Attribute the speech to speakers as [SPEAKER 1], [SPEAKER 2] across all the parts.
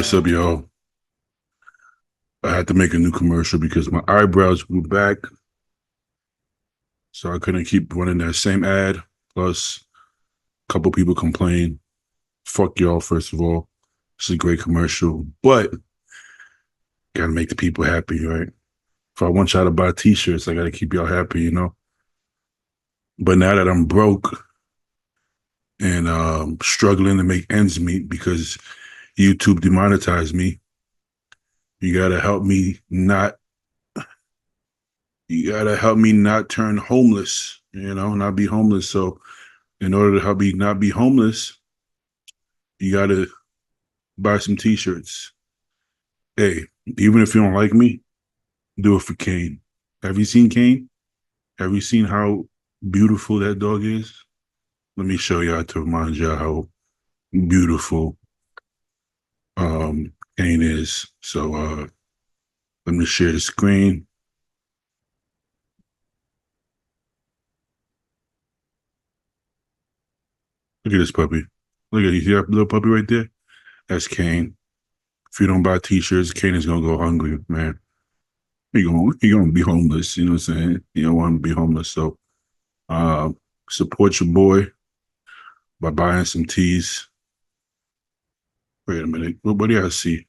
[SPEAKER 1] what's up, y'all? I had to make a new commercial because my eyebrows grew back, so I couldn't keep running that same ad. Plus, a couple people complained. Fuck y'all, first of all. It's a great commercial, but gotta make the people happy, right? If I want y'all to buy t-shirts, I gotta keep y'all happy, you know? But now that I'm broke and struggling to make ends meet because YouTube demonetized me, you gotta help me not turn homeless, not be homeless. So in order to help me not be homeless, you gotta buy some t-shirts. Hey, even if you don't like me, do it for Kane. Have you seen Kane? Have you seen how beautiful that dog is? Let me show y'all to remind y'all how beautiful Kane is. So let me share the screen. Look at this puppy. Look at, you see that little puppy right there? That's Kane. If you don't buy t-shirts, Kane is gonna go hungry, man. He gonna be homeless, you know what I'm saying? You don't want to be homeless. So support your boy by buying some tees. Wait a minute. What do y'all see?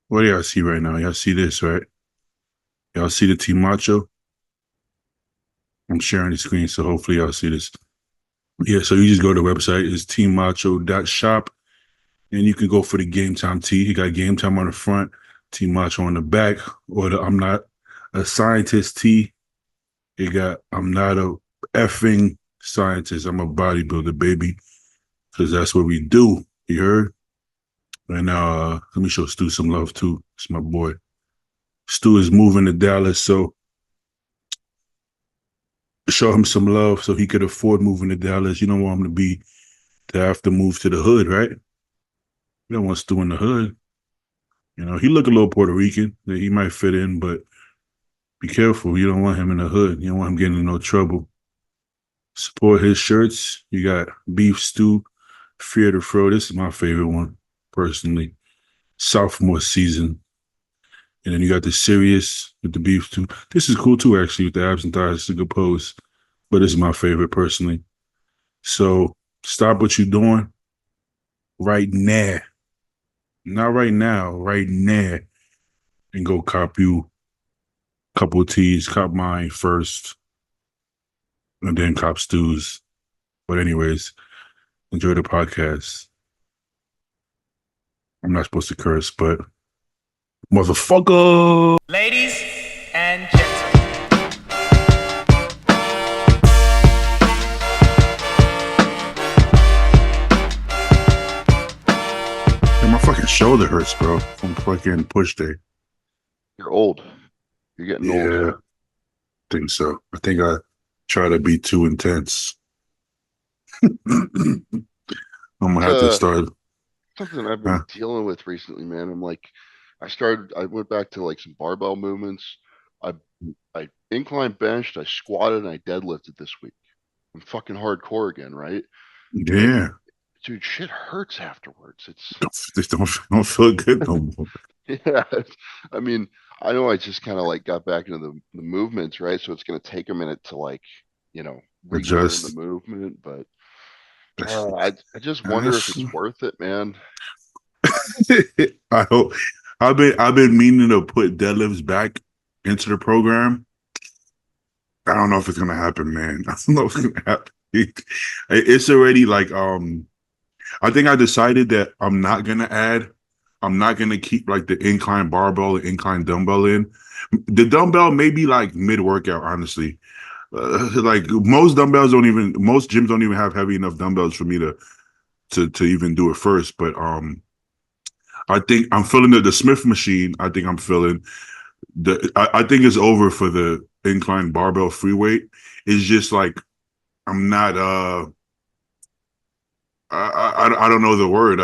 [SPEAKER 1] What do y'all see right now? Y'all see this, right? Y'all see the Teammacho? I'm sharing the screen, so hopefully y'all see this. Yeah, so you just go to the website. It's Teammacho.shop, and you can go for the Game Time tee. You got Game Time on the front, Teammacho on the back, or the I'm Not a Scientist tee. You got I'm Not a effing scientist. I'm a bodybuilder, baby, because that's what we do. You heard? And let me show Stu some love too. It's my boy. Stu is moving to Dallas, so show him some love so he could afford moving to Dallas. You don't want him to have to move to the hood, right? You don't want Stu in the hood. You know, he look a little Puerto Rican. He might fit in, but be careful. You don't want him in the hood. You don't want him getting in no trouble. Support his shirts. You got Beef Stew, Fear to Fro. This is my favorite one, personally. Sophomore season. And then you got the Serious with the Beef Stew. This is cool too, actually, with the abs and thighs. It's a good pose. But this is my favorite, personally. So stop what you're doing right now. Not right now, right now. And go cop you a couple of teas. Cop mine first. And then cop Stu's. But anyways, enjoy the podcast. I'm not supposed to curse, but motherfucker.
[SPEAKER 2] Ladies and gentlemen.
[SPEAKER 1] And my fucking shoulder hurts, bro, from fucking push day.
[SPEAKER 3] You're old. You're getting old.
[SPEAKER 1] Yeah, I think so. I think I try to be too intense. I'm gonna have to start.
[SPEAKER 3] Something I've been dealing with recently, man. I went back to like some barbell movements. I incline benched, I squatted, and I deadlifted this week. I'm fucking hardcore again, right?
[SPEAKER 1] Yeah.
[SPEAKER 3] Dude, shit hurts afterwards.
[SPEAKER 1] Just don't feel good no more.
[SPEAKER 3] Yeah. I mean, I know I just kind of like got back into the movements, right? So it's gonna take a minute to like, relearn the movement, but I just wonder if it's worth it, man.
[SPEAKER 1] I hope. I've been meaning to put deadlifts back into the program. I don't know if it's gonna happen, man. I don't know if it's gonna happen. It's already like I think I decided that I'm not gonna keep like the incline barbell, the incline dumbbell in. The dumbbell may be like mid-workout, honestly. Like most gyms don't even have heavy enough dumbbells for me to even do it first. But I think I'm feeling the Smith machine. I think I'm feeling I think it's over for the incline barbell free weight. It's just like I'm not I don't know the word.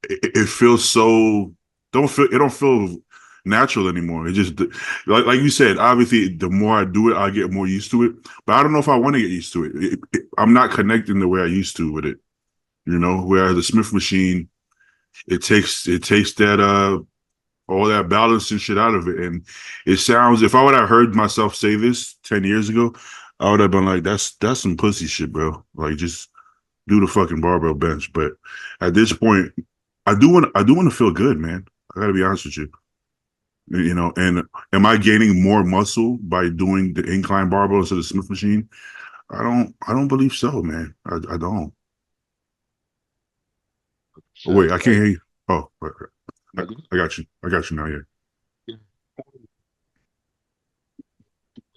[SPEAKER 1] It feels so it don't feel natural anymore. It just like you said, obviously the more I do it, I get more used to it. But I don't know if I want to get used to it. I'm not connecting the way I used to with it. Whereas the Smith machine, it takes that all that balance and shit out of it. And it sounds, if I would have heard myself say this 10 years ago, I would have been like, that's some pussy shit, bro. Like, just do the fucking barbell bench. But at this point, I do want to feel good, man. I gotta be honest with you. You know, and am I gaining more muscle by doing the incline barbell instead of the Smith machine? I don't believe so, man. I don't. Oh, wait, I can't hear you. Oh, I got you. I got you now. Yeah.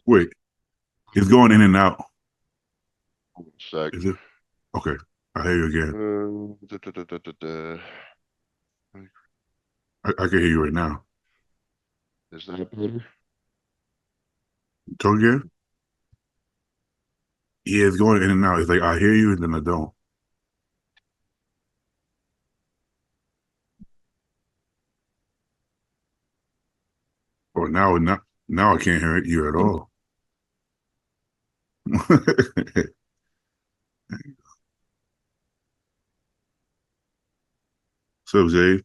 [SPEAKER 1] Wait, it's going in and out.
[SPEAKER 3] Sec.
[SPEAKER 1] Is it? Okay, I hear you again. I can hear you right now.
[SPEAKER 3] Is that better?
[SPEAKER 1] Talk again? Yeah, it's going in and out. It's like I hear you and then I don't. Or now I can't hear you at all. So, Zay,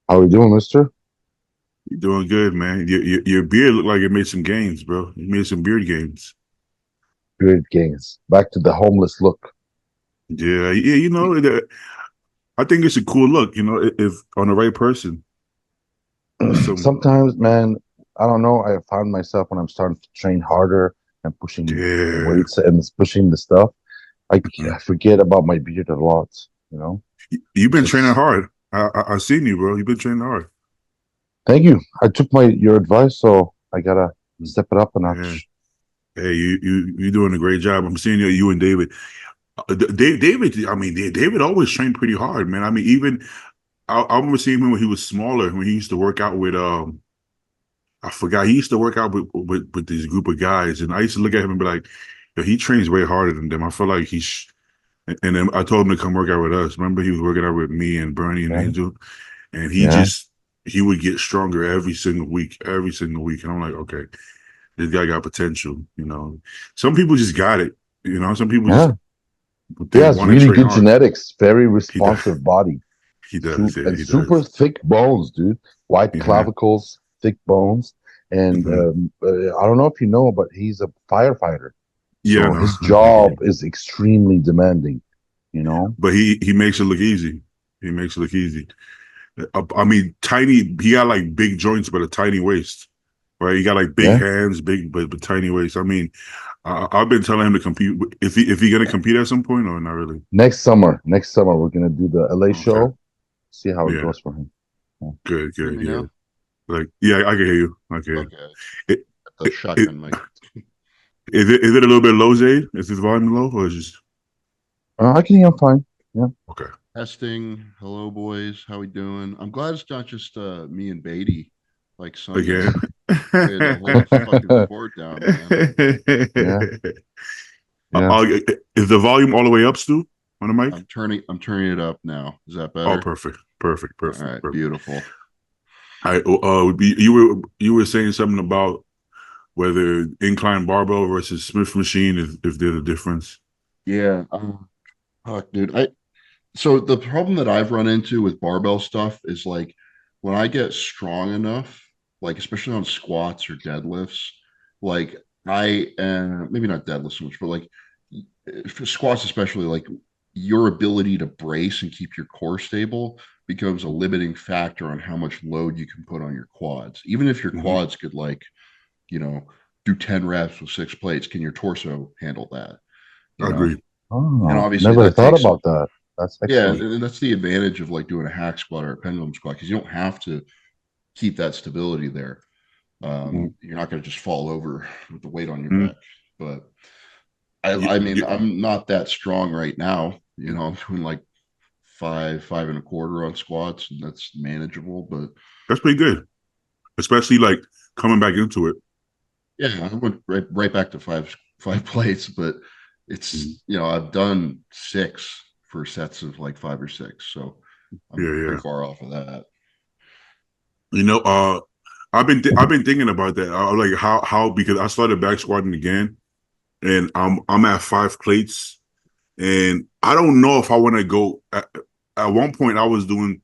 [SPEAKER 4] How we doing, mister?
[SPEAKER 1] you're doing good, man. Your beard looked like it made some gains, bro. You made some beard gains.
[SPEAKER 4] Good Gainz. Back to the homeless look.
[SPEAKER 1] Yeah, you know, I think it's a cool look, you know, if on the right person.
[SPEAKER 4] Sometimes, man, I don't know. I found myself when I'm starting to train harder and pushing weights and pushing the stuff. I forget about my beard a lot, you know?
[SPEAKER 1] You've been training hard. I seen you, bro. You've been training hard.
[SPEAKER 4] Thank you. I took your advice, so I gotta step it up a notch.
[SPEAKER 1] Yeah. Hey, you're doing a great job. I'm seeing you and David. David, I mean, David always trained pretty hard, man. I mean, even I remember seeing him when he was smaller, when he used to work out with I forgot, he used to work out with this group of guys, and I used to look at him and be like, yo, he trains way harder than them. I feel like and then I told him to come work out with us. Remember, he was working out with me and Bernie and Angel, and he would get stronger every single week. And I'm like, okay, this guy got potential, you know. Some people just got it, you know. Some people
[SPEAKER 4] he has really good genetics, very responsive body.
[SPEAKER 1] He does,
[SPEAKER 4] and super thick bones, dude. Wide clavicles, thick bones, and I don't know if you know, but he's a firefighter.
[SPEAKER 1] Yeah,
[SPEAKER 4] so his job is extremely demanding, you know.
[SPEAKER 1] But he makes it look easy. He makes it look easy. I mean, tiny. He got like big joints, but a tiny waist, right? He got like big hands, big but tiny waist. I mean, I've been telling him to compete. If he gonna compete at some point or not really?
[SPEAKER 4] Next summer, we're gonna do the LA show. See how it goes for him.
[SPEAKER 1] Good. Yeah. Like, yeah, I can hear you. Okay.
[SPEAKER 3] The shotgun mic.
[SPEAKER 1] Is it a little bit low, Zay? Is his volume low or just?
[SPEAKER 4] I can hear him fine. Yeah.
[SPEAKER 1] Okay.
[SPEAKER 3] Testing. Hello, boys. How we doing? I'm glad it's not just me and Beatty like Sunday.
[SPEAKER 1] Again.
[SPEAKER 3] The whole fucking board down, man.
[SPEAKER 1] Is the volume all the way up, Stu, on the mic?
[SPEAKER 3] I'm turning it up now. Is that better?
[SPEAKER 1] Oh, perfect. All right,
[SPEAKER 3] perfect. Beautiful.
[SPEAKER 1] All right. You were saying something about whether incline barbell versus Smith machine, if there's a difference.
[SPEAKER 3] Yeah. Fuck, dude. So the problem that I've run into with barbell stuff is like when I get strong enough, like especially on squats or deadlifts, like maybe not deadlifts so much, but like for squats especially, like your ability to brace and keep your core stable becomes a limiting factor on how much load you can put on your quads. Even if your quads could do 10 reps with 6 plates, can your torso handle that?
[SPEAKER 1] I agree.
[SPEAKER 4] Oh, and obviously never thought about that. That's excellent.
[SPEAKER 3] And that's the advantage of like doing a hack squat or a pendulum squat, because you don't have to keep that stability there. You're not going to just fall over with the weight on your back. But I mean, I'm not that strong right now. You know, I'm doing like 5.25 on squats, and that's manageable. But
[SPEAKER 1] that's pretty good, especially like coming back into it.
[SPEAKER 3] Yeah, I went right back to five plates, but it's I've done 6 for sets of like 5 or 6, so I'm pretty far off of that.
[SPEAKER 1] You know, I've been thinking about that. Like how because I started back squatting again, and I'm at 5 plates, and I don't know if I want to go at one point I was doing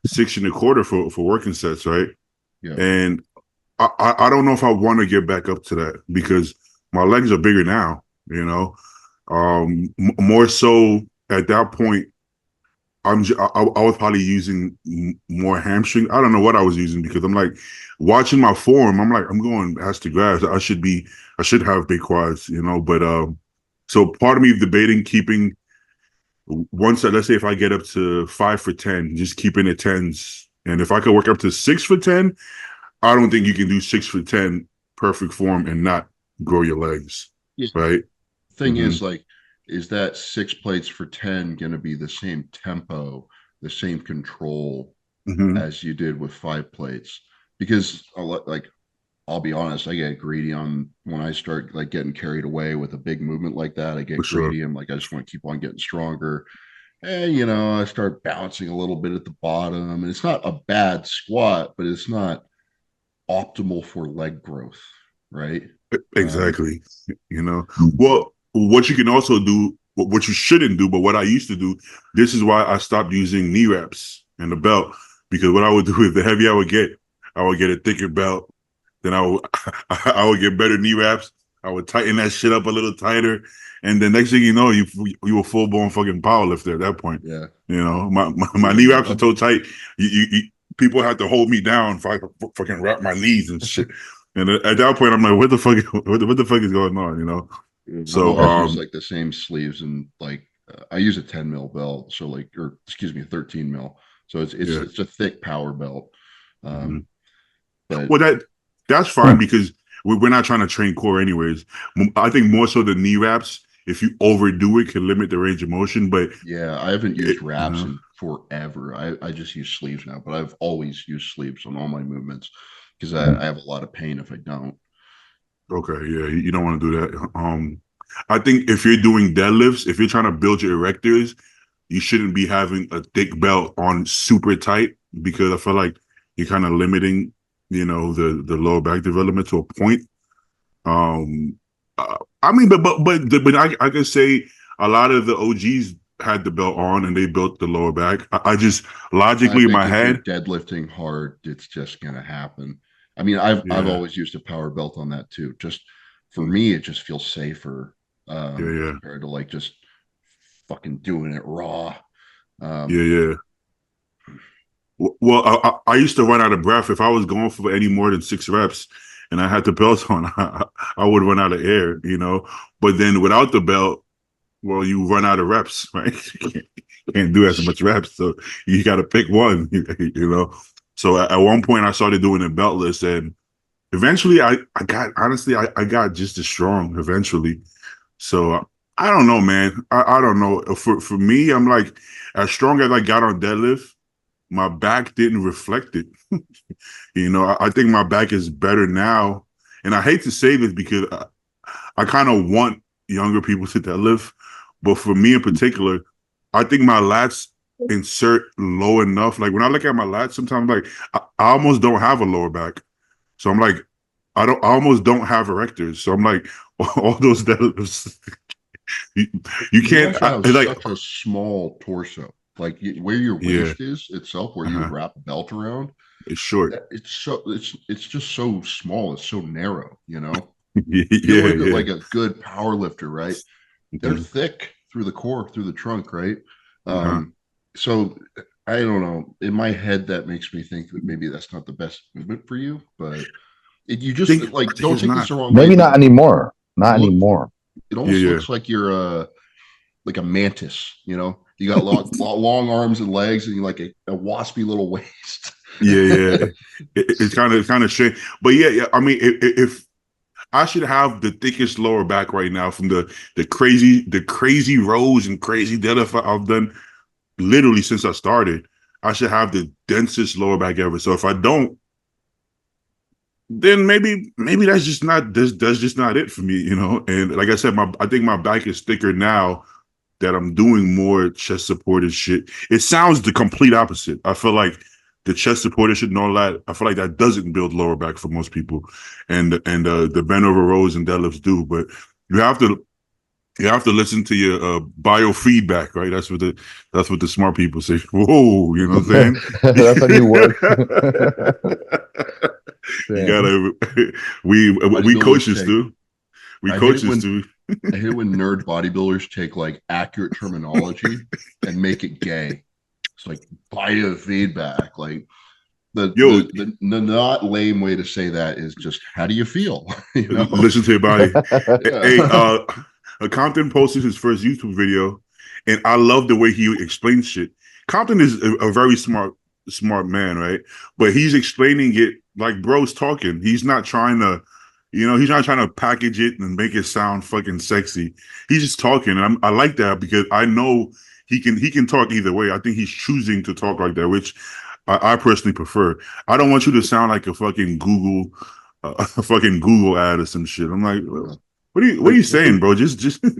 [SPEAKER 1] 6 1/4 for working sets, right?
[SPEAKER 3] Yeah.
[SPEAKER 1] And I don't know if I want to get back up to that because my legs are bigger now, you know. More so at that point, I was probably using more hamstring. I don't know what I was using because I'm like watching my form. I'm like, I'm going ass to grass. I should have big quads, you know. But so part of me debating keeping once. Let's say if I get up to 5 for 10, just keeping it tens. And if I could work up to 6 for 10, I don't think you can do 6 for 10 perfect form and not grow your legs, right?
[SPEAKER 3] Thing is, like, is that 6 plates for 10 going to be the same tempo, the same control as you did with 5 plates? Because, like, I'll be honest, I get greedy on when I start like getting carried away with a big movement like that. I get greedy. I'm like, I just want to keep on getting stronger. And, you know, I start bouncing a little bit at the bottom. And it's not a bad squat, but it's not optimal for leg growth, right?
[SPEAKER 1] Exactly. You know, well, what you can also do, what you shouldn't do, but what I used to do, this is why I stopped using knee wraps and the belt, because what I would do is the heavier I would get a thicker belt. Then I would get better knee wraps. I would tighten that shit up a little tighter, and the next thing you know, you were full blown fucking powerlifter at that point.
[SPEAKER 3] Yeah,
[SPEAKER 1] you know, my knee wraps are so tight. You people had to hold me down if I fucking wrap my knees and shit. And at that point, I'm like, what the fuck is going on? You know. So
[SPEAKER 3] I use like the same sleeves, and like I use a 10 mil belt, so like, or excuse me, 13 mil. So it's a thick power belt. But
[SPEAKER 1] well, that's fine because we're not trying to train core anyways. I think more so the knee wraps, if you overdo it, can limit the range of motion. But
[SPEAKER 3] yeah, I haven't used wraps in forever. I just use sleeves now, but I've always used sleeves on all my movements because I have a lot of pain if I don't.
[SPEAKER 1] Okay, yeah, you don't want to do that. I think if you're doing deadlifts, if you're trying to build your erectors, you shouldn't be having a thick belt on super tight because I feel like you're kind of limiting, you know, the lower back development to a point. I mean, but I can say a lot of the OGs had the belt on and they built the lower back. I just logically in my head,
[SPEAKER 3] deadlifting hard, it's just gonna happen. I mean, I've always used a power belt on that too. Just for me, it just feels safer compared to like just fucking doing it raw.
[SPEAKER 1] Well, I used to run out of breath if I was going for any more than 6 reps and I had the belt on. I would run out of air, you know. But then without the belt, well, you run out of reps, right? You can't do as much reps, so you got to pick one, you know. So at one point, I started doing a beltless, and eventually, I got just as strong. Eventually, so I don't know, man. I don't know. For me, I'm like, as strong as I got on deadlift, my back didn't reflect it. You know, I think my back is better now, and I hate to say this because I kind of want younger people to deadlift, but for me in particular, I think my lats insert low enough. Like when I look at my lats, sometimes like I almost don't have a lower back, so I'm like, I almost don't have erectors. So I'm like, all those deadlifts, you can't.
[SPEAKER 3] Have such a small torso, like where your waist is itself, where you wrap a belt around.
[SPEAKER 1] It's short.
[SPEAKER 3] It's just so small. It's so narrow. You know. Like a good power lifter, right? They're thick through the core, through the trunk, right? So I don't know. In my head, that makes me think that maybe that's not the best movement for you, but you just don't take this the wrong way.
[SPEAKER 4] Maybe not anymore. Not anymore.
[SPEAKER 3] It almost looks like you're like a mantis, you know? You got long arms and legs, and you like a waspy little waist.
[SPEAKER 1] It's kind of strange, but yeah. I mean, if I should have the thickest lower back right now from the crazy rows and crazy deadlift I've done literally since I started. I should have the densest lower back ever. So if I don't, then maybe that's just not it for me, you know. And like I said, I think my back is thicker now that I'm doing more chest supported shit. It sounds the complete opposite. I feel like the chest supported shit and all that, I feel like that doesn't build lower back for most people, and the bend over rows and deadlifts do. But you have to You have to listen to your biofeedback, right? That's what the smart people say. Whoa, you know what I'm saying?
[SPEAKER 4] That's a new word.
[SPEAKER 1] You
[SPEAKER 4] Damn.
[SPEAKER 1] gotta we
[SPEAKER 5] Bodybuilders
[SPEAKER 1] coaches
[SPEAKER 5] take-
[SPEAKER 1] too. We
[SPEAKER 5] I hate it
[SPEAKER 1] coaches
[SPEAKER 5] when-
[SPEAKER 1] too.
[SPEAKER 5] I hate when nerd bodybuilders take like accurate terminology and make it gay. It's like biofeedback. Like the not lame way to say that is just how do you feel? You know?
[SPEAKER 1] Listen to your body.
[SPEAKER 5] Yeah.
[SPEAKER 1] Hey, Compton posted his first YouTube video, and I love the way he explains shit. Compton is a very smart man, right? But he's explaining it like bro's talking. He's not trying to, he's not trying to package it and make it sound fucking sexy. He's just talking, and I like that because I know he can talk either way. I think he's choosing to talk like that, which I personally prefer. I don't want you to sound like a fucking a fucking Google ad or some shit. I'm like, what are you saying, bro? Just you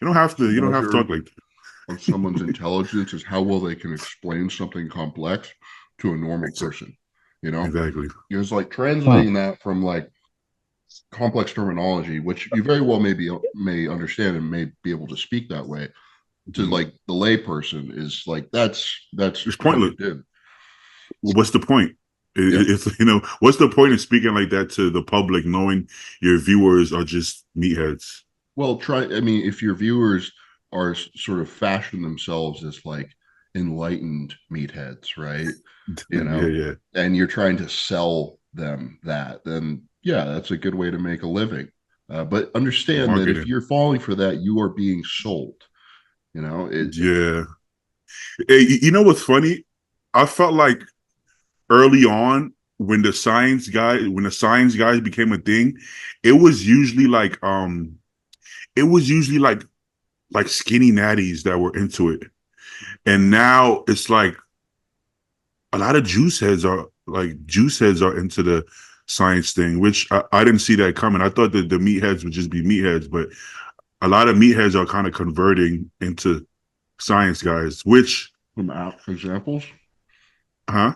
[SPEAKER 1] don't have to talk like that.
[SPEAKER 5] Of someone's intelligence is how well they can explain something complex to a normal person. You know,
[SPEAKER 1] Exactly.
[SPEAKER 5] It's like translating that from like complex terminology, which you very well may understand and may be able to speak that way, to like the lay person is like that's
[SPEAKER 1] It's pointless.
[SPEAKER 5] Well,
[SPEAKER 1] what's the point? It's what's the point of speaking like that to the public, knowing your viewers are just meatheads?
[SPEAKER 5] Well, if your viewers are sort of fashion themselves as like enlightened meatheads, right?
[SPEAKER 1] Yeah.
[SPEAKER 5] And you're trying to sell them that, then yeah, that's a good way to make a living. But understand that if you're falling for that, you are being sold.
[SPEAKER 1] Yeah. Hey, you know what's funny? I felt like early on when the science guys became a thing, it was usually like skinny natties that were into it. And now it's like a lot of juice heads are into the science thing, which I didn't see that coming. I thought that the meatheads would just be meatheads, but a lot of meatheads are kind of converting into science guys, which
[SPEAKER 5] some examples.
[SPEAKER 1] Huh?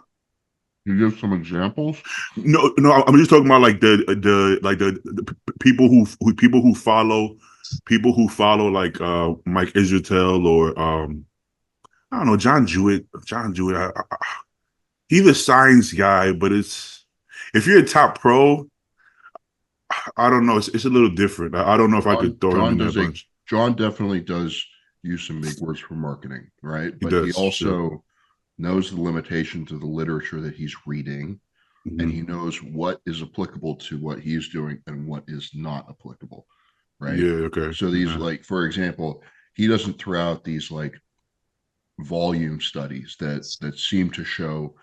[SPEAKER 5] You give some examples?
[SPEAKER 1] No, I'm just talking about like the people who follow like Mike Israetel or I don't know, John Jewett. He's a science guy, but if you're a top pro, I don't know, it's a little different. I don't know if I could throw him in that bunch.
[SPEAKER 5] John definitely does use some big words for marketing, right? But he also knows the limitations of the literature that he's reading, and he knows what is applicable to what he's doing and what is not applicable, right?
[SPEAKER 1] Yeah, okay.
[SPEAKER 5] So these, like, for example, he doesn't throw out these like volume studies that seem to show,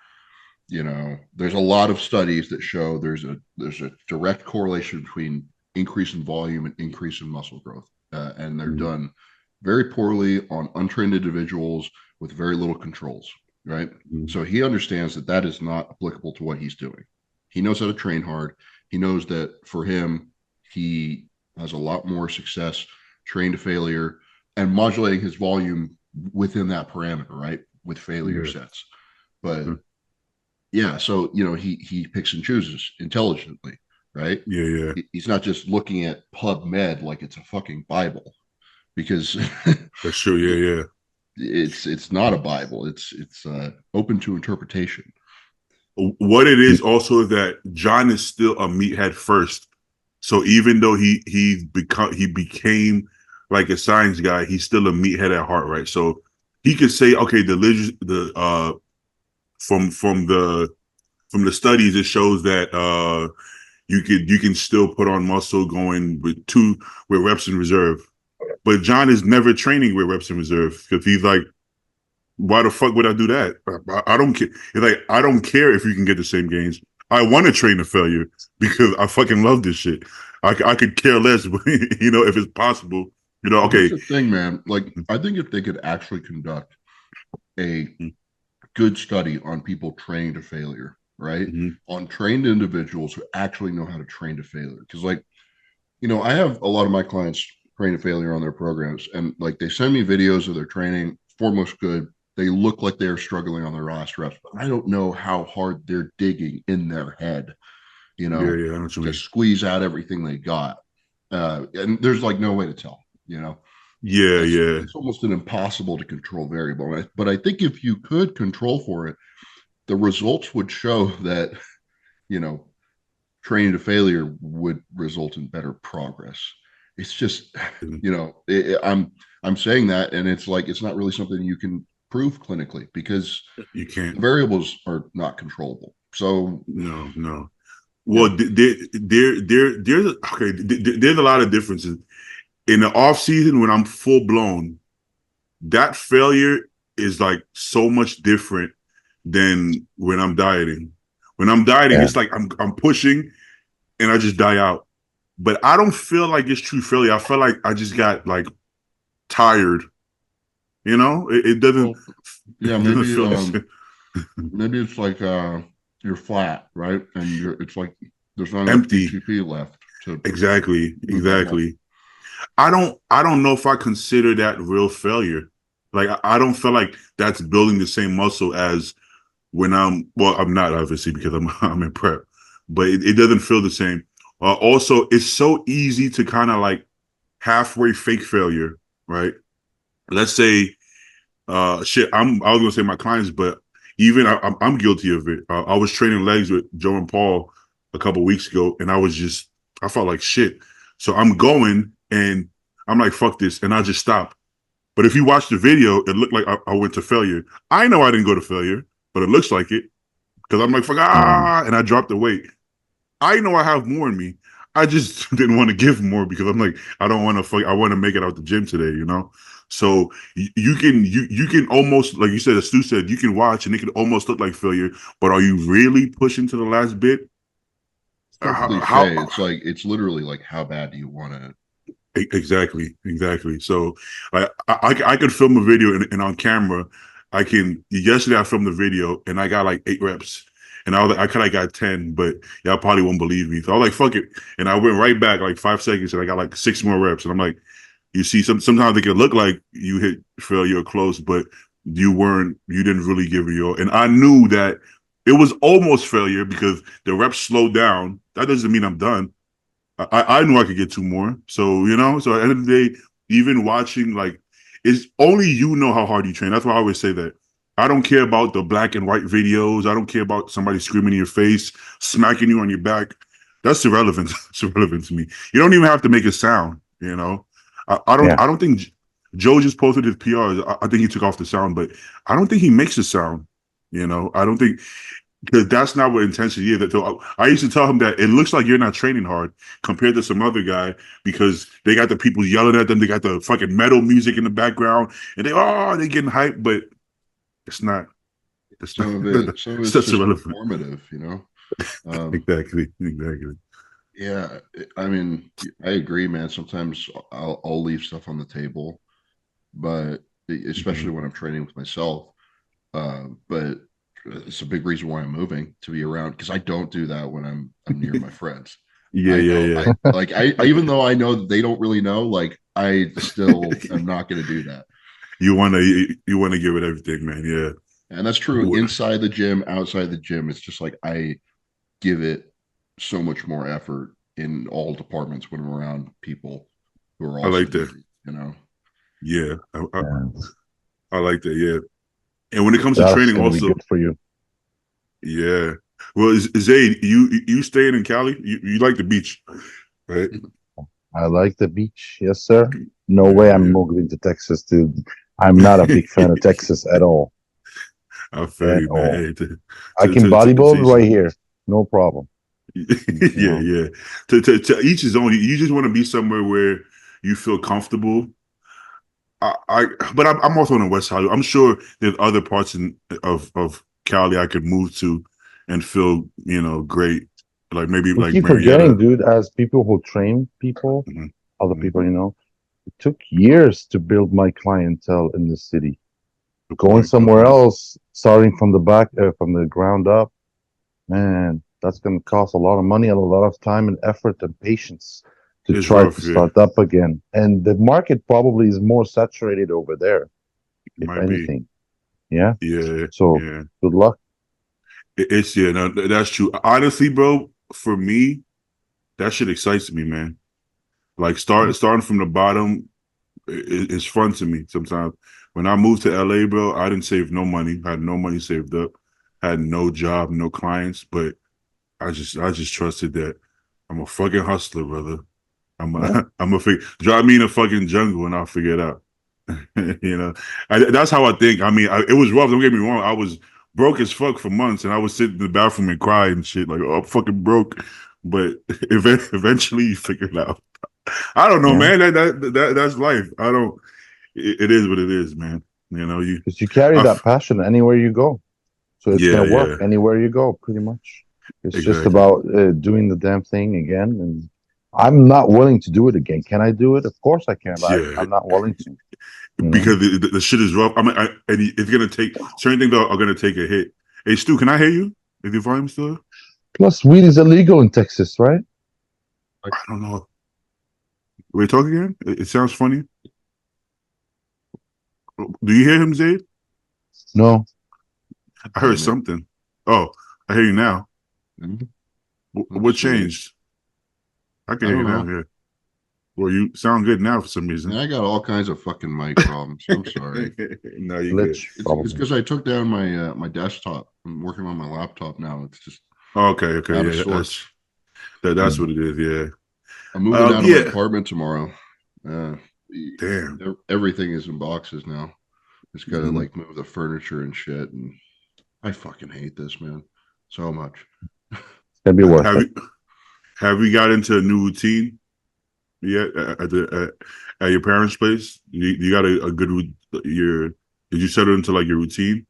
[SPEAKER 5] there's a lot of studies that show there's a direct correlation between increase in volume and increase in muscle growth, and they're done very poorly on untrained individuals with very little controls. Right. So he understands that is not applicable to what he's doing. He knows how to train hard. He knows that for him, he has a lot more success train to failure and modulating his volume within that parameter, right? With failure sets. But so, he picks and chooses intelligently, right?
[SPEAKER 1] Yeah.
[SPEAKER 5] He's not just looking at PubMed like it's a fucking Bible, because
[SPEAKER 1] that's true. Yeah.
[SPEAKER 5] It's not a Bible. It's open to interpretation.
[SPEAKER 1] What it is also that John is still a meathead first. So even though he became like a science guy, he's still a meathead at heart, right? So he could say, okay, from the studies, it shows that you can still put on muscle going with reps in reserve. But John is never training with reps in reserve because he's like, why the fuck would I do that? I don't care. It's like, I don't care if you can get the same gains. I want to train to failure because I fucking love this shit. I could care less, if it's possible. Okay.
[SPEAKER 5] Here's the thing, man. Like, I think if they could actually conduct a good study on people training to failure, right? On trained individuals who actually know how to train to failure. Because, like, I have a lot of my clients train to failure on their programs, and like they send me videos of their training. Form looks good. They look like they're struggling on their last reps, but I don't know how hard they're digging in their head, to squeeze out everything they got. And there's like no way to tell, you know.
[SPEAKER 1] Yeah,
[SPEAKER 5] It's almost an impossible to control variable. But I think if you could control for it, the results would show that, you know, training to failure would result in better progress. It's just, you know, I'm saying that, and it's like it's not really something you can prove clinically because
[SPEAKER 1] you can't.
[SPEAKER 5] the variables are not controllable. So
[SPEAKER 1] no. Well, there's okay. There's a lot of differences in the off season when I'm full blown. That failure is like so much different than when I'm dieting. When I'm dieting, it's like I'm pushing and I just die out. But I don't feel like it's true failure. I feel like I just got like tired. You know, it doesn't.
[SPEAKER 5] well, yeah,
[SPEAKER 1] it doesn't feel
[SPEAKER 5] maybe it's like you're flat, right? And it's like there's not enough
[SPEAKER 1] empty.
[SPEAKER 5] ATP left to
[SPEAKER 1] Exactly. I don't know if I consider that real failure. Like I don't feel like that's building the same muscle as when I'm not obviously because I'm in prep, but it doesn't feel the same. Also, it's so easy to kind of like halfway fake failure, right? Let's say I was gonna say my clients, but even I'm guilty of it. I was training legs with Joe and Paul a couple weeks ago, and I felt like shit. So I'm going and I'm like, fuck this, and I just stop. But if you watch the video, it looked like I went to failure. I know I didn't go to failure, but it looks like it because I'm like, fuck, and I dropped the weight. I know I have more in me. I just didn't want to give more because I'm like, I don't want to. I want to make it out the gym today, you know. So you can almost, like you said, as Stu said, you can watch and it can almost look like failure. But are you really pushing to the last bit?
[SPEAKER 5] It's so cliche. It's like it's literally like how bad do you want to?
[SPEAKER 1] Exactly. So I could film a video and on camera, yesterday I filmed the video and I got like 8 reps. And I kind of got 10, but y'all probably won't believe me. So I was like, fuck it. And I went right back like 5 seconds and I got like 6 more reps. And I'm like, you see, sometimes it can look like you hit failure close, but you didn't really give it your. And I knew that it was almost failure because the reps slowed down. That doesn't mean I'm done. I knew I could get 2 more. So, you know, so at the end of the day, even watching, like, it's only you know how hard you train. That's why I always say that. I don't care about the black and white videos. I don't care about somebody screaming in your face, smacking you on your back. That's irrelevant. It's irrelevant to me. You don't even have to make a sound, you know. I don't think Joe just posted his PRs. I think he took off the sound, but I don't think he makes a sound. You know, I don't think because that's not what intensity is. So I used to tell him that it looks like you're not training hard compared to some other guy because they got the people yelling at them. They got the fucking metal music in the background and they getting hyped, but it's not.
[SPEAKER 5] Some of it's just informative, you know.
[SPEAKER 1] Exactly.
[SPEAKER 5] Yeah, I mean, I agree, man. Sometimes I'll leave stuff on the table, but especially when I'm training with myself. But it's a big reason why I'm moving to be around because I don't do that when I'm near my friends.
[SPEAKER 1] Yeah.
[SPEAKER 5] I even though I know that they don't really know, like I still am not going to do that.
[SPEAKER 1] You want to give it everything, man. Yeah.
[SPEAKER 5] And that's true inside the gym, outside the gym. It's just like I give it so much more effort in all departments when I'm around people who are also
[SPEAKER 1] I like that.
[SPEAKER 5] busy, you know.
[SPEAKER 1] Yeah. I like that, yeah. And when it comes to training also
[SPEAKER 4] good for you.
[SPEAKER 1] Yeah. Well, Zayd, you staying in Cali? You like the beach, right?
[SPEAKER 4] I like the beach, yes, sir. No way I'm moving to Texas, dude. I'm not a big fan of Texas at all.
[SPEAKER 1] I feel you, man. Hey,
[SPEAKER 4] I can bodybuild right here, no problem.
[SPEAKER 1] Yeah. To each his own. You just want to be somewhere where you feel comfortable. But I'm also in the West Hollywood. I'm sure there's other parts of Cali I could move to and feel, you know, great. Like maybe
[SPEAKER 4] we
[SPEAKER 1] like
[SPEAKER 4] keep forgetting, dude, as people who train people, other people, you know, it took years to build my clientele in the city. Going somewhere else, starting from the back, from the ground up, man, that's going to cost a lot of money and a lot of time and effort and patience to try to start up again. And the market probably is more saturated over there, if anything. Yeah. So good luck.
[SPEAKER 1] No, that's true. Honestly, bro, for me, that shit excites me, man. Like starting from the bottom, it's fun to me sometimes. When I moved to LA, bro, I didn't save no money. I had no money saved up. Had no job, no clients, but I just trusted that I'm a fucking hustler, brother. I'm a drive me in a fucking jungle and I'll figure it out. You know, that's how I think. I mean, it was rough. Don't get me wrong. I was broke as fuck for months, and I would sit in the bathroom and cry and shit, like, "Oh, I'm fucking broke." But eventually, you figure it out. I don't know, man. That's life. I don't. It is what it is, man. You know,
[SPEAKER 4] because you carry that passion anywhere you go, so it's gonna work anywhere you go, pretty much. It's just about doing the damn thing again, and I'm not willing to do it again. Can I do it? Of course I can, but I'm not willing to.
[SPEAKER 1] Because the shit is rough. I mean, and it's gonna take certain things are gonna take a hit. Hey, Stu, can I hear you? Is your volume still?
[SPEAKER 4] Plus, weed is illegal in Texas, right?
[SPEAKER 1] I don't know. Wait, talk again. It sounds funny. Do you hear him, Zayd?
[SPEAKER 4] No.
[SPEAKER 1] I heard something. Oh, I hear you now. What changed? I can hear you now. Yeah. Well, you sound good now for some reason.
[SPEAKER 5] I got all kinds of fucking mic problems. I'm sorry.
[SPEAKER 1] No, you good.
[SPEAKER 5] It's because I took down my my desktop. I'm working on my laptop now. It's just
[SPEAKER 1] okay. Yeah, that's what it is. Yeah.
[SPEAKER 5] I'm moving out of my apartment tomorrow.
[SPEAKER 1] Damn.
[SPEAKER 5] Everything is in boxes now. Just gotta like move the furniture and shit. And I fucking hate this, man, so much.
[SPEAKER 4] It's gonna be worth it.
[SPEAKER 1] Have you got into a new routine yet at your parents' place? You got a good did you settle into like your routine,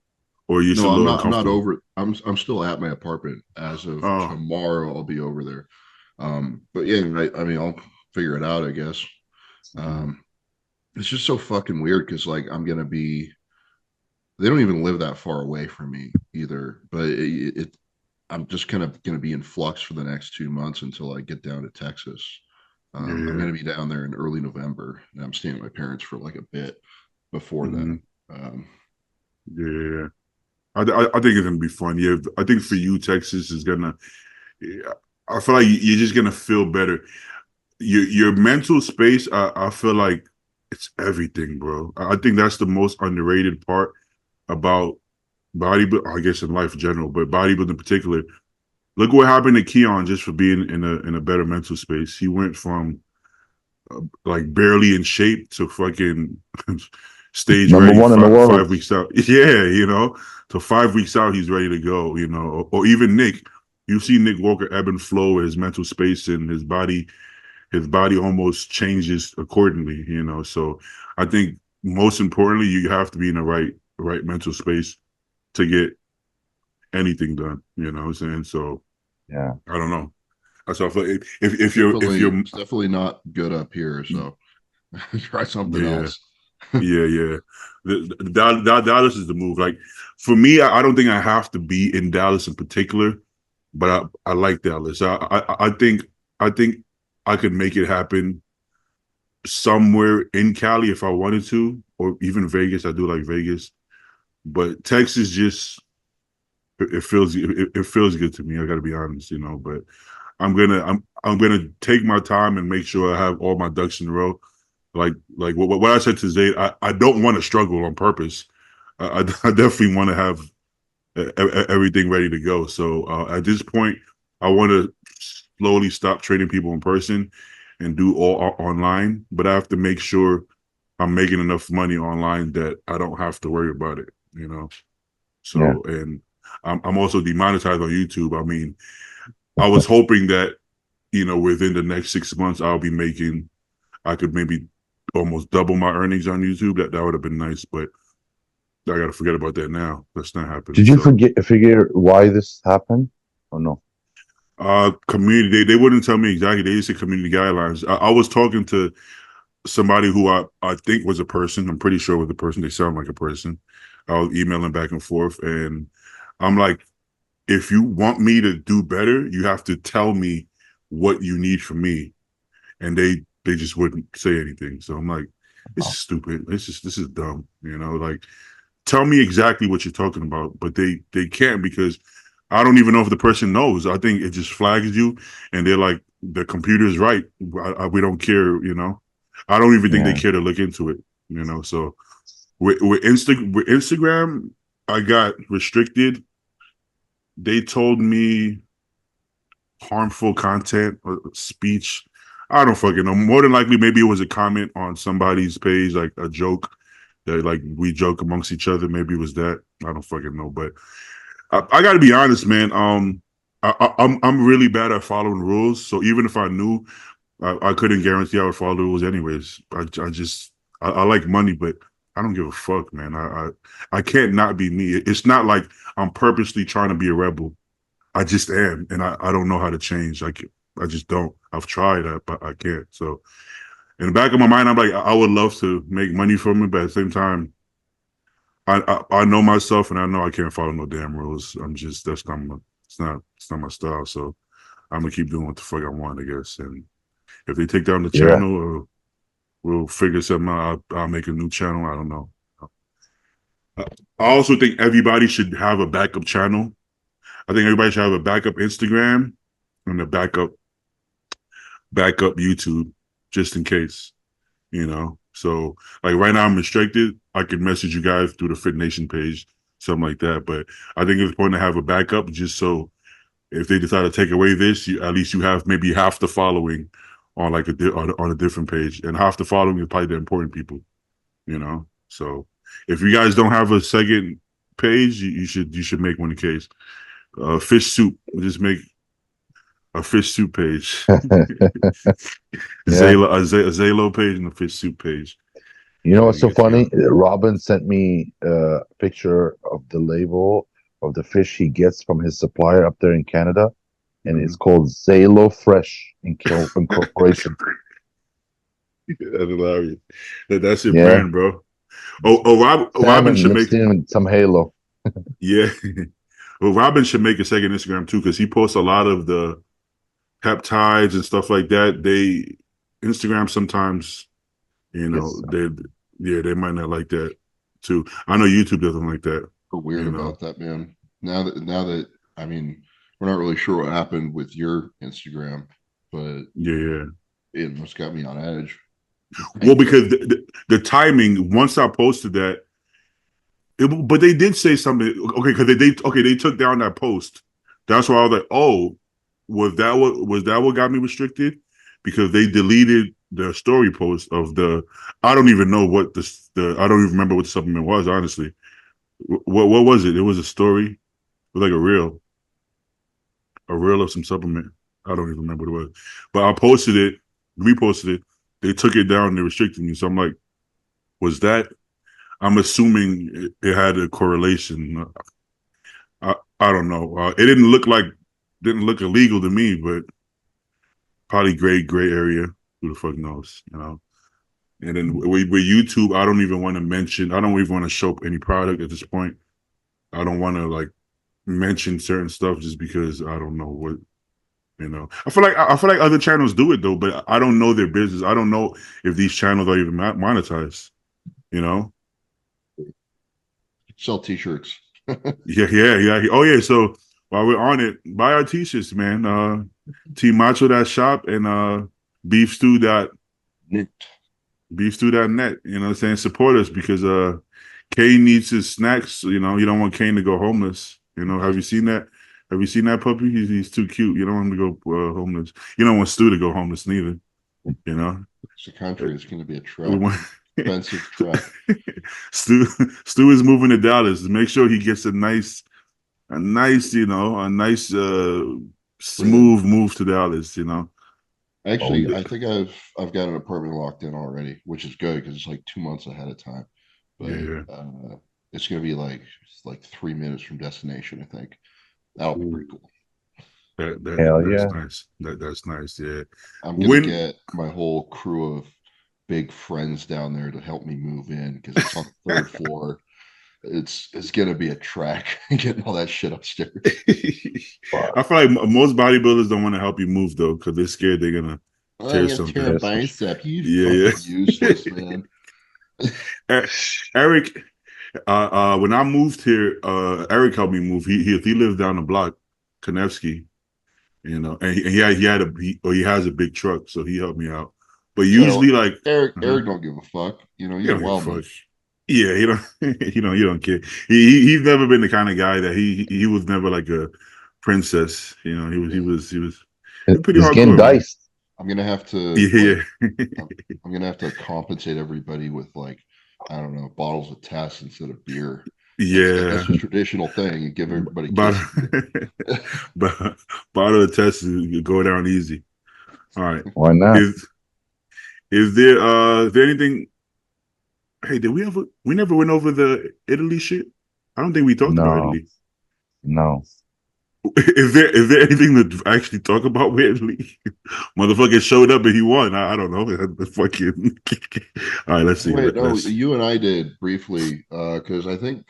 [SPEAKER 1] or you still
[SPEAKER 5] I'm not over. I'm still at my apartment as of tomorrow. I'll be over there. But yeah, I mean, I'll figure it out, I guess. It's just so fucking weird because like I'm gonna be. They don't even live that far away from me either, but I'm just kind of going to be in flux for the next 2 months until I get down to Texas. I'm going to be down there in early November, and I'm staying with my parents for like a bit before then.
[SPEAKER 1] Yeah, I think it's going to be fun. Yeah, I think for you, Texas is going to. I feel like you're just going to feel better. Your mental space, I feel like it's everything, bro. I think that's the most underrated part about bodybuilding, I guess in life in general, but bodybuilding in particular. Look what happened to Keon just for being in a better mental space. He went from like barely in shape to fucking stage
[SPEAKER 4] Number
[SPEAKER 1] ready
[SPEAKER 4] 1 in the world.
[SPEAKER 1] 5 weeks out. Yeah, you know, to 5 weeks out he's ready to go. You know, or even Nick. You see Nick Walker ebb and flow, his mental space and his body almost changes accordingly. You know, so I think most importantly, you have to be in the right mental space to get anything done, you know what I'm saying? So
[SPEAKER 4] yeah,
[SPEAKER 1] I don't know. So if you're
[SPEAKER 5] it's definitely not good up here, so try something else.
[SPEAKER 1] Yeah. Dallas is the move. Like for me, I don't think I have to be in Dallas in particular, but I like Dallas. I think I could make it happen somewhere in Cali if I wanted to, or even Vegas. I do like Vegas. But Texas just it feels good to me. I got to be honest, you know. But I'm gonna take my time and make sure I have all my ducks in a row. Like what I said to Zayd, I don't want to struggle on purpose. I definitely want to have everything ready to go. So at this point, I want to slowly stop training people in person and do all online. But I have to make sure I'm making enough money online that I don't have to worry about it. You know, so and I'm also demonetized on YouTube. I mean, I was hoping that, you know, within the next 6 months, I could maybe almost double my earnings on YouTube. That would have been nice, but I got to forget about that now. That's not happening.
[SPEAKER 4] Did you figure why this happened or no?
[SPEAKER 1] Community, they wouldn't tell me exactly. They just said community guidelines. I was talking to somebody who I think was a person. I'm pretty sure was a person. They sound like a person. I was emailing back and forth, and I'm like, if you want me to do better, you have to tell me what you need from me. And they just wouldn't say anything. So I'm like, this is stupid. This is dumb. You know, like, tell me exactly what you're talking about. But they can't, because I don't even know if the person knows. I think it just flags you, and they're like, the computer is right. We don't care, you know. I don't even think they care to look into it. You know, so with Instagram, I got restricted. They told me harmful content or speech. I don't fucking know. More than likely, maybe it was a comment on somebody's page, like a joke that like we joke amongst each other. Maybe it was that. I don't fucking know. But I got to be honest, man. I'm really bad at following rules. So even if I knew, I couldn't guarantee I would follow the rules anyways. I like money, but I don't give a fuck, man. I can't not be me. It's not like I'm purposely trying to be a rebel. I just am, and I don't know how to change. I just don't. I've tried that, but I can't. So in the back of my mind, I'm like, I would love to make money from it, but at the same time, I know myself, and I know I can't follow no damn rules. It's not my style. So I'm gonna keep doing what the fuck I want, I guess. And if they take down the channel, we'll figure something out. I'll make a new channel. I don't know. I also think everybody should have a backup channel. I think everybody should have a backup Instagram and a backup YouTube, just in case, you know. So like right now I'm restricted. I can message you guys through the Fit Nation page, something like that. But I think it's important to have a backup just so if they decide to take away this, at least you have maybe half the following on like on a different page, and half the following is probably the important people, you know. So if you guys don't have a second page, you should make one in case. Fish soup. Just make a fish soup page. Zalo page and a fish soup page.
[SPEAKER 4] You know what's so funny? Robin sent me a picture of the label of the fish he gets from his supplier up there in Canada, and it's called Zalo Fresh Incorporation.
[SPEAKER 1] That's hilarious. That's your brand, bro. Robin should make
[SPEAKER 4] some Halo.
[SPEAKER 1] Yeah. Well, Robin should make a second Instagram too, because he posts a lot of the peptides and stuff like that. Instagram sometimes, you know, they might not like that too. I know YouTube doesn't like that.
[SPEAKER 5] We're weird about that, man. Now that I mean, we're not really sure what happened with your Instagram, but it must got me on edge.
[SPEAKER 1] Well, because the timing, once I posted that, but they did say something. Okay, because they took down that post. That's why I was like, oh, was that what got me restricted? Because they deleted the story post of the. I don't even know what I don't even remember what the supplement was. Honestly, what was it? It was a story. It was like a reel of some supplement. I don't even remember what it was. But I posted it, reposted it. They took it down. They restricted me. So I'm like, was that? I'm assuming it had a correlation. I don't know. It didn't look illegal to me, but probably gray area. Who the fuck knows, you know? And then with YouTube, I don't even want to mention. I don't even want to show up any product at this point. I don't want to like mention certain stuff just because I don't know what, you know. I feel like other channels do it though, but I don't know their business. I don't know if these channels are even monetized, you know.
[SPEAKER 5] Sell t-shirts.
[SPEAKER 1] Yeah. Oh yeah. So while we're on it, buy our t-shirts, man. Teammacho.shop and beefstew.net. Beefstew.net. You know what I'm saying? Support us because Kane needs his snacks. You know, you don't want Kane to go homeless. You know, have you seen that? Have you seen that puppy? He's too cute. You don't want him to go homeless. You don't want Stu to go homeless neither. You know?
[SPEAKER 5] The country is going to be a trap. Expensive trap.
[SPEAKER 1] Stu is moving to Dallas. Make sure he gets a nice, smooth move to Dallas. You know.
[SPEAKER 5] Actually, I think I've got an apartment locked in already, which is good because it's like 2 months ahead of time. But it's going to be like 3 minutes from destination. I think that'll be pretty cool.
[SPEAKER 1] That's nice. That's nice. Yeah,
[SPEAKER 5] I'm gonna get my whole crew of big friends down there to help me move in because it's on the third floor. It's gonna be a track getting all that shit upstairs.
[SPEAKER 1] I feel like most bodybuilders don't want to help you move though because they're scared they're gonna tear something.
[SPEAKER 5] Tear a bicep. You fucking useless, man.
[SPEAKER 1] Eric, when I moved here, Eric helped me move. He lives down the block, Konevsky, you know, and he has a big truck, so he helped me out. But usually, like
[SPEAKER 5] Eric don't give a fuck. You know,
[SPEAKER 1] he
[SPEAKER 5] he's a
[SPEAKER 1] don't give a
[SPEAKER 5] wild
[SPEAKER 1] fuck.
[SPEAKER 5] man.
[SPEAKER 1] Yeah, he don't. He don't care. He's never been the kind of guy that he was never like a princess. You know, he was pretty
[SPEAKER 4] He's getting
[SPEAKER 1] hardcore, man.
[SPEAKER 4] diced.
[SPEAKER 5] I'm gonna have to
[SPEAKER 1] Yeah,
[SPEAKER 5] I'm gonna have to compensate everybody with like, I don't know, bottles of Tess instead of beer.
[SPEAKER 1] yeah.
[SPEAKER 5] That's a traditional thing. You give everybody
[SPEAKER 1] But
[SPEAKER 5] kisses.
[SPEAKER 1] but bottle of test go down easy. All right.
[SPEAKER 4] Why not?
[SPEAKER 1] Is there anything? Hey, did we ever? We never went over the Italy shit. I don't think we talked about
[SPEAKER 4] No,
[SPEAKER 1] Italy.
[SPEAKER 4] no.
[SPEAKER 1] Is there anything to actually talk about with Italy? Motherfucker showed up and he won. I don't know. Fucking. All right, let's see.
[SPEAKER 5] Wait, no,
[SPEAKER 1] Let's.
[SPEAKER 5] you and I did briefly, because I think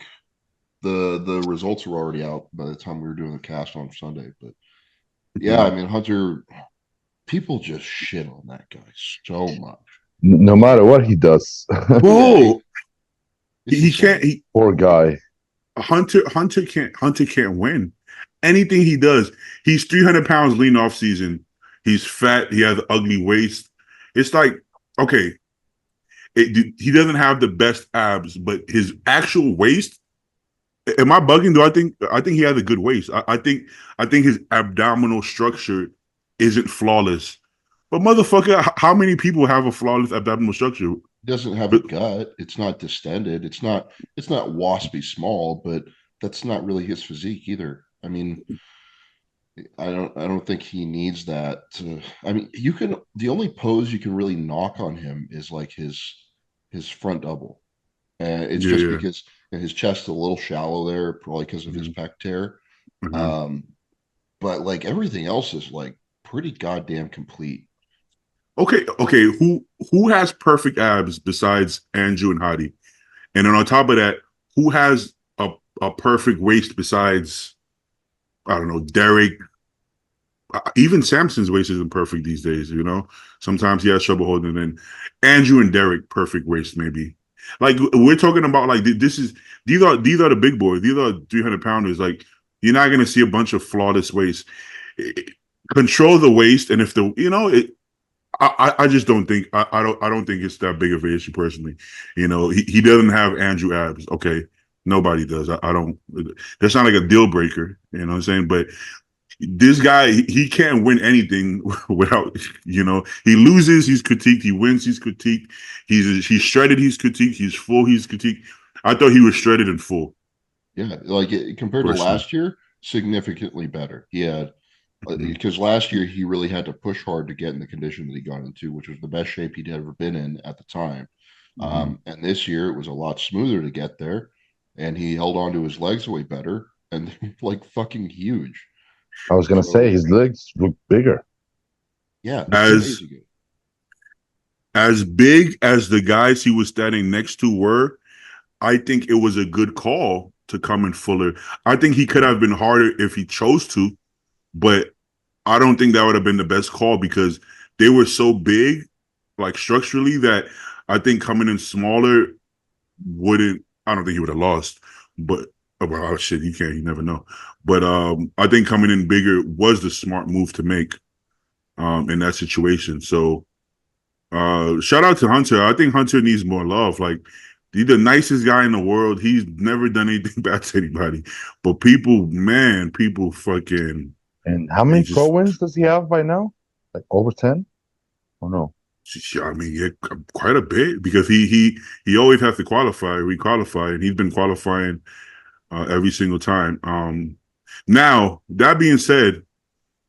[SPEAKER 5] the results were already out by the time we were doing the cast on Sunday. But yeah, I mean, Hunter, people just shit on that guy so much.
[SPEAKER 4] No matter what he does.
[SPEAKER 1] Whoa,
[SPEAKER 5] It's
[SPEAKER 1] he
[SPEAKER 5] insane.
[SPEAKER 1] can't.
[SPEAKER 4] Poor guy.
[SPEAKER 1] Hunter can't win. Anything he does, he's 300 pounds lean off season. He's fat. He has an ugly waist. It's like, okay, he doesn't have the best abs, but his actual waist. Am I bugging? I think he has a good waist. I think his abdominal structure isn't flawless. But motherfucker, how many people have a flawless abdominal structure?
[SPEAKER 5] Doesn't have a gut. It's not distended. It's not waspy small, but that's not really his physique either. I mean, I don't think he needs that I mean, the only pose you can really knock on him is like his front double. And it's just because his chest's a little shallow there, probably because of his pec tear. But like everything else is like pretty goddamn complete.
[SPEAKER 1] Okay. Who has perfect abs besides Andrew and Hadi? And then on top of that, who has a perfect waist besides, I don't know, Derek? Even Samson's waist isn't perfect these days, you know? Sometimes he has trouble holding it in. Andrew and Derek, perfect waist, maybe. Like, we're talking about, like, these are the big boys. These are 300 pounders. Like, you're not going to see a bunch of flawless waist. Control the waist, and if the, you know, I just don't think, I don't think it's that big of an issue personally. You know, he doesn't have Andrew abs. Okay. Nobody does. I don't, that's not like a deal breaker, you know what I'm saying? But this guy, he can't win anything without, you know, he loses, he's critiqued. He wins, he's critiqued. He's shredded, he's critiqued. He's full, he's critiqued. I thought he was shredded and full.
[SPEAKER 5] Yeah, like compared to last year, significantly better. He had because last year he really had to push hard to get in the condition that he got into, which was the best shape he'd ever been in at the time. And this year it was a lot smoother to get there, and he held on to his legs way better, and like fucking huge.
[SPEAKER 4] I was gonna say his legs look bigger.
[SPEAKER 5] Yeah,
[SPEAKER 1] as big as the guys he was standing next to were, I think it was a good call to come in fuller. I think he could have been harder if he chose to, but I don't think that would have been the best call because they were so big, like structurally, that I think coming in smaller wouldn't. I don't think he would have lost, but oh shit, you never know. But I think coming in bigger was the smart move to make in that situation. So shout out to Hunter. I think Hunter needs more love. Like, he's the nicest guy in the world. He's never done anything bad to anybody. But people fucking.
[SPEAKER 4] And how many pro wins does he have by now? Like over 10? Oh no.
[SPEAKER 1] I mean, yeah, quite a bit because he always has to requalify, and he's been qualifying every single time. Now, that being said,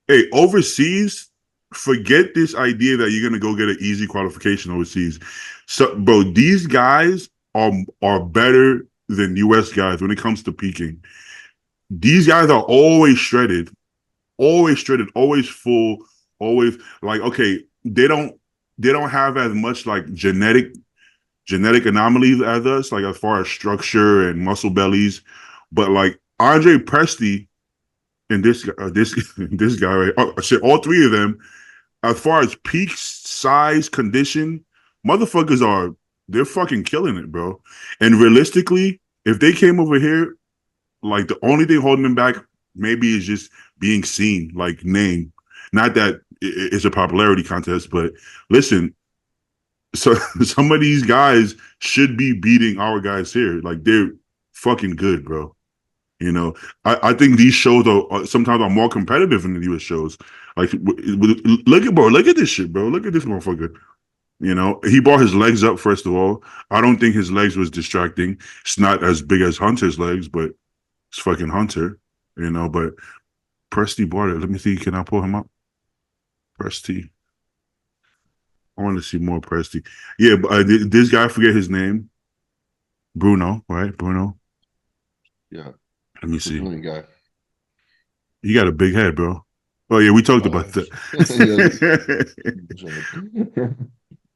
[SPEAKER 1] hey, overseas, forget this idea that you're gonna go get an easy qualification overseas. So, bro, these guys are better than US guys when it comes to peaking. These guys are always shredded, always full, always like, okay, they don't have as much like genetic anomalies as us, like as far as structure and muscle bellies, but like Andre Presti and this guy, right? Oh, shit, all three of them, as far as peak size, condition, motherfuckers they're fucking killing it, bro. And realistically, if they came over here, like the only thing holding them back maybe is just being seen, like name. Not that it's a popularity contest, but listen, So some of these guys should be beating our guys here. Like they're fucking good, bro. You know, I think these shows are sometimes are more competitive than the US shows. Like, look at bro, look at this shit, bro. Look at this motherfucker. You know, he brought his legs up first of all. I don't think his legs was distracting. It's not as big as Hunter's legs, but it's fucking Hunter. You know, but Presty brought it. Let me see. Can I pull him up? Presty. I want to see more Presty. Yeah, but this guy, I forget his name. Bruno, right? Bruno.
[SPEAKER 5] Yeah.
[SPEAKER 1] Let me see.
[SPEAKER 5] Brilliant guy.
[SPEAKER 1] He got a big head, bro. Oh yeah, we talked about that.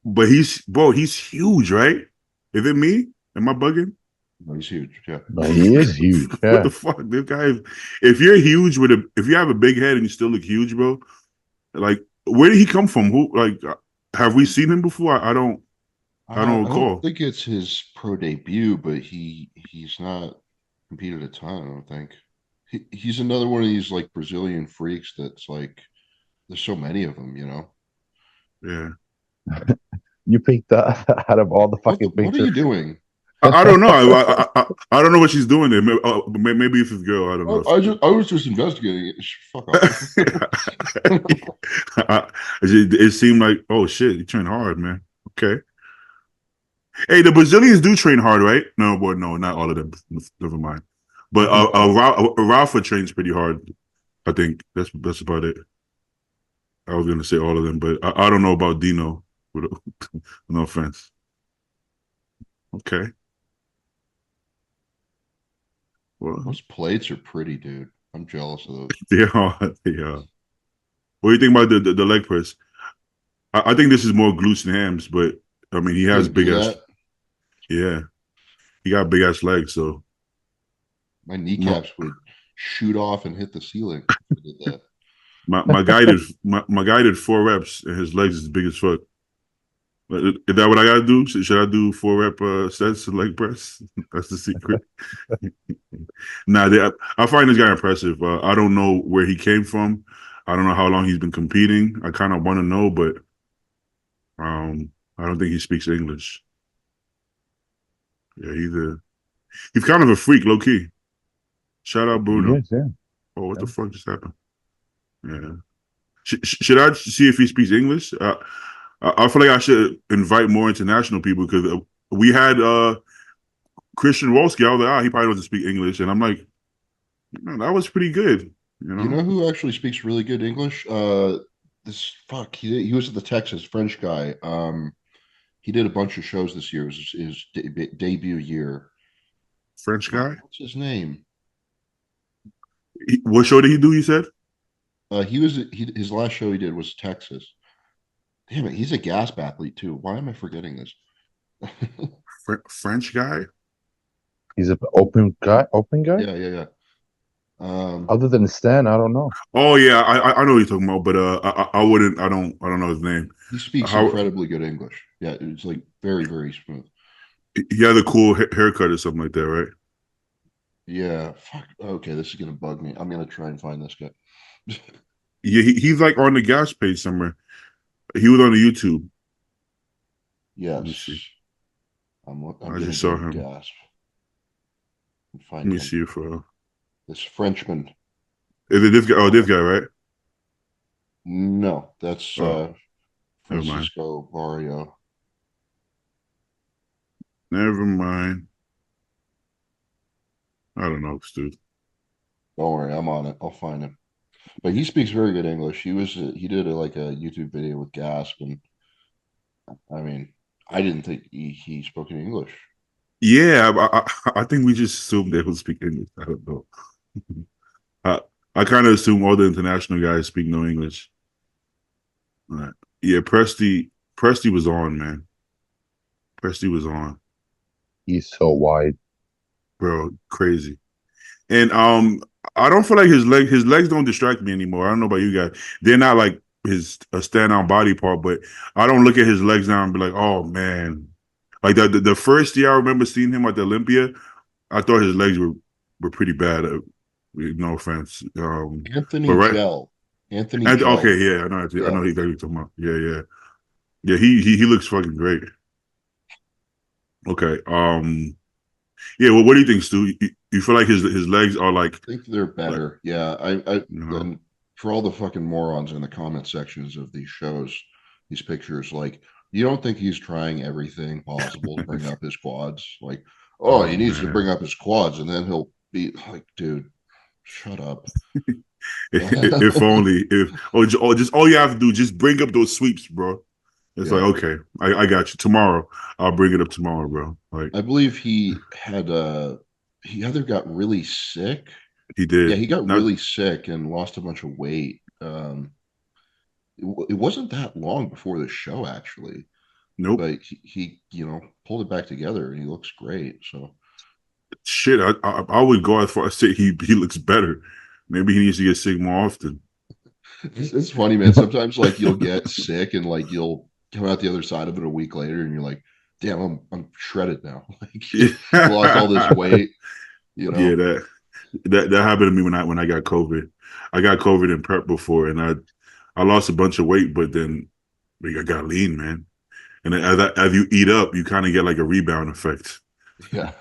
[SPEAKER 1] But he's huge, right? Is it me? Am I bugging?
[SPEAKER 5] No, he's huge. Yeah.
[SPEAKER 4] No, he is huge. Yeah.
[SPEAKER 1] What the fuck? This guy, if you're huge if you have a big head and you still look huge, bro, like where did he come from? Who have we seen him before? I don't recall.
[SPEAKER 5] I don't think it's his pro debut, but he's not competed a ton, I don't think. He's another one of these like Brazilian freaks that's like there's so many of them, you know.
[SPEAKER 1] Yeah.
[SPEAKER 4] You picked that out of all the fucking pictures.
[SPEAKER 5] What are you doing?
[SPEAKER 1] I don't know. I don't know what she's doing there. Maybe it's his girl. I don't know.
[SPEAKER 5] I was just investigating it. Fuck off.
[SPEAKER 1] It seemed like, oh shit, you train hard, man. Okay. Hey, the Brazilians do train hard, right? No, boy, no, not all of them. Never mind. But Rafa trains pretty hard. I think that's about it. I was gonna say all of them, but I don't know about Dino. No offense. Okay. Well,
[SPEAKER 5] those plates are pretty, dude. I'm jealous of those.
[SPEAKER 1] They are. What do you think about the leg press? I think this is more glutes and hams, but I mean he has big ass. Yeah, he got big ass legs, so
[SPEAKER 5] my kneecaps would shoot off and hit the ceiling. If I did that.
[SPEAKER 1] My guy did 4 reps and his legs is big as fuck. Is that what I gotta do? Should I do 4 rep sets of leg press? That's the secret. Nah, I find this guy impressive. I don't know where he came from. I don't know how long he's been competing. I kind of want to know, but I don't think he speaks English. Yeah, he's kind of a freak, low key. Shout out Bruno.
[SPEAKER 4] Yes, yeah.
[SPEAKER 1] Oh, what the fuck just happened? Yeah. Should I see if he speaks English? I feel like I should invite more international people because we had Christian Wolski. I was like, he probably doesn't speak English, and I'm like, that was pretty good. You know
[SPEAKER 5] who actually speaks really good English? He was at the Texas French guy. He did a bunch of shows this year. It was his debut year.
[SPEAKER 1] French guy?
[SPEAKER 5] What's his name?
[SPEAKER 1] What show did he do? You said
[SPEAKER 5] his last show he did was Texas. Damn it, he's a gasp athlete too. Why am I forgetting this?
[SPEAKER 1] French guy?
[SPEAKER 4] He's an open guy.
[SPEAKER 5] Yeah.
[SPEAKER 4] Other than Stan, I don't know.
[SPEAKER 1] Oh yeah, I know what you're talking about, but I wouldn't. I don't know his name.
[SPEAKER 5] He speaks incredibly good English. Yeah, it's like very, very smooth.
[SPEAKER 1] He had a cool haircut or something like that, right?
[SPEAKER 5] Yeah. Fuck. Okay, this is gonna bug me. I'm gonna try and find this guy.
[SPEAKER 1] Yeah, he's like on the gas page somewhere. He was on the YouTube.
[SPEAKER 5] Yes.
[SPEAKER 1] I just saw him.
[SPEAKER 5] Gasp.
[SPEAKER 1] Let me see if
[SPEAKER 5] this Frenchman.
[SPEAKER 1] Is it this guy? Oh, this guy, right?
[SPEAKER 5] No, that's Francisco Barrio.
[SPEAKER 1] Never mind. I don't know, dude.
[SPEAKER 5] Don't worry, I'm on it. I'll find him. But he speaks very good English. He did a YouTube video with Gasp, and I mean, I didn't think he spoke in English.
[SPEAKER 1] Yeah, I think we just assumed they would speak English. I don't know. I kind of assume all the international guys speak no English. Right. Yeah, Presty was on, man. Presty was on.
[SPEAKER 4] He's so wide,
[SPEAKER 1] bro, crazy. And I don't feel like his legs don't distract me anymore. I don't know about you guys. They're not like a standout body part, but I don't look at his legs now and be like, oh man. Like the first year I remember seeing him at the Olympia, I thought his legs were pretty bad. No offense.
[SPEAKER 5] Anthony Gel. Anthony Gel.
[SPEAKER 1] Okay, yeah, I know exactly what you're talking about. Yeah. Yeah, he looks fucking great. Okay. Yeah. Well, what do you think, Stu? You feel like his legs are
[SPEAKER 5] I think they're better. Yeah. And for all the fucking morons in the comment sections of these shows, these pictures, like, you don't think he's trying everything possible to bring up his quads? Like, oh, he needs to bring up his quads, and then he'll be like, dude, shut up.
[SPEAKER 1] if only just all you have to do, just bring up those sweeps, bro. It's
[SPEAKER 5] Yeah.
[SPEAKER 1] like, okay, I got you. Tomorrow, I'll bring it up tomorrow, bro. Like,
[SPEAKER 5] I believe he had he either got really sick.
[SPEAKER 1] he did.
[SPEAKER 5] Yeah, he got
[SPEAKER 1] Not,
[SPEAKER 5] really sick and lost a bunch of weight. It wasn't that long before the show, actually,
[SPEAKER 1] nope.
[SPEAKER 5] but he pulled it back together and he looks great. So
[SPEAKER 1] Shit, I would go as far as say he looks better. Maybe he needs to get sick more often.
[SPEAKER 5] it's funny, man. Sometimes like you'll get sick and like you'll come out the other side of it a week later and you're like, damn, I'm shredded now. Like you lost all this weight,
[SPEAKER 1] Yeah, that happened to me when I got COVID. I got COVID in prep before, and I lost a bunch of weight, but then I got lean, man. And as you eat up, you kind of get like a rebound effect.
[SPEAKER 5] Yeah.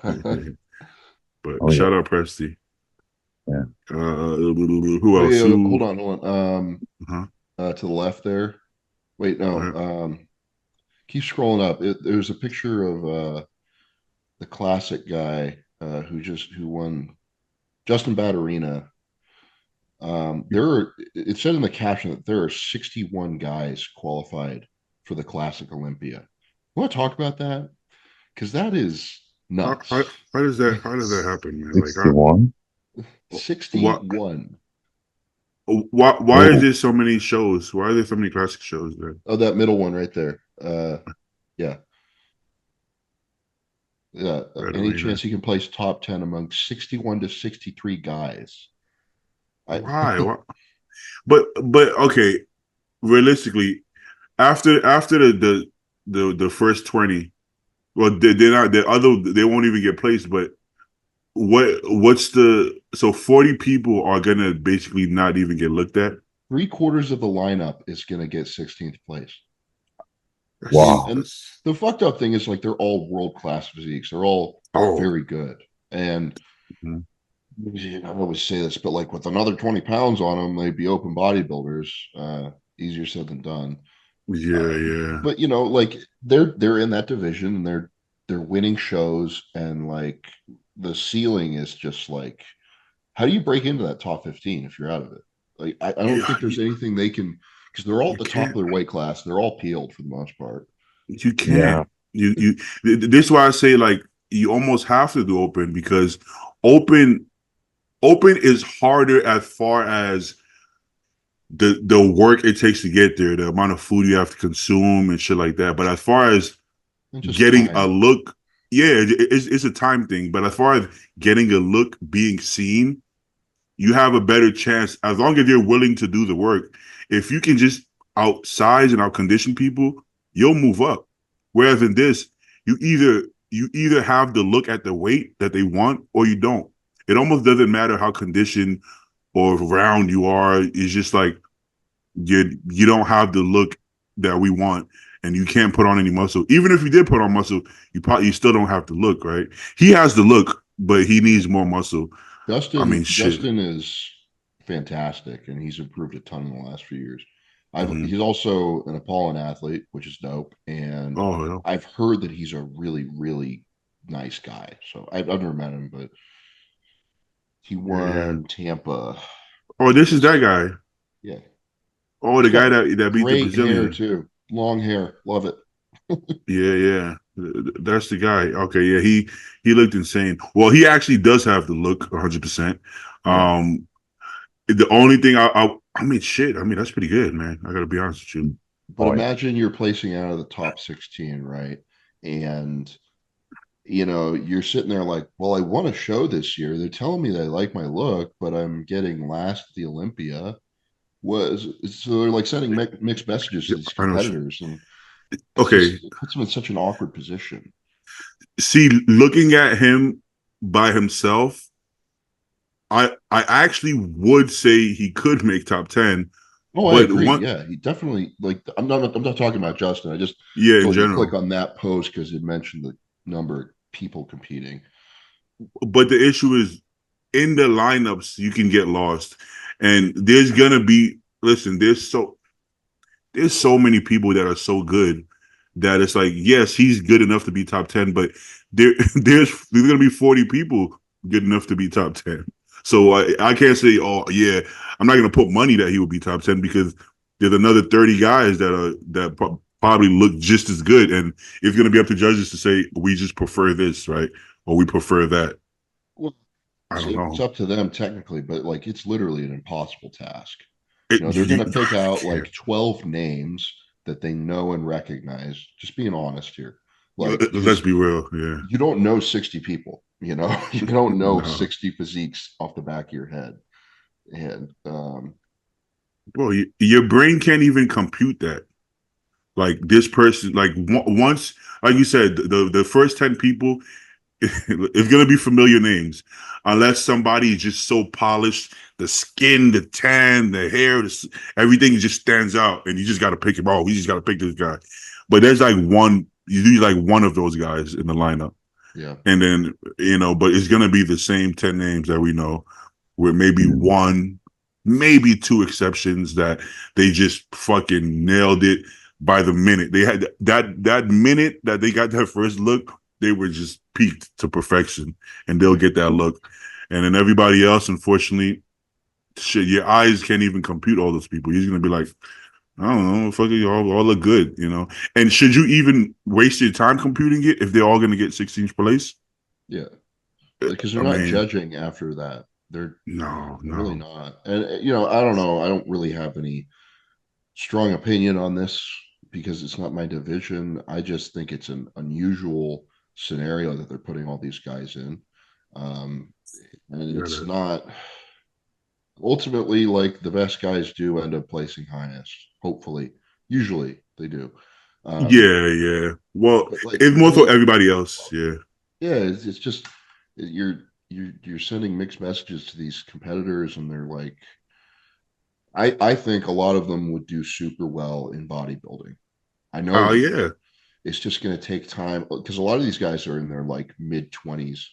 [SPEAKER 1] But
[SPEAKER 4] yeah.
[SPEAKER 1] shout out Presty.
[SPEAKER 4] Yeah.
[SPEAKER 1] Who else?
[SPEAKER 5] Hold on. To the left there. Wait, no. Keep scrolling up. There's a picture of the classic guy who won, Justin Badurina. It said in the caption that there are 61 guys qualified for the classic Olympia. You want to talk about that? Because that is nuts.
[SPEAKER 1] How does that happen, man?
[SPEAKER 4] 61?
[SPEAKER 5] 61.
[SPEAKER 1] Why is there so many shows? Why are there so many classic shows, man?
[SPEAKER 5] Oh, that middle one right there. Yeah. Any chance he can place top 10 among 61 to 63 guys?
[SPEAKER 1] Why? But okay, realistically, after the first 20, well, they're not they won't even get placed. But what's so 40 people are gonna basically not even get looked at.
[SPEAKER 5] 3/4 of the lineup is gonna get 16th place.
[SPEAKER 4] Wow.
[SPEAKER 5] And the fucked up thing is like they're all world-class physiques. They're all very good. And I always say this, but like with another 20 pounds on them, they'd be open bodybuilders. Easier said than done.
[SPEAKER 1] Yeah.
[SPEAKER 5] But like they're in that division and they're winning shows, and like the ceiling is just like, how do you break into that top 15 if you're out of it? Like I don't think there's anything they can, because they're all at the top of their weight class. They're all peeled for the most part.
[SPEAKER 1] You can't. Yeah. This is why I say like you almost have to do open, because open is harder as far as the work it takes to get there, the amount of food you have to consume and shit like that. But as far as getting a look, it's a time thing. But as far as getting a look, being seen, you have a better chance as long as you're willing to do the work. If you can just outsize and outcondition people, you'll move up. Whereas in this, you either have the look at the weight that they want or you don't. It almost doesn't matter how conditioned or round you are. It's just like you don't have the look that we want, and you can't put on any muscle. Even if you did put on muscle, you still don't have the look, right? He has the look, but he needs more muscle.
[SPEAKER 5] Justin is fantastic, and he's improved a ton in the last few years. He's also an Apollon athlete, which is dope, and I've heard that he's a really, really nice guy. So I've never met him, but he won Tampa.
[SPEAKER 1] Oh, this is that guy.
[SPEAKER 5] Yeah.
[SPEAKER 1] Oh, the guy that beat the Brazilian.
[SPEAKER 5] Hair too. Long hair. Love it.
[SPEAKER 1] Yeah. That's the guy. Okay, yeah, he looked insane. Well, he actually does have the look 100%. The only thing I mean, shit. I mean, that's pretty good, man. I gotta be honest with you.
[SPEAKER 5] But imagine you're placing out of the top 16, right? And you're sitting there like, well, I want to show this year. They're telling me they like my look, but I'm getting last at the Olympia. So they're like sending mixed messages to these competitors, and it puts them in such an awkward position.
[SPEAKER 1] See, looking at him by himself, I actually would say he could make top 10,
[SPEAKER 5] Oh, I
[SPEAKER 1] But
[SPEAKER 5] agree.
[SPEAKER 1] one,
[SPEAKER 5] Yeah, he definitely like. I'm not talking about Justin. I just
[SPEAKER 1] yeah, in
[SPEAKER 5] told you to click
[SPEAKER 1] general.
[SPEAKER 5] on that post because it mentioned the number of people competing.
[SPEAKER 1] But the issue is in the lineups, you can get lost, and there's gonna be. Listen, there's so many people that are so good that it's like, yes, he's good enough to be top 10, but there's gonna be 40 people good enough to be top 10. So I can't say, oh yeah, I'm not gonna put money that he will be top 10 because there's another 30 guys that probably look just as good, and it's gonna be up to judges to say we just prefer this, right, or we prefer that.
[SPEAKER 5] Well,
[SPEAKER 1] I don't
[SPEAKER 5] it's
[SPEAKER 1] know.
[SPEAKER 5] up to them technically, but like it's literally an impossible task.
[SPEAKER 1] It,
[SPEAKER 5] They're going to
[SPEAKER 1] you,
[SPEAKER 5] pick out
[SPEAKER 1] yeah.
[SPEAKER 5] like 12 names that they know and recognize. Just being honest here, like
[SPEAKER 1] Let's
[SPEAKER 5] because
[SPEAKER 1] be real, yeah.
[SPEAKER 5] you don't know 60 people. You don't know
[SPEAKER 1] No.
[SPEAKER 5] 60 physiques off the back of your head, and
[SPEAKER 1] Bro, your brain can't even compute that. Like this person, like once, like you said, the first 10 people, it's gonna be familiar names, unless somebody is just so polished, the skin, the tan, the hair, everything just stands out, and you just got to pick him. Oh, you just got to pick this guy. But there's like one, you do like one of those guys in the lineup,
[SPEAKER 5] yeah,
[SPEAKER 1] and then but it's gonna be the same 10 names that we know, with maybe one, maybe two exceptions that they just fucking nailed it by the minute. They had that minute that they got that first look, they were just peaked to perfection, and they'll get that look. And then everybody else, unfortunately, shit, your eyes can't even compute all those people. You're gonna be like, I don't know, fucking all look good, And should you even waste your time computing it if they're all gonna get 16th place?
[SPEAKER 5] yeah, because they're
[SPEAKER 1] I
[SPEAKER 5] not
[SPEAKER 1] mean,
[SPEAKER 5] judging after that.
[SPEAKER 1] no,
[SPEAKER 5] They're really
[SPEAKER 1] no.
[SPEAKER 5] not. And I don't know. I don't really have any strong opinion on this because it's not my division. I just think it's an unusual scenario that they're putting all these guys in. Um, and
[SPEAKER 1] Yeah,
[SPEAKER 5] it's not ultimately like the best guys do end up placing highest, hopefully. Usually they do. Um,
[SPEAKER 1] yeah. Well,
[SPEAKER 5] but like
[SPEAKER 1] it's more
[SPEAKER 5] when
[SPEAKER 1] for
[SPEAKER 5] they,
[SPEAKER 1] everybody else. Yeah.
[SPEAKER 5] yeah, it's just you're sending mixed messages to these competitors, and they're like, I think a lot of them would do super well in bodybuilding. I know
[SPEAKER 1] Oh
[SPEAKER 5] they
[SPEAKER 1] yeah.
[SPEAKER 5] could. It's just going to take time because a lot of these guys are in their like mid 20s,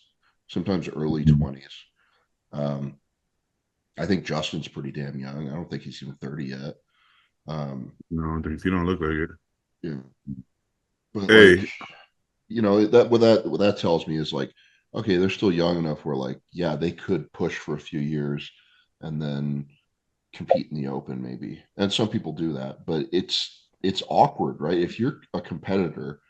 [SPEAKER 5] sometimes early 20s. Um, I think Justin's pretty damn young. I don't think he's even 30 yet.
[SPEAKER 1] No, you don't look like it.
[SPEAKER 5] Yeah. But like,
[SPEAKER 1] Hey,
[SPEAKER 5] what that tells me is like, okay, they're still young enough where like, yeah, they could push for a few years and then compete in the open maybe. And some people do that, but it's awkward, right? If you're a competitor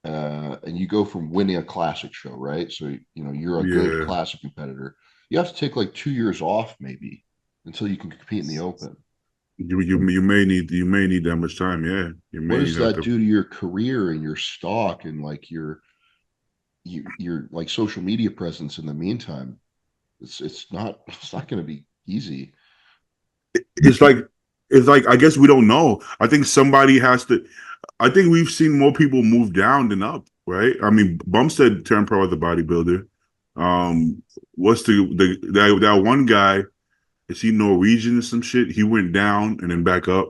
[SPEAKER 5] and you go from winning a classic show, right? So you're a good
[SPEAKER 1] yeah.
[SPEAKER 5] classic competitor. You have to take like 2 years off maybe until you can compete in the open.
[SPEAKER 1] You may need that much time. Yeah, you
[SPEAKER 5] What
[SPEAKER 1] may
[SPEAKER 5] does
[SPEAKER 1] have
[SPEAKER 5] that
[SPEAKER 1] to.
[SPEAKER 5] do to your career and your stock and like your like social media presence in the meantime? It's not going to be easy.
[SPEAKER 1] It's like I guess we don't know. I think somebody has to. I think we've seen more people move down than up, right? I mean, Bumstead turned pro as a bodybuilder. What's that one guy? Is he Norwegian or some shit? He went down and then back up.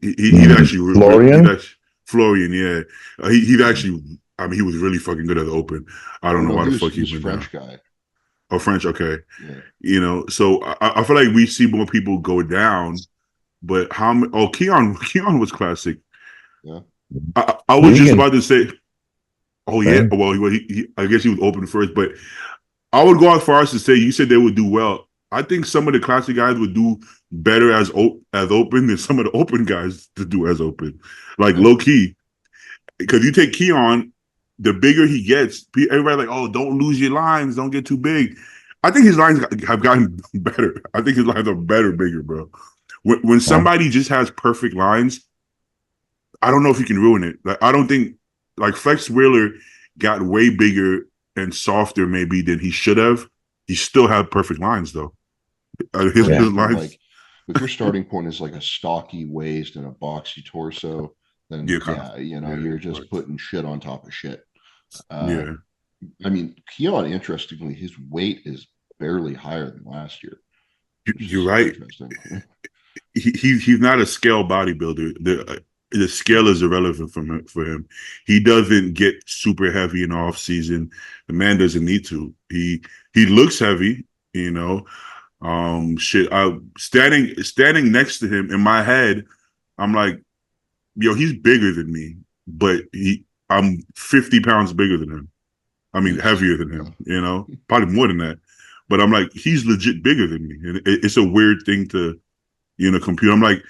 [SPEAKER 1] He he'd
[SPEAKER 4] Florian?
[SPEAKER 1] actually Florian, yeah. He'd actually. I mean, he was really fucking good at the open. I don't
[SPEAKER 5] Oh
[SPEAKER 1] know
[SPEAKER 5] no,
[SPEAKER 1] why
[SPEAKER 5] he
[SPEAKER 1] the
[SPEAKER 5] was
[SPEAKER 1] fuck he
[SPEAKER 5] he's a
[SPEAKER 1] went down.
[SPEAKER 5] French guy.
[SPEAKER 1] Oh, French, okay.
[SPEAKER 5] Yeah.
[SPEAKER 1] So I feel like we see more people go down, but how? Oh, Keon was classic.
[SPEAKER 5] Yeah.
[SPEAKER 1] I was just
[SPEAKER 4] Vegan,
[SPEAKER 1] about to say, oh yeah.
[SPEAKER 4] right?
[SPEAKER 1] Well, I guess he was open first, but I would go as far as to say you said they would do well. I think some of the classic guys would do better as open than some of the open guys to do as open, like
[SPEAKER 5] Yeah.
[SPEAKER 1] low key. Because you take Keon, the bigger he gets, everybody like, oh, don't lose your lines, don't get too big. I think his lines have gotten better. I think his lines are better, bigger, bro. When
[SPEAKER 4] Huh?
[SPEAKER 1] somebody just has perfect lines, I don't know if you can ruin it. Like I don't think like Flex Wheeler got way bigger and softer maybe than he should have. He still had perfect lines though. His,
[SPEAKER 5] Well,
[SPEAKER 4] Yeah.
[SPEAKER 1] his
[SPEAKER 5] yeah, but
[SPEAKER 1] lines,
[SPEAKER 5] like if your starting point is like a stocky waist and a boxy torso, then
[SPEAKER 1] yeah, kind of,
[SPEAKER 5] yeah,
[SPEAKER 1] yeah,
[SPEAKER 5] you're
[SPEAKER 1] right.
[SPEAKER 5] just putting shit on top of shit. Uh,
[SPEAKER 1] Yeah.
[SPEAKER 5] I mean, Keon, interestingly, his weight is barely higher than last year, which
[SPEAKER 1] You're
[SPEAKER 5] is
[SPEAKER 1] right.
[SPEAKER 5] interesting.
[SPEAKER 1] he's not a scale bodybuilder. The scale is irrelevant for him. He doesn't get super heavy in off season. The man doesn't need to. He looks heavy, you know. Shit. I standing next to him in my head, I'm like, yo, he's bigger than me, but I'm 50 pounds bigger than him. I mean, heavier than him, you know, probably more than that. But I'm like, he's legit bigger than me. And it's a weird thing to, compute. I'm like,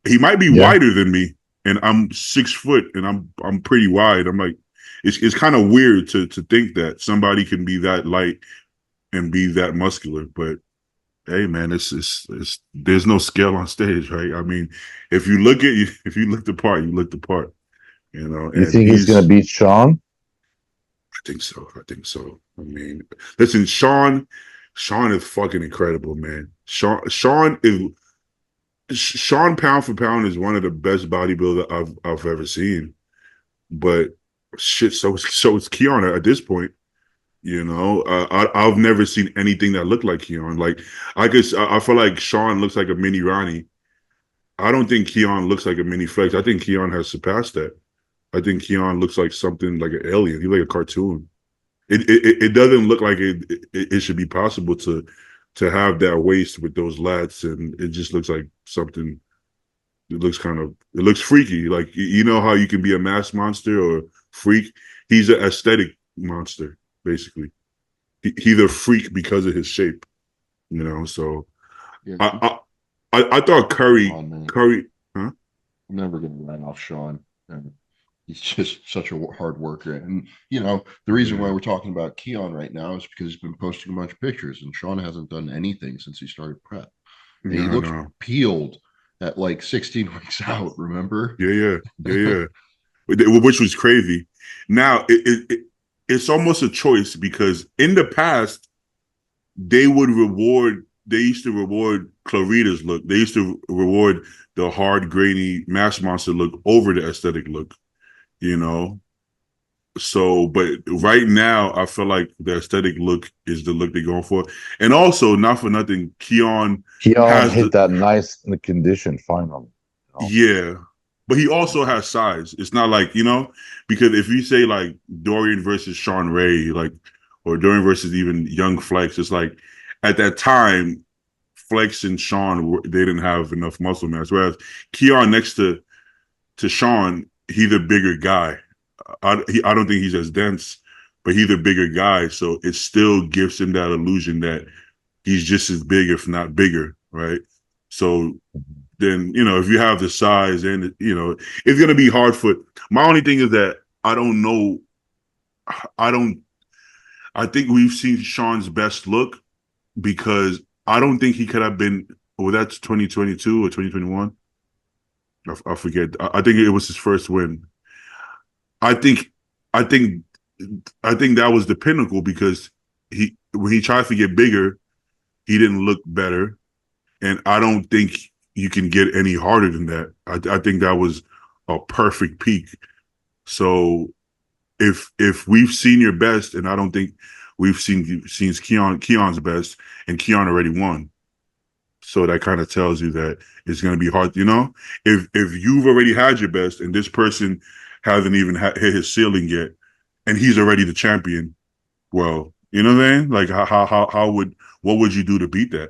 [SPEAKER 1] he might be wider than me, and I'm 6 foot, and I'm pretty wide. I'm like, it's kind of weird to think that somebody can be that light and be that muscular. But hey, man, it's there's no scale on stage, right? I mean, if you look the part, you look the part.
[SPEAKER 4] You think he's gonna beat Sean?
[SPEAKER 1] I think so. I mean, listen, Sean is fucking incredible, man. Sean pound for pound is one of the best bodybuilder I've ever seen. But shit, so is Keon at this point. I've never seen anything that looked like Keon. Like I feel like Sean looks like a mini Ronnie. I don't think Keon looks like a mini Flex. I think Keon has surpassed that. I think Keon looks like something like an alien. He's like a cartoon. It doesn't look like it should be possible to have that waist with those lats, and it just looks like something. It looks freaky. Like, you know how you can be a mass monster or freak. He's an aesthetic monster, basically. He's a freak because of his shape, So I thought Curry, huh?
[SPEAKER 5] I'm never gonna run off Sean. He's just such a hard worker. And, the reason why we're talking about Keon right now is because he's been posting a bunch of pictures, and Sean hasn't done anything since he started prep. And he looked peeled at like 16 weeks out, remember?
[SPEAKER 1] Yeah. Which was crazy. Now, it's almost a choice, because in the past, they used to reward Clarita's look. They used to reward the hard, grainy mass monster look over the aesthetic look. So, but right now, I feel like the aesthetic look is the look they're going for. And also, not for nothing, Keon
[SPEAKER 4] hit that nice condition finally.
[SPEAKER 1] Yeah, but he also has size. It's not like, because if you say like Dorian versus Sean Ray, or Dorian versus even Young Flex, it's like at that time, Flex and Sean, they didn't have enough muscle mass. Whereas Keon next to Sean, he's a bigger guy. I don't think he's as dense, but he's a bigger guy. So it still gives him that illusion that he's just as big, if not bigger, right? So then, if you have the size and, it's going to be hard for. My only thing is that I don't know. I think we've seen Sean's best look, because I don't think he could have been. Well, that's 2022 or 2021. I forget. I think it was his first win. I think that was the pinnacle, because when he tried to get bigger, he didn't look better, and I don't think you can get any harder than that. I think that was a perfect peak. So if we've seen your best, and I don't think we've seen Keon's best, and Keon already won. So that kind of tells you that it's going to be hard. If you've already had your best, and this person hasn't even hit his ceiling yet, and he's already the champion, well, you know what I'm saying? Like, what would you do to beat that?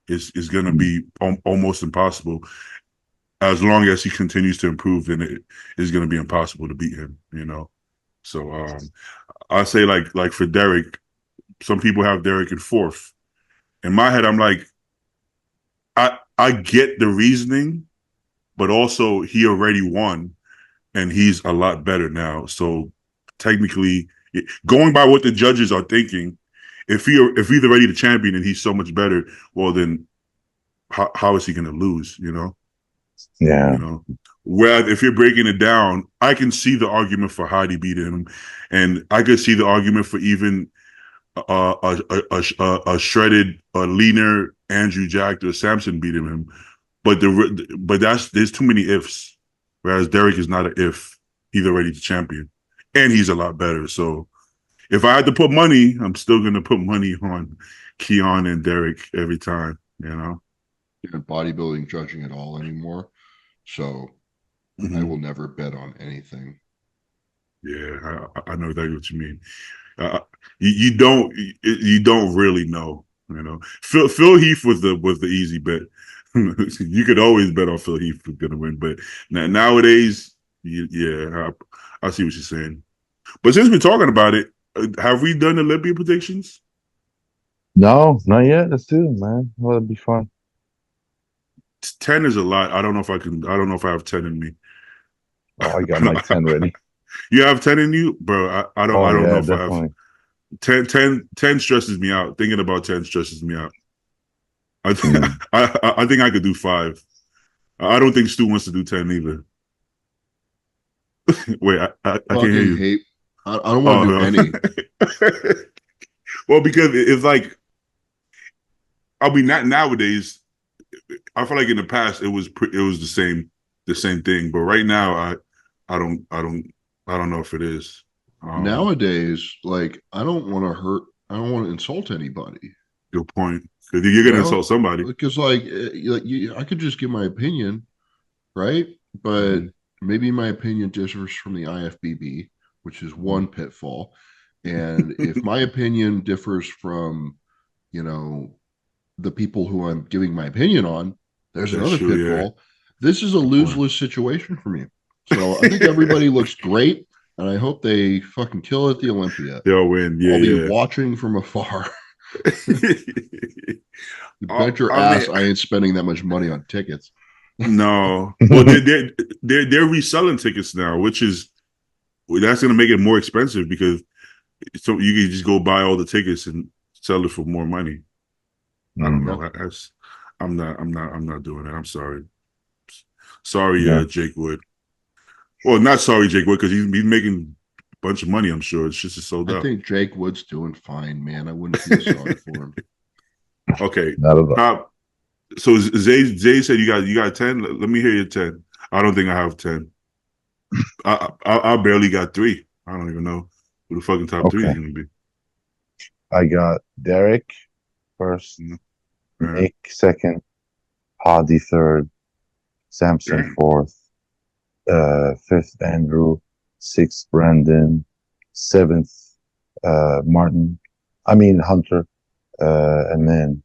[SPEAKER 1] It's going to be almost impossible. As long as he continues to improve, then it is going to be impossible to beat him. So I say like for Derek, some people have Derek in fourth. In my head, I'm like, I get the reasoning, but also he already won, and he's a lot better now. So technically, going by what the judges are thinking, if he's already the champion and he's so much better, well then, how is he going to lose?
[SPEAKER 4] Yeah.
[SPEAKER 1] Whereas if you're breaking it down, I can see the argument for Heidi beating him, and I could see the argument for even a shredded, leaner Andrew Jack or Samson beating him. But there's too many ifs. Whereas Derek is not an if. He's already the champion, and he's a lot better. So if I had to put money, I'm still going to put money on Keon and Derek every time.
[SPEAKER 5] bodybuilding judging at all anymore. So I will never bet on anything.
[SPEAKER 1] Yeah, I know exactly what you mean. You don't really know. You know, Phil Heath was the easy bet. You could always bet on Phil Heath was gonna win, but nowadays, yeah, I see what you're saying. But since we're talking about it, have we done Olympia predictions?
[SPEAKER 4] No, not yet. Let's do it, man. Well, it'll be fun.
[SPEAKER 1] 10 is a lot. I don't know if I can. I don't know if I have 10 in me.
[SPEAKER 4] Oh, I got my 10 ready.
[SPEAKER 1] You have 10 in you, bro. I don't.
[SPEAKER 4] Oh,
[SPEAKER 1] I don't
[SPEAKER 4] yeah,
[SPEAKER 1] know if I have
[SPEAKER 4] definitely.
[SPEAKER 1] 10 stresses me out. Thinking about 10 stresses me out. I
[SPEAKER 4] Mm.
[SPEAKER 1] I think I could do 5. I don't think Stu wants to do 10 either. Wait, I can't hear
[SPEAKER 5] Fucking
[SPEAKER 1] you.
[SPEAKER 5] hate. I don't want to do any.
[SPEAKER 1] Well, because it's like, I mean, not nowadays. I feel like in the past it was the same thing, but right now I don't know if it is.
[SPEAKER 5] Nowadays, like I don't want to hurt. I don't want to insult anybody.
[SPEAKER 1] Good point. Because you're
[SPEAKER 5] You
[SPEAKER 1] gonna
[SPEAKER 5] know,
[SPEAKER 1] insult somebody.
[SPEAKER 5] because I could just give my opinion, right? But maybe my opinion differs from the IFBB, which is one pitfall. And if my opinion differs from, you know, the people who I'm giving my opinion on, there's
[SPEAKER 1] That's
[SPEAKER 5] another
[SPEAKER 1] true. Yeah.
[SPEAKER 5] pitfall. This is a
[SPEAKER 1] Good point.
[SPEAKER 5] lose-lose situation for me. So I think everybody looks great, and I hope they fucking kill it at the Olympia.
[SPEAKER 1] They'll win. Yeah,
[SPEAKER 5] I'll be
[SPEAKER 1] yeah.
[SPEAKER 5] watching from afar. You bet your
[SPEAKER 1] I
[SPEAKER 5] ass
[SPEAKER 1] mean,
[SPEAKER 5] I ain't spending that much money on tickets.
[SPEAKER 1] no. Well, they're reselling tickets now, which is that's going to make it more expensive because so you can just go buy all the tickets and sell it for more money. I don't know. That's I'm not doing it. I'm sorry. Sorry,
[SPEAKER 4] Yeah.
[SPEAKER 1] Jake Wood. Well, not sorry, Jake Wood, because he's making a bunch of money. I'm sure it's just sold
[SPEAKER 5] I
[SPEAKER 1] out.
[SPEAKER 5] think Jake Wood's doing fine, man. I wouldn't feel sorry for him.
[SPEAKER 1] Okay.
[SPEAKER 4] Not at all.
[SPEAKER 1] So Zay said you got 10. Let me hear your 10. I don't think I have 10. I barely got 3. I don't even know who the fucking top 3 is
[SPEAKER 4] Okay.
[SPEAKER 1] going to be.
[SPEAKER 4] I got Derek first, Nick second, Hardy third, Samson fourth, fifth Andrew, sixth Brandon, seventh Hunter, and then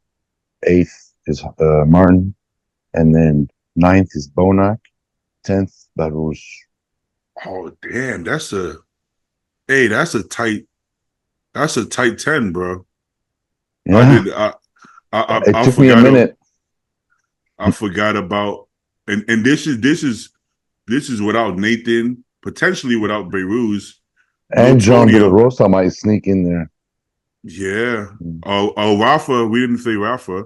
[SPEAKER 4] eighth is Martin, and then ninth is Bonak, 10th Baruch.
[SPEAKER 1] Oh damn, that's a tight 10, bro.
[SPEAKER 4] Yeah. It took me a minute.
[SPEAKER 1] I forgot about and this is without Nathan, potentially without Beirut.
[SPEAKER 4] And John De La Rosa might sneak in there.
[SPEAKER 1] Yeah. Oh, Rafa. We didn't say Rafa.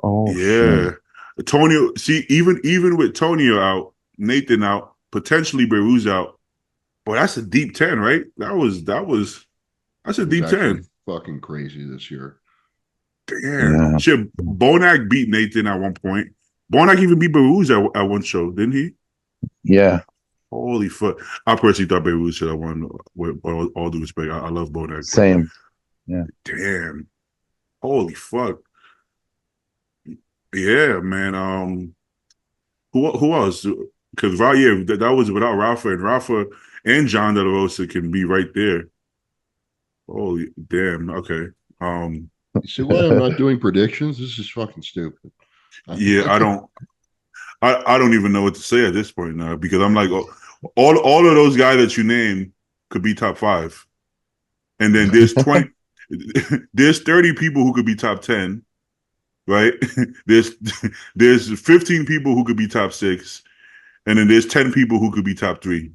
[SPEAKER 4] Oh,
[SPEAKER 1] yeah.
[SPEAKER 4] shit.
[SPEAKER 1] Tonio. See, even with Tonio out, Nathan out, potentially Beirut out. But that's a deep 10, right? That's a deep 10.
[SPEAKER 5] Fucking crazy this year.
[SPEAKER 1] Damn.
[SPEAKER 4] Yeah.
[SPEAKER 1] Shit, Bonak beat Nathan at one point. Bonak even beat Beirut at one show, didn't he?
[SPEAKER 4] Yeah.
[SPEAKER 1] Holy fuck. I personally thought Beirut should have won with all due respect. I love Bonak.
[SPEAKER 4] Same. Yeah.
[SPEAKER 1] Damn. Holy fuck. Yeah, man. Who else? Because that was without Rafa, and Rafa and John De La Rosa can be right there. Holy damn. Okay.
[SPEAKER 5] You see why I'm not doing predictions? This is fucking stupid.
[SPEAKER 1] Yeah, I don't even know what to say at this point now because I'm like all of those guys that you name could be top 5. And then there's 20 there's 30 people who could be top 10, right? there's 15 people who could be top 6, and then there's 10 people who could be top 3.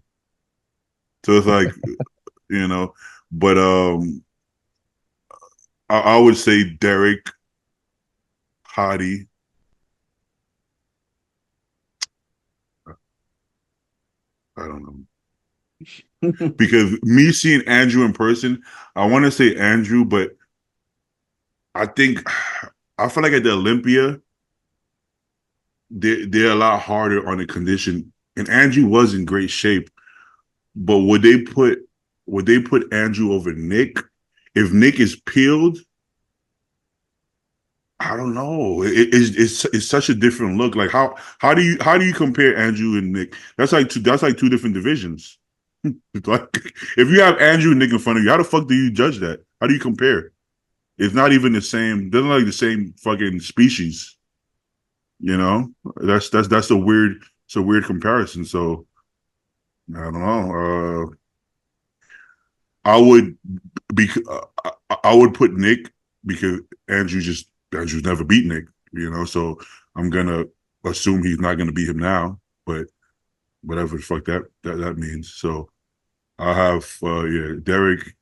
[SPEAKER 1] So it's like, but I would say Derek, Hadi. I don't know. Because me seeing Andrew in person, I want to say Andrew, but I feel like at the Olympia, they're a lot harder on the condition. And Andrew was in great shape, but would they put Andrew over Nick? If Nick is peeled, I don't know. It's such a different look. Like how do you compare Andrew and Nick? That's like two different divisions. Like if you have Andrew and Nick in front of you, how the fuck do you judge that? How do you compare? It's not even the same. They're not like the same fucking species. You know, that's a weird. It's a weird comparison. So I don't know. I would be. I would put Nick because Andrew's never beat Nick. You know, so I'm gonna assume he's not gonna beat him now. But whatever the fuck that means. So I have Derek,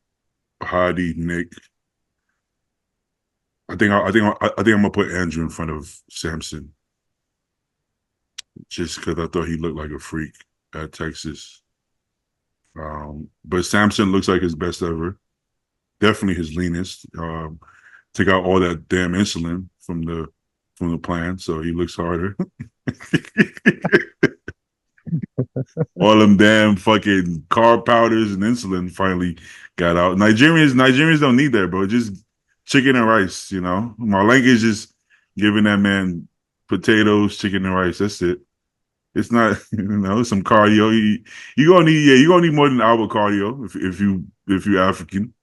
[SPEAKER 1] Hardy, Nick. I think I'm gonna put Andrew in front of Samson, just because I thought he looked like a freak at Texas. But Samson looks like his best ever. Definitely his leanest. Took out all that damn insulin from the plan, so he looks harder. All them damn fucking carb powders and insulin finally got out. Nigerians don't need that, bro. Just chicken and rice, you know. Malenka is just giving that man potatoes, chicken and rice. That's it. It's not, some cardio. You're gonna need more than an hour cardio if you're African.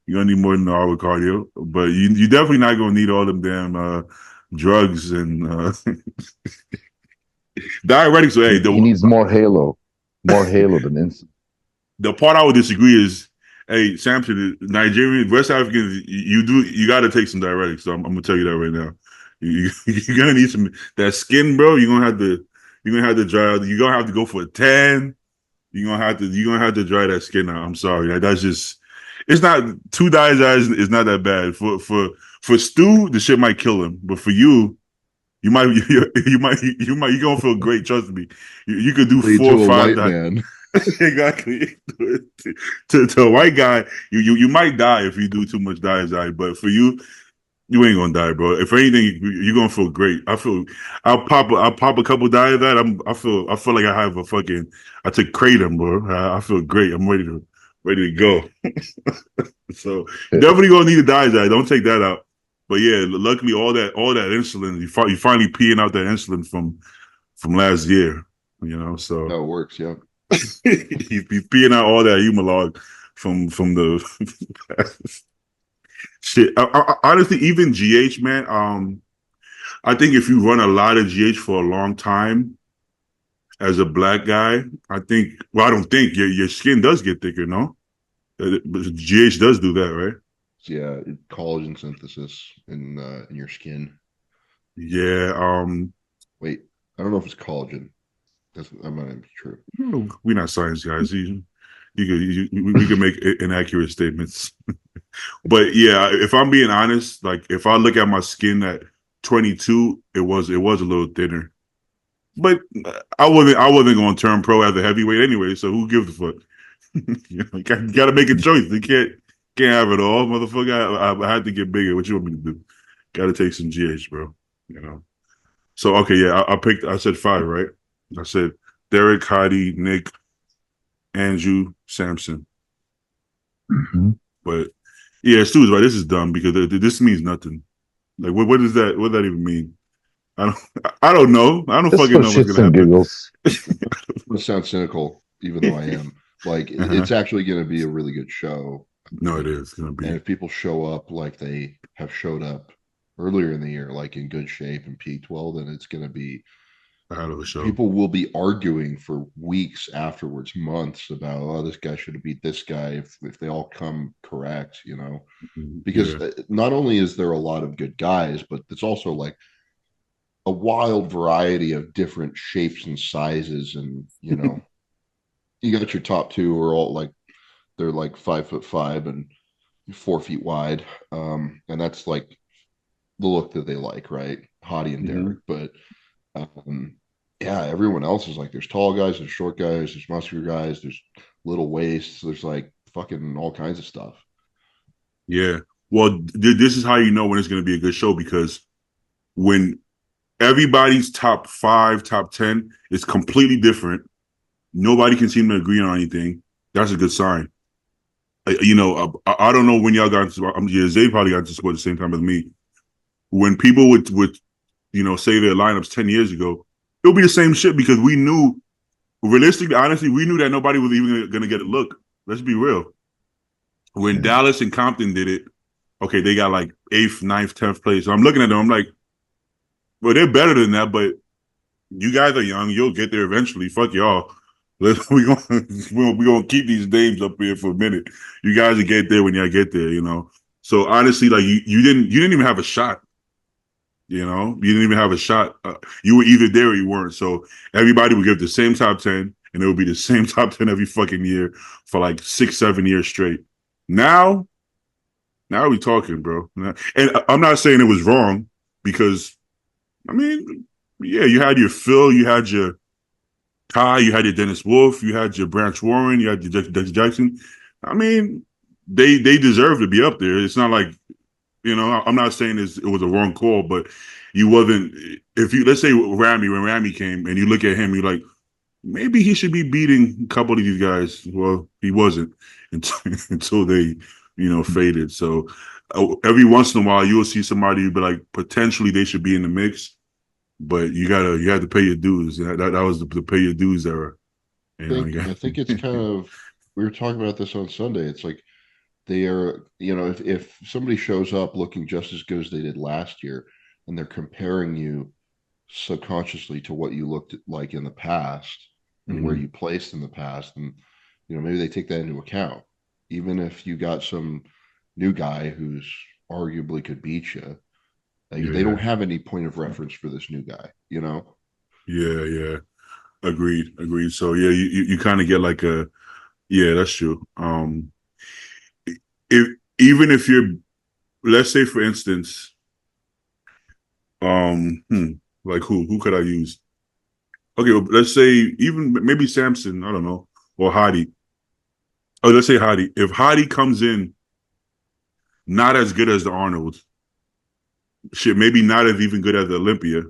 [SPEAKER 1] You're gonna need more than an hour cardio, but you definitely not gonna need all them damn drugs and diuretics. So, hey,
[SPEAKER 4] he needs more halo than insulin.
[SPEAKER 1] The part I would disagree is, hey, Samson, Nigerian, West Africans, you got to take some diuretics. So I'm gonna tell you that right now. You're gonna need some that skin, bro. You're gonna have to dry out. You're gonna have to go for a tan. You're gonna have to dry that skin out. I'm sorry, that's just. It's not 2 diazides. It's not that bad for Stu. The shit might kill him, but for you. You might you're gonna feel great. Trust me. You could do 4 or 5
[SPEAKER 5] man.
[SPEAKER 1] Exactly. to a white guy, you might die if you do too much diazide, but for you ain't gonna die, bro. If anything, you're gonna feel great. I'll pop a couple diazide. I feel like I have I took kratom, bro. I feel great. I'm ready to go. So definitely gonna need a diazide. Don't take that out. But yeah, luckily all that insulin, you finally peeing out that insulin from last year, you know. So
[SPEAKER 5] that works, yeah.
[SPEAKER 1] he's peeing out all that Humalog from the shit. I, honestly, even GH, man. I think if you run a lot of GH for a long time, as a black guy, I think. Well, I don't think your skin does get thicker, no. But GH does do that, right?
[SPEAKER 5] Yeah, collagen synthesis in your skin.
[SPEAKER 1] Yeah.
[SPEAKER 5] Wait, I don't know if it's collagen. That might not be true.
[SPEAKER 1] We're not science guys. We can make inaccurate statements. But yeah, if I'm being honest, like if I look at my skin at 22, it was a little thinner. But I wasn't going to turn pro as a heavyweight anyway. So who gives a fuck? You got to make a choice. You can't have it all, motherfucker. I had to get bigger. What you want me to do? Got to take some GH, bro. You know. So okay, yeah, I said 5, right? I said Derek, Hadi, Nick, Andrew, Samson.
[SPEAKER 4] Mm-hmm.
[SPEAKER 1] But yeah, Stu's right. This is dumb because this means nothing. Like, what does that? What does that even mean? I don't know. I don't fucking know what's gonna happen.
[SPEAKER 4] Giggles.
[SPEAKER 5] It sounds cynical, even though I am. Like, it's actually going to be a really good show.
[SPEAKER 1] No, it is going to be.
[SPEAKER 5] And if people show up like they have showed up earlier in the year, like in good shape and peaked well, then it's going to be
[SPEAKER 1] out of the show.
[SPEAKER 5] People will be arguing for weeks afterwards, months about, oh, this guy should have beat this guy if they all come correct, you know, because not only is there a lot of good guys, but it's also like a wild variety of different shapes and sizes. And, you know, you got your top 2 who are all like, they're like 5'5" and 4 feet wide. And that's like the look that they like, right? Hadi and Derek. But yeah, everyone else is like, there's tall guys, there's short guys, there's muscular guys, there's little waists, there's like fucking all kinds of stuff.
[SPEAKER 1] Yeah. Well, this is how you know when it's going to be a good show, because when everybody's top 5, top 10 is completely different, nobody can seem to agree on anything, that's a good sign. You know, I don't know when y'all got into, Zay probably got into sport at the same time as me. when people would say their lineups 10 years ago, it'll be the same shit because we knew, realistically, honestly, we knew that nobody was even going to get a look. Let's be real. When Dallas and Compton did it, okay, they got like 8th, 9th, 10th place. So I'm looking at them, I'm like, well, they're better than that, but you guys are young. You'll get there eventually. Fuck y'all. We gonna keep these names up here for a minute. You guys will get there when y'all get there, So honestly, like you didn't even have a shot. You didn't even have a shot. You were either there or you weren't. So everybody would give the same top 10, and it would be the same top 10 every fucking year for like 6, 7 years straight. Now we talking, bro. And I'm not saying it was wrong because, I mean, yeah, you had your Phil, you had your Kai, you had your Dennis Wolf, you had your Branch Warren, you had your Dexter Jackson. I mean, they deserve to be up there. It's not like, I'm not saying it was a wrong call, but you wasn't. If you let's say when Ramy came, and you look at him, you're like, maybe he should be beating a couple of these guys. Well, he wasn't until they, faded. So every once in a while, you'll see somebody who be like, potentially they should be in the mix. But you had to pay your dues. That was the pay your dues era.
[SPEAKER 5] I think it's kind of, we were talking about this on Sunday. It's like they are, if somebody shows up looking just as good as they did last year, and they're comparing you subconsciously to what you looked like in the past and where you placed in the past, and maybe they take that into account. Even if you got some new guy who's arguably could beat you, they don't have any point of reference for this new guy,
[SPEAKER 1] Yeah. Agreed. So yeah, you kind of get like that's true. Even if you're, let's say for instance, like who could I use? Okay, well, let's say even maybe Samson, I don't know, or Hadi. Oh, let's say Hadi. If Hadi comes in not as good as the Arnolds, shit, maybe not as even good as the Olympia,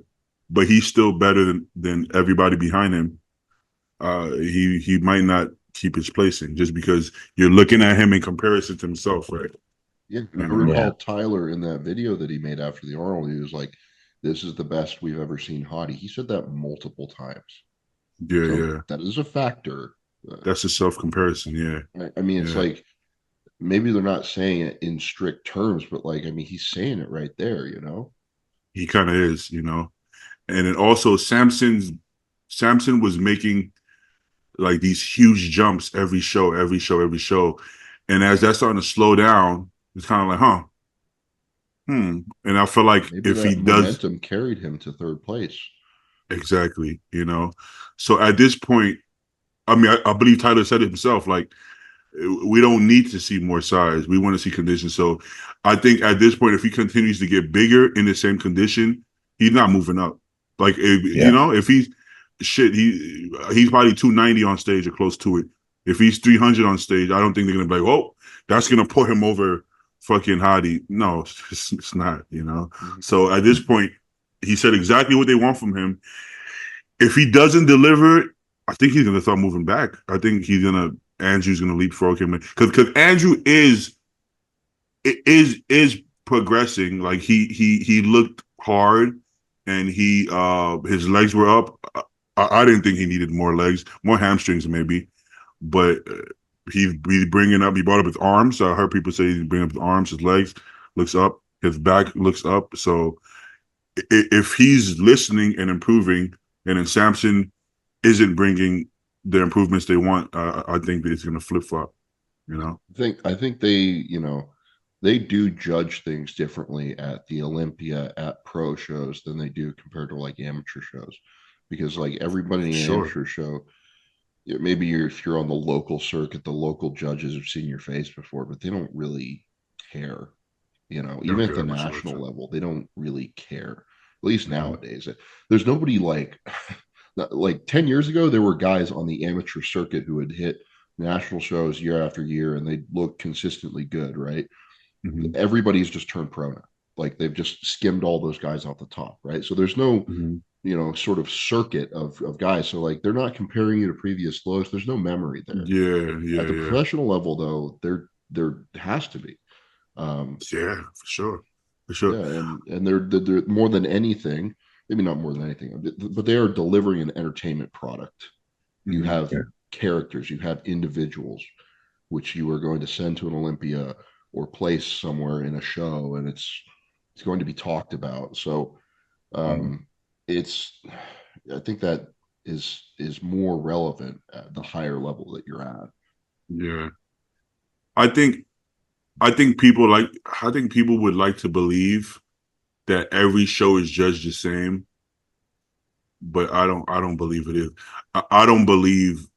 [SPEAKER 1] but he's still better than everybody behind him. He might not keep his placing just because you're looking at him in comparison to himself, right?
[SPEAKER 5] Yeah, I recall Tyler in that video that he made after the Arnold. He was like, "This is the best we've ever seen Hadi." He said that multiple times.
[SPEAKER 1] Yeah.
[SPEAKER 5] That is a factor.
[SPEAKER 1] That's a self-comparison, yeah.
[SPEAKER 5] I mean, it's like, maybe they're not saying it in strict terms, but like, I mean, he's saying it right there,
[SPEAKER 1] He kind of is, and then also Samson was making like these huge jumps every show, and as that's starting to slow down, it's kind of like, and I feel like
[SPEAKER 5] maybe
[SPEAKER 1] if he
[SPEAKER 5] momentum carried him to third place.
[SPEAKER 1] Exactly, So at this point, I mean, I believe Tyler said it himself, like, we don't need to see more size. We want to see condition. So I think at this point, if he continues to get bigger in the same condition, he's not moving up. Like, if he's he's probably 290 on stage or close to it. If he's 300 on stage, I don't think they're going to be like, oh, that's going to put him over fucking Hadi. No, it's not, So at this point, he said exactly what they want from him. If he doesn't deliver, I think he's going to start moving back. I think Andrew's going to leapfrog him because Andrew is progressing. Like he looked hard and his legs were up. I didn't think he needed more legs, more hamstrings maybe, but he's bringing up. He brought up his arms. So I heard people say he's bringing up his arms. His legs looks up. His back looks up. So if he's listening and improving, and then Samson isn't bringing the improvements they want, I think that it's going to flip flop.
[SPEAKER 5] I think they, they do judge things differently at the Olympia, at pro shows than they do compared to like amateur shows, because like everybody in the amateur show, maybe if you're on the local circuit, the local judges have seen your face before, but they don't really care. Even at the national level, they don't really care. At least nowadays, there's nobody like 10 years ago, there were guys on the amateur circuit who would hit national shows year after year and they look consistently good, right? Mm-hmm. Everybody's just turned pro now. Like they've just skimmed all those guys off the top, right? So there's no, sort of circuit of guys. So like they're not comparing you to previous lows. There's no memory there.
[SPEAKER 1] Yeah.
[SPEAKER 5] At the professional level, though, there has to be.
[SPEAKER 1] For sure. for sure.
[SPEAKER 5] Yeah, and they're more than anything, maybe not more than anything, but they are delivering an entertainment product. You have characters, you have individuals, which you are going to send to an Olympia or place somewhere in a show, and it's going to be talked about. So it's, I think that is more relevant at the higher level that you're at.
[SPEAKER 1] Yeah, I think people would like to believe that every show is judged the same, but I don't believe it is. I don't believe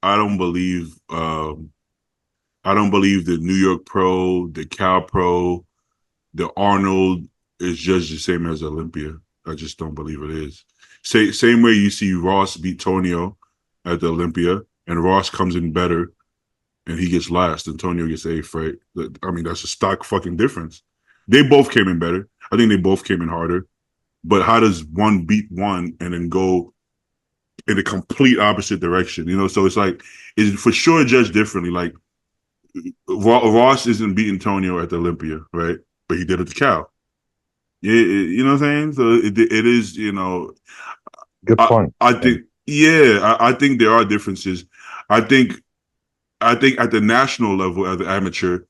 [SPEAKER 1] the New York Pro, the Cal Pro, the Arnold is judged the same as Olympia. I just don't believe it is. Same way you see Ross beat Tonio at the Olympia, and Ross comes in better, and he gets last, and Tonio gets eighth, right? I mean, that's a stock fucking difference. They both came in better. I think they both came in harder. But how does one beat one and then go in a complete opposite direction? You know, so it's like, it's for sure judged differently. Like, Ross isn't beating Tonio at the Olympia, right? But he did it to Cal. Yeah, you know what I'm saying? So it is, you know.
[SPEAKER 4] Good point.
[SPEAKER 1] I think, I think there are differences. I think at the national level, as an amateur,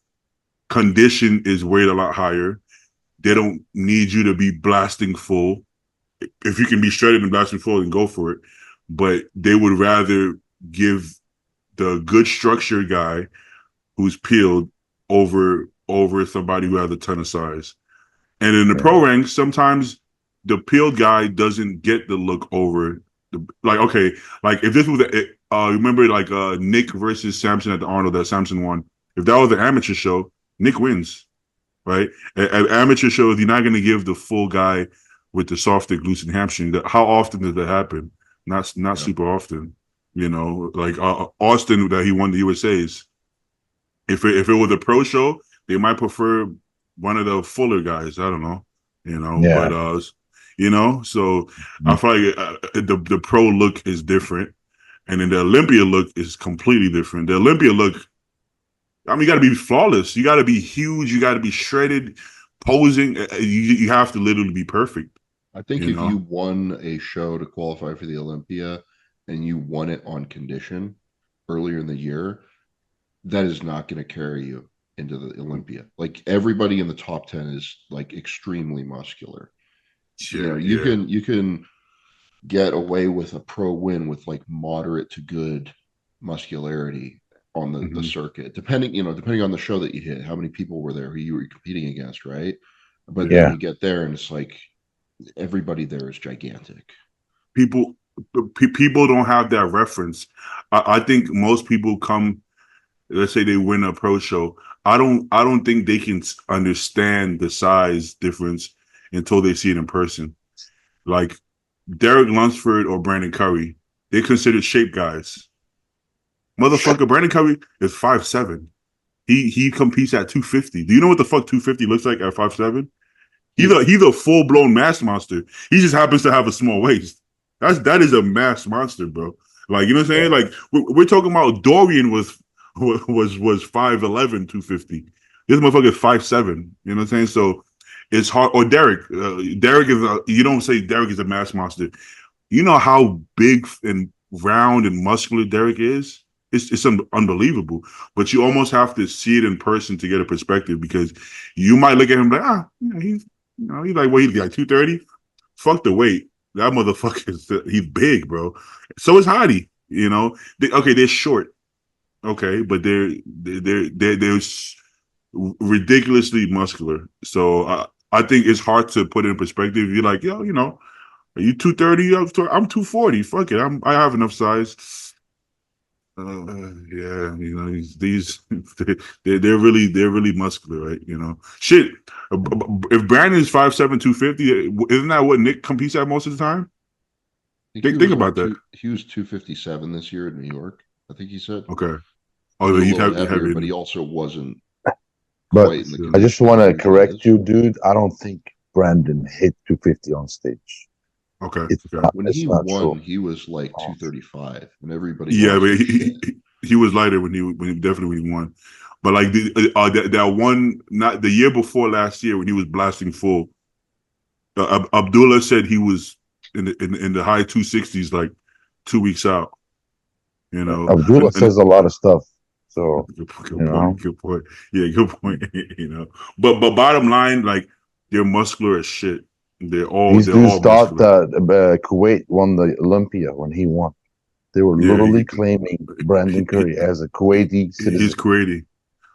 [SPEAKER 1] condition is weighed a lot higher. They don't need you to be blasting full. If you can be shredded and blasting full, then go for it. But they would rather give the good structured guy who's peeled over somebody who has a ton of size. And in the pro ranks, sometimes the peeled guy doesn't get the look over. Okay, like if this was remember like Nick versus Samson at the Arnold that Samson won. If that was an amateur show, Nick wins, right? At amateur shows, you're not going to give the full guy with the soft stick loosened hamstring. How often does that happen? Not super often. You know, like Austin that he won the USA's. If it was a pro show, they might prefer one of the fuller guys. I don't know, you know, but you know, so I feel like the pro look is different, and then the Olympia look is completely different. The Olympia look, I mean, you got to be flawless. You got to be huge. You got to be shredded, posing. You have to literally be perfect.
[SPEAKER 5] I think if you won a show to qualify for the Olympia and you won it on condition earlier in the year, that is not going to carry you into the Olympia. Like everybody in the top 10 is like extremely muscular.
[SPEAKER 1] Sure,
[SPEAKER 5] you can get away with a pro win with like moderate to good muscularity on the circuit, depending on the show that you hit, how many people were there, who you were competing against, right? But then you get there and it's like everybody there is gigantic.
[SPEAKER 1] People don't have that reference. I think most people come, let's say they win a pro show. I don't think they can understand the size difference until they see it in person. Like Derek Lunsford or Brandon Curry, they considered shape guys. Motherfucker, Brandon Curry is 5'7". He competes at 250. Do you know what the fuck 250 looks like at 5'7"? He's a full blown mass monster. He just happens to have a small waist. That is a mass monster, bro. Like, you know what I'm saying? Like we're talking about Dorian was 5'11", 250. This motherfucker is 5'7". You know what I'm saying? So it's hard. Or Derek. Derek is you don't say Derek is a mass monster. You know how big and round and muscular Derek is? It's unbelievable. But you almost have to see it in person to get a perspective, because you might look at him like, he's like, what, he's like 230? Fuck the weight. That motherfucker he's big, bro. So is Hottie. You know, they're short. Okay, but they're ridiculously muscular. So I think it's hard to put it in perspective. You're like, yo, you know, are you 230? I'm 240. Fuck it, I have enough size. Yeah, you know, these they're really muscular, right? You know, shit. If Brandon is 5'7", 250, isn't that what Nick competes at most of the time? Think about that.
[SPEAKER 5] He was 257 this year in New York, I think he said.
[SPEAKER 1] Okay. Oh, he's heavier,
[SPEAKER 5] but he also wasn't.
[SPEAKER 4] But I just want to correct you, dude. I don't think Brandon hit 250 on stage.
[SPEAKER 1] Okay.
[SPEAKER 5] When he won, he was like 235, and everybody.
[SPEAKER 1] Yeah, but he was lighter when he definitely won. But like that one, not the year before last year when he was blasting full, Abdullah said he was in the high 260s, like 2 weeks out. You know,
[SPEAKER 4] Abdullah says a lot of stuff. So
[SPEAKER 1] good
[SPEAKER 4] you know,
[SPEAKER 1] point. Yeah, good point. You know, but bottom line, like they're muscular as shit. They're
[SPEAKER 4] these dudes
[SPEAKER 1] all
[SPEAKER 4] thought
[SPEAKER 1] muscular.
[SPEAKER 4] that Kuwait won the Olympia when he won. They were
[SPEAKER 1] Yeah,
[SPEAKER 4] literally claiming Brandon Curry as a Kuwaiti
[SPEAKER 1] he's
[SPEAKER 4] citizen.
[SPEAKER 1] Kuwaiti.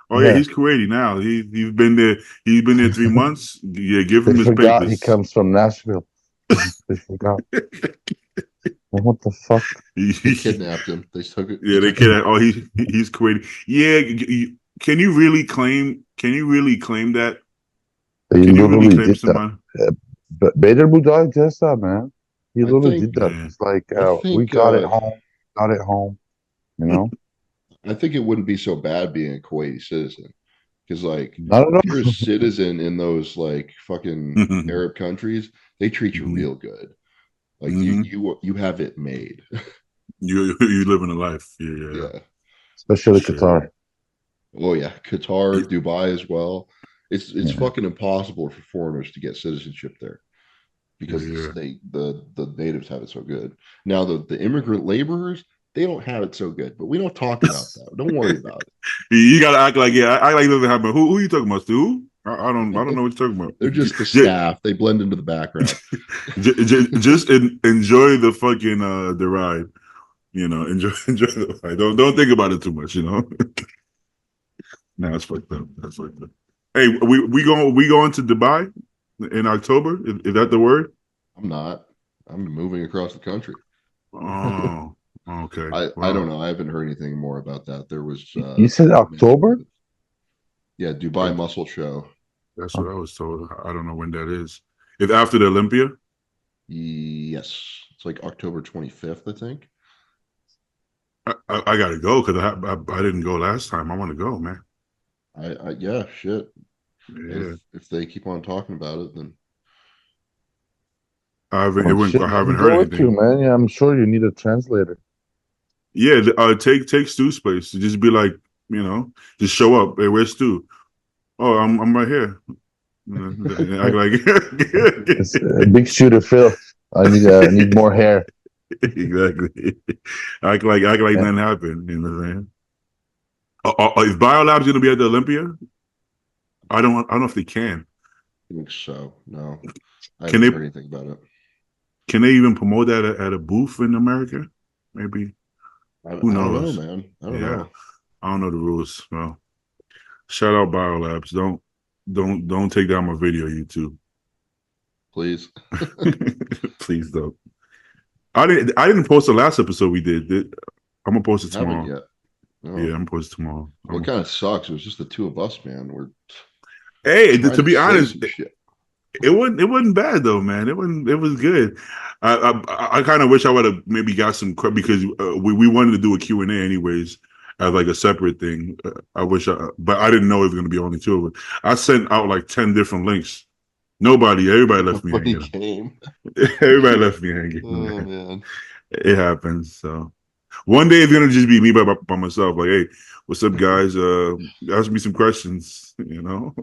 [SPEAKER 1] Oh yeah,
[SPEAKER 4] Yeah,
[SPEAKER 1] he's Kuwaiti now. He's been there. He's been there 3 months. Yeah, give
[SPEAKER 4] they
[SPEAKER 1] him his
[SPEAKER 4] forgot he
[SPEAKER 1] papers.
[SPEAKER 4] comes from Nashville. They forgot. What the fuck?
[SPEAKER 5] They kidnapped him. They took it.
[SPEAKER 1] Yeah, they can't. Oh, he's Kuwaiti. Yeah, can you really claim? Can you really claim that?
[SPEAKER 4] They
[SPEAKER 1] Can you really
[SPEAKER 4] literally
[SPEAKER 1] claim
[SPEAKER 4] did that.
[SPEAKER 1] someone?
[SPEAKER 4] But Bader Budai does that, man. He
[SPEAKER 5] I
[SPEAKER 4] literally
[SPEAKER 5] think.
[SPEAKER 4] did that.
[SPEAKER 1] Yeah.
[SPEAKER 4] It's like
[SPEAKER 5] I
[SPEAKER 4] we
[SPEAKER 5] think.
[SPEAKER 4] got it home, got it home. You know,
[SPEAKER 5] I think it wouldn't be so bad being a Kuwaiti citizen because, like,
[SPEAKER 4] not
[SPEAKER 5] if
[SPEAKER 4] at
[SPEAKER 5] you're a
[SPEAKER 4] all.
[SPEAKER 5] citizen in those like fucking Arab countries, they treat you real good. Like you have it made.
[SPEAKER 1] You living a life. Yeah.
[SPEAKER 5] Yeah.
[SPEAKER 4] Especially
[SPEAKER 1] Shit.
[SPEAKER 4] Qatar.
[SPEAKER 5] Oh yeah, Qatar, Dubai as well. It's
[SPEAKER 4] Yeah.
[SPEAKER 5] fucking impossible for foreigners to get citizenship there because
[SPEAKER 1] Yeah.
[SPEAKER 5] the natives have it so good. Now the immigrant laborers, they don't have it so good, but we don't talk about that. Don't worry about it.
[SPEAKER 1] You gotta act like act like it doesn't happen. Who are you talking about, Stu? I don't know what you're talking about.
[SPEAKER 5] They're just the staff. They blend into the background.
[SPEAKER 1] Just enjoy the fucking the ride. You know, enjoy the ride. Don't think about it too much. You know. Nah, that's fucked up. That's fucked up. Hey, we going to Dubai in October? Is that the word?
[SPEAKER 5] I'm not. I'm moving across the country.
[SPEAKER 1] Oh, okay.
[SPEAKER 5] I don't know. I haven't heard anything more about that. There was
[SPEAKER 4] You said October?
[SPEAKER 5] yeah, Dubai Muscle Show.
[SPEAKER 1] That's what I was told. I don't know when that is. It's after the Olympia?
[SPEAKER 5] Yes. It's like October 25th, I think.
[SPEAKER 1] I gotta go because I didn't go last time. I want to go, man.
[SPEAKER 5] Yeah, shit.
[SPEAKER 1] Yeah,
[SPEAKER 5] If they keep on talking about it, then
[SPEAKER 1] I haven't
[SPEAKER 4] Shit,
[SPEAKER 1] I haven't heard
[SPEAKER 4] go to,
[SPEAKER 1] anything.
[SPEAKER 4] man. Yeah, I'm sure you need a translator.
[SPEAKER 1] Yeah, take Stu's place. Just be like, you know, just show up. Hey, where's Stu? Oh, I'm right here. Act like
[SPEAKER 4] It's a big shoe to fill. I need more hair.
[SPEAKER 1] exactly. Act like
[SPEAKER 4] Yeah.
[SPEAKER 1] nothing happened. You know what I'm saying? Is Biolabs gonna be at the Olympia? I don't know if they can.
[SPEAKER 5] I think so. No, I
[SPEAKER 1] Can
[SPEAKER 5] haven't
[SPEAKER 1] they?
[SPEAKER 5] heard anything about it.
[SPEAKER 1] Can they even promote that at a booth in America? Maybe. Who
[SPEAKER 5] I don't know,
[SPEAKER 1] knows?
[SPEAKER 5] man. I don't
[SPEAKER 1] Yeah,
[SPEAKER 5] know.
[SPEAKER 1] I don't know the rules. Well, shout out Biolabs. Don't take down my video, YouTube.
[SPEAKER 5] Please.
[SPEAKER 1] Please don't. I didn't post the last episode we did. I'm gonna post it
[SPEAKER 5] Haven't
[SPEAKER 1] tomorrow.
[SPEAKER 5] yet. No.
[SPEAKER 1] Yeah, I'm gonna post it tomorrow.
[SPEAKER 5] What kind of sucks? It was just the two of us, man. We're
[SPEAKER 1] Hey,
[SPEAKER 5] trying
[SPEAKER 1] to be
[SPEAKER 5] say
[SPEAKER 1] honest,
[SPEAKER 5] some shit.
[SPEAKER 1] it wasn't bad though, man. It was good. I kind of wish I would have maybe got some because we wanted to do a Q&A anyways as like a separate thing. But I didn't know it was going to be only two of us. I sent out like 10 different links. Everybody left me
[SPEAKER 5] Nobody
[SPEAKER 1] hanging.
[SPEAKER 5] came.
[SPEAKER 1] Everybody left me hanging.
[SPEAKER 5] Oh man.
[SPEAKER 1] It happens. So one day it's gonna just be me by myself. Like, hey, what's up, guys? Ask me some questions. You know,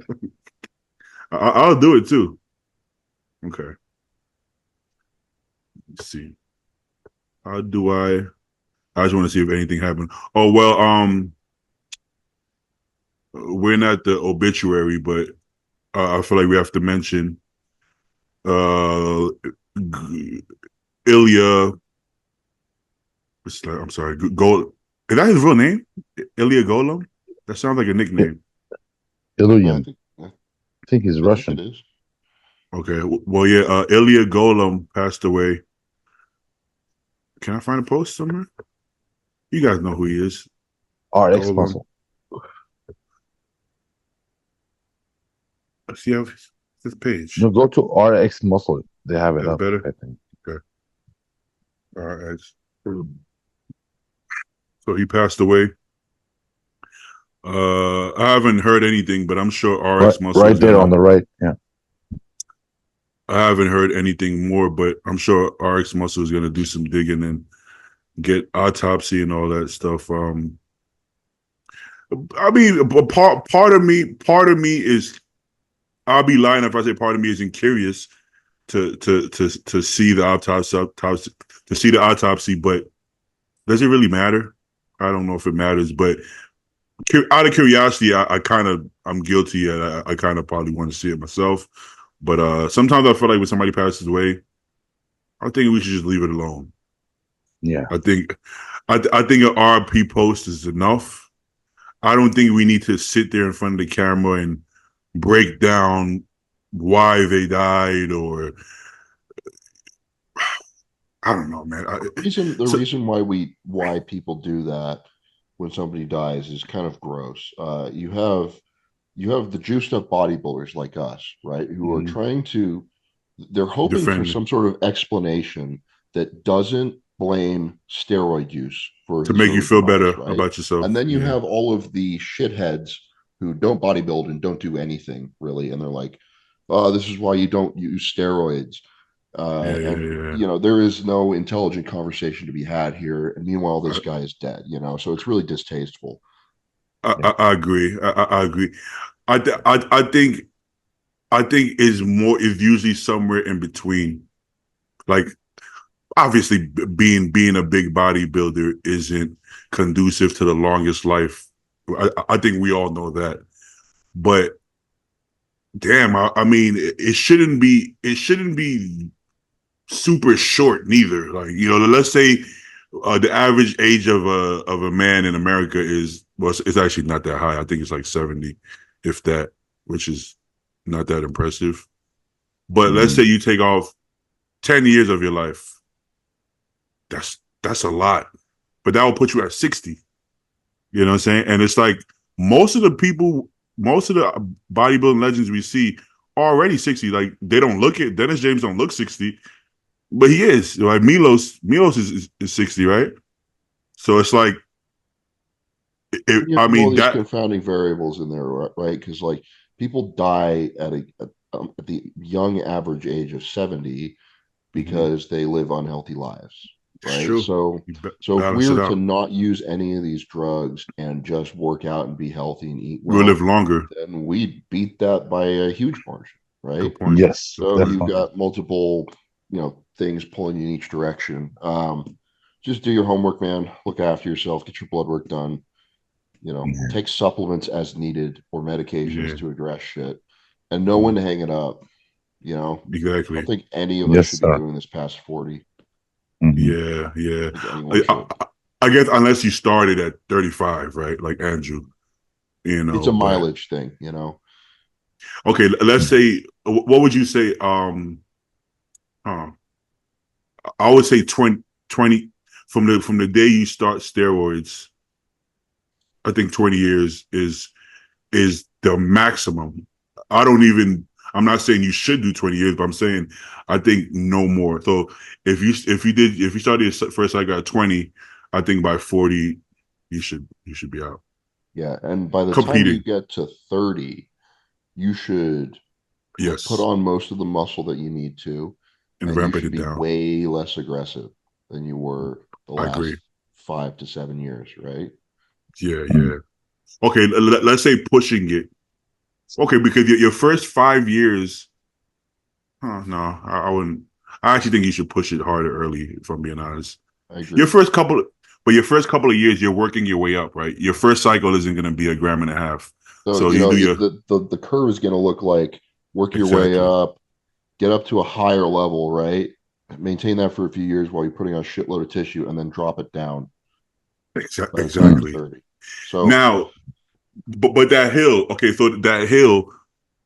[SPEAKER 1] I'll do it too. Okay. Let's see. How do I? I just want to see if anything happened. Oh well, we're not the obituary, but I feel like we have to mention Ilia. I'm sorry, Golem. Is that his real name? Ilia Golem? That sounds like a nickname.
[SPEAKER 4] Illusion.
[SPEAKER 5] I
[SPEAKER 4] I think he's
[SPEAKER 5] think
[SPEAKER 4] Russian.
[SPEAKER 5] it is.
[SPEAKER 1] Okay. Well, yeah, Ilia Golem passed away. Can I find a post somewhere? You guys know who he is.
[SPEAKER 4] RX
[SPEAKER 1] Golem.
[SPEAKER 4] muscle.
[SPEAKER 1] Let's see how this page.
[SPEAKER 4] No, go to RX muscle. They have it
[SPEAKER 1] That's
[SPEAKER 4] up.
[SPEAKER 1] better?
[SPEAKER 4] I think.
[SPEAKER 1] All right. So he passed away. I haven't heard anything, but I'm sure RX Muscle
[SPEAKER 4] Right there on the right. Yeah.
[SPEAKER 1] I haven't heard anything more, but I'm sure RX Muscle is going to do some digging and get autopsy and all that stuff. I mean, part of me is, I'll be lying if I say part of me isn't curious to see the autopsy, but does it really matter? I don't know if it matters, but out of curiosity, I'm guilty, and I kind of probably want to see it myself. But sometimes I feel like when somebody passes away, I think we should just leave it alone.
[SPEAKER 4] Yeah.
[SPEAKER 1] I think an RP post is enough. I don't think we need to sit there in front of the camera and break down why they died, or I don't know, man.
[SPEAKER 5] The reason why people do that when somebody dies is kind of gross. You have the juiced up bodybuilders like us, right? Who are trying to, they're hoping for some sort of explanation that doesn't blame steroid use for
[SPEAKER 1] to make you feel better about yourself.
[SPEAKER 5] And then you have all of the shitheads who don't bodybuild and don't do anything really, and they're like, "Oh, this is why you don't use steroids." There is no intelligent conversation to be had here. And meanwhile, this guy is dead. So it's really distasteful.
[SPEAKER 1] I agree. I agree. I think is usually somewhere in between. Like, obviously, being a big bodybuilder isn't conducive to the longest life. I think we all know that. But damn, I mean, it shouldn't be super short neither. Like, let's say the average age of a man in America it's actually not that high. I think it's like 70, if that, which is not that impressive. But let's say you take off 10 years of your life. That's a lot. But that will put you at 60. You know what I'm saying? And it's like most of the bodybuilding legends we see are already 60. Like, they don't look it. Dennis James don't look 60. But he is. Like, Milos is 60, right? So it's like,
[SPEAKER 5] all these confounding variables in there, right? Because like people die at the young average age of 70 because they live unhealthy lives, right?
[SPEAKER 1] True.
[SPEAKER 5] So if we were to not use any of these drugs and just work out and be healthy and eat well,
[SPEAKER 1] we'll live longer.
[SPEAKER 5] Then we'd beat that by a huge margin, right?
[SPEAKER 1] Good point.
[SPEAKER 4] Yes.
[SPEAKER 5] So you've got multiple, things pulling you in each direction. Just do your homework, man. Look after yourself. Get your blood work done. Take supplements as needed or medications to address shit, and know when to hang it up.
[SPEAKER 1] Exactly.
[SPEAKER 5] I don't think any of us should be doing this past 40.
[SPEAKER 1] Yeah. I guess unless you started at 35, right? Like Andrew.
[SPEAKER 5] It's a mileage thing.
[SPEAKER 1] Okay, let's say. What would you say? I would say 20 from the day you start steroids. I think 20 years is the maximum. I'm not saying you should do 20 years, but I'm saying I think no more. So if you started your first cycle at 20, I think by 40 you should be out.
[SPEAKER 5] Yeah, and by the time you get to 30, you should put on most of the muscle that you need to, and ramp it down. Way less aggressive than you were the last 5 to 7 years, right?
[SPEAKER 1] Yeah. Okay, let's say pushing it. Okay, because your first 5 years, no, I wouldn't. I actually think you should push it harder early, if I'm being honest.
[SPEAKER 5] I agree.
[SPEAKER 1] Your first couple of years, you're working your way up, right? Your first cycle isn't going to be 1.5 grams. So you do
[SPEAKER 5] the curve is going to look like work your way up, get up to a higher level, right? Maintain that for a few years while you're putting on a shitload of tissue, and then drop it down.
[SPEAKER 1] Exactly.
[SPEAKER 5] So
[SPEAKER 1] now, but that hill, okay, so that hill,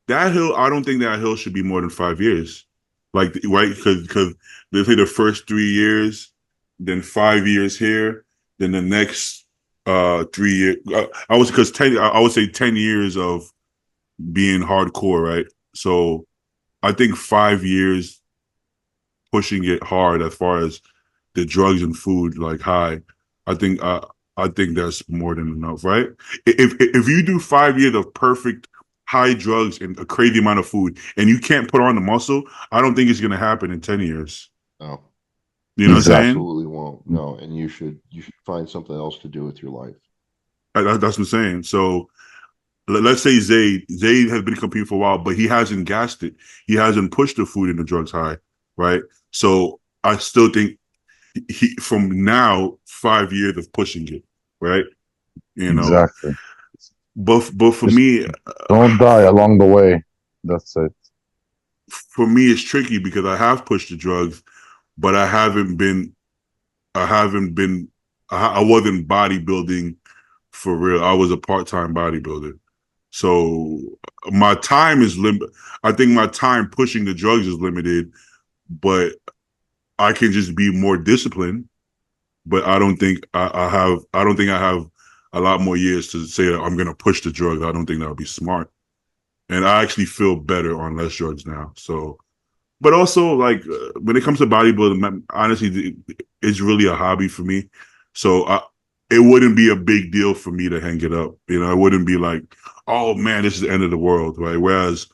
[SPEAKER 1] I don't think that hill should be more than 5 years, like, right? Because they say the first 3 years, then 5 years here, then the next 3 years. I would say 10 years of being hardcore, right? So I think 5 years pushing it hard as far as the drugs and food, like high. I think that's more than enough, right? If you do 5 years of perfect high drugs and a crazy amount of food, and you can't put on the muscle, I don't think it's going to happen in 10 years.
[SPEAKER 5] No,
[SPEAKER 1] you know what I'm saying?
[SPEAKER 5] Absolutely won't. No, and you should find something else to do with your life.
[SPEAKER 1] That's what I'm saying. So let's say Zayd has been competing for a while, but he hasn't gassed it. He hasn't pushed the food and the drugs high, right? So I still think he from now 5 years of pushing it, right? You know,
[SPEAKER 4] Exactly.
[SPEAKER 1] but for
[SPEAKER 4] Just
[SPEAKER 1] me,
[SPEAKER 4] don't die along the way. That's it.
[SPEAKER 1] for me, it's tricky because I have pushed the drugs, but I haven't been, I wasn't bodybuilding for real. I was a part-time bodybuilder. So my time is limited. I think my time pushing the drugs is limited, but I can just be more disciplined. But I don't think I don't think I have a lot more years to say that I'm going to push the drugs. I don't think that would be smart. And I actually feel better on less drugs now. So, but also like when it comes to bodybuilding, honestly, it's really a hobby for me. So it wouldn't be a big deal for me to hang it up. You know, it wouldn't be like, oh man, this is the end of the world, right? Whereas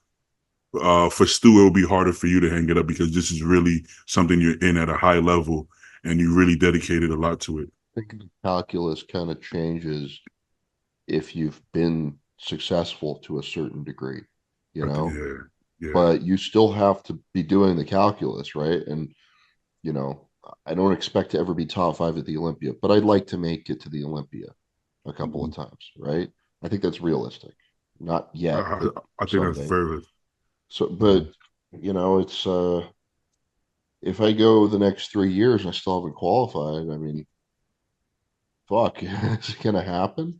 [SPEAKER 1] for Stu, it will be harder for you to hang it up because this is really something you're in at a high level and you really dedicated a lot to it.
[SPEAKER 5] I think the calculus kind of changes if you've been successful to a certain degree, you know.
[SPEAKER 1] Yeah.
[SPEAKER 5] But you still have to be doing the calculus, right? And you know, I don't expect to ever be top 5 at the Olympia, but I'd like to make it to the Olympia a couple of times, right? I think that's realistic. Not yet,
[SPEAKER 1] I,
[SPEAKER 5] but
[SPEAKER 1] I think that's
[SPEAKER 5] someday.
[SPEAKER 1] very.
[SPEAKER 5] So, but you know, it's if I go the next 3 years and I still haven't qualified, I mean, fuck, is it gonna happen?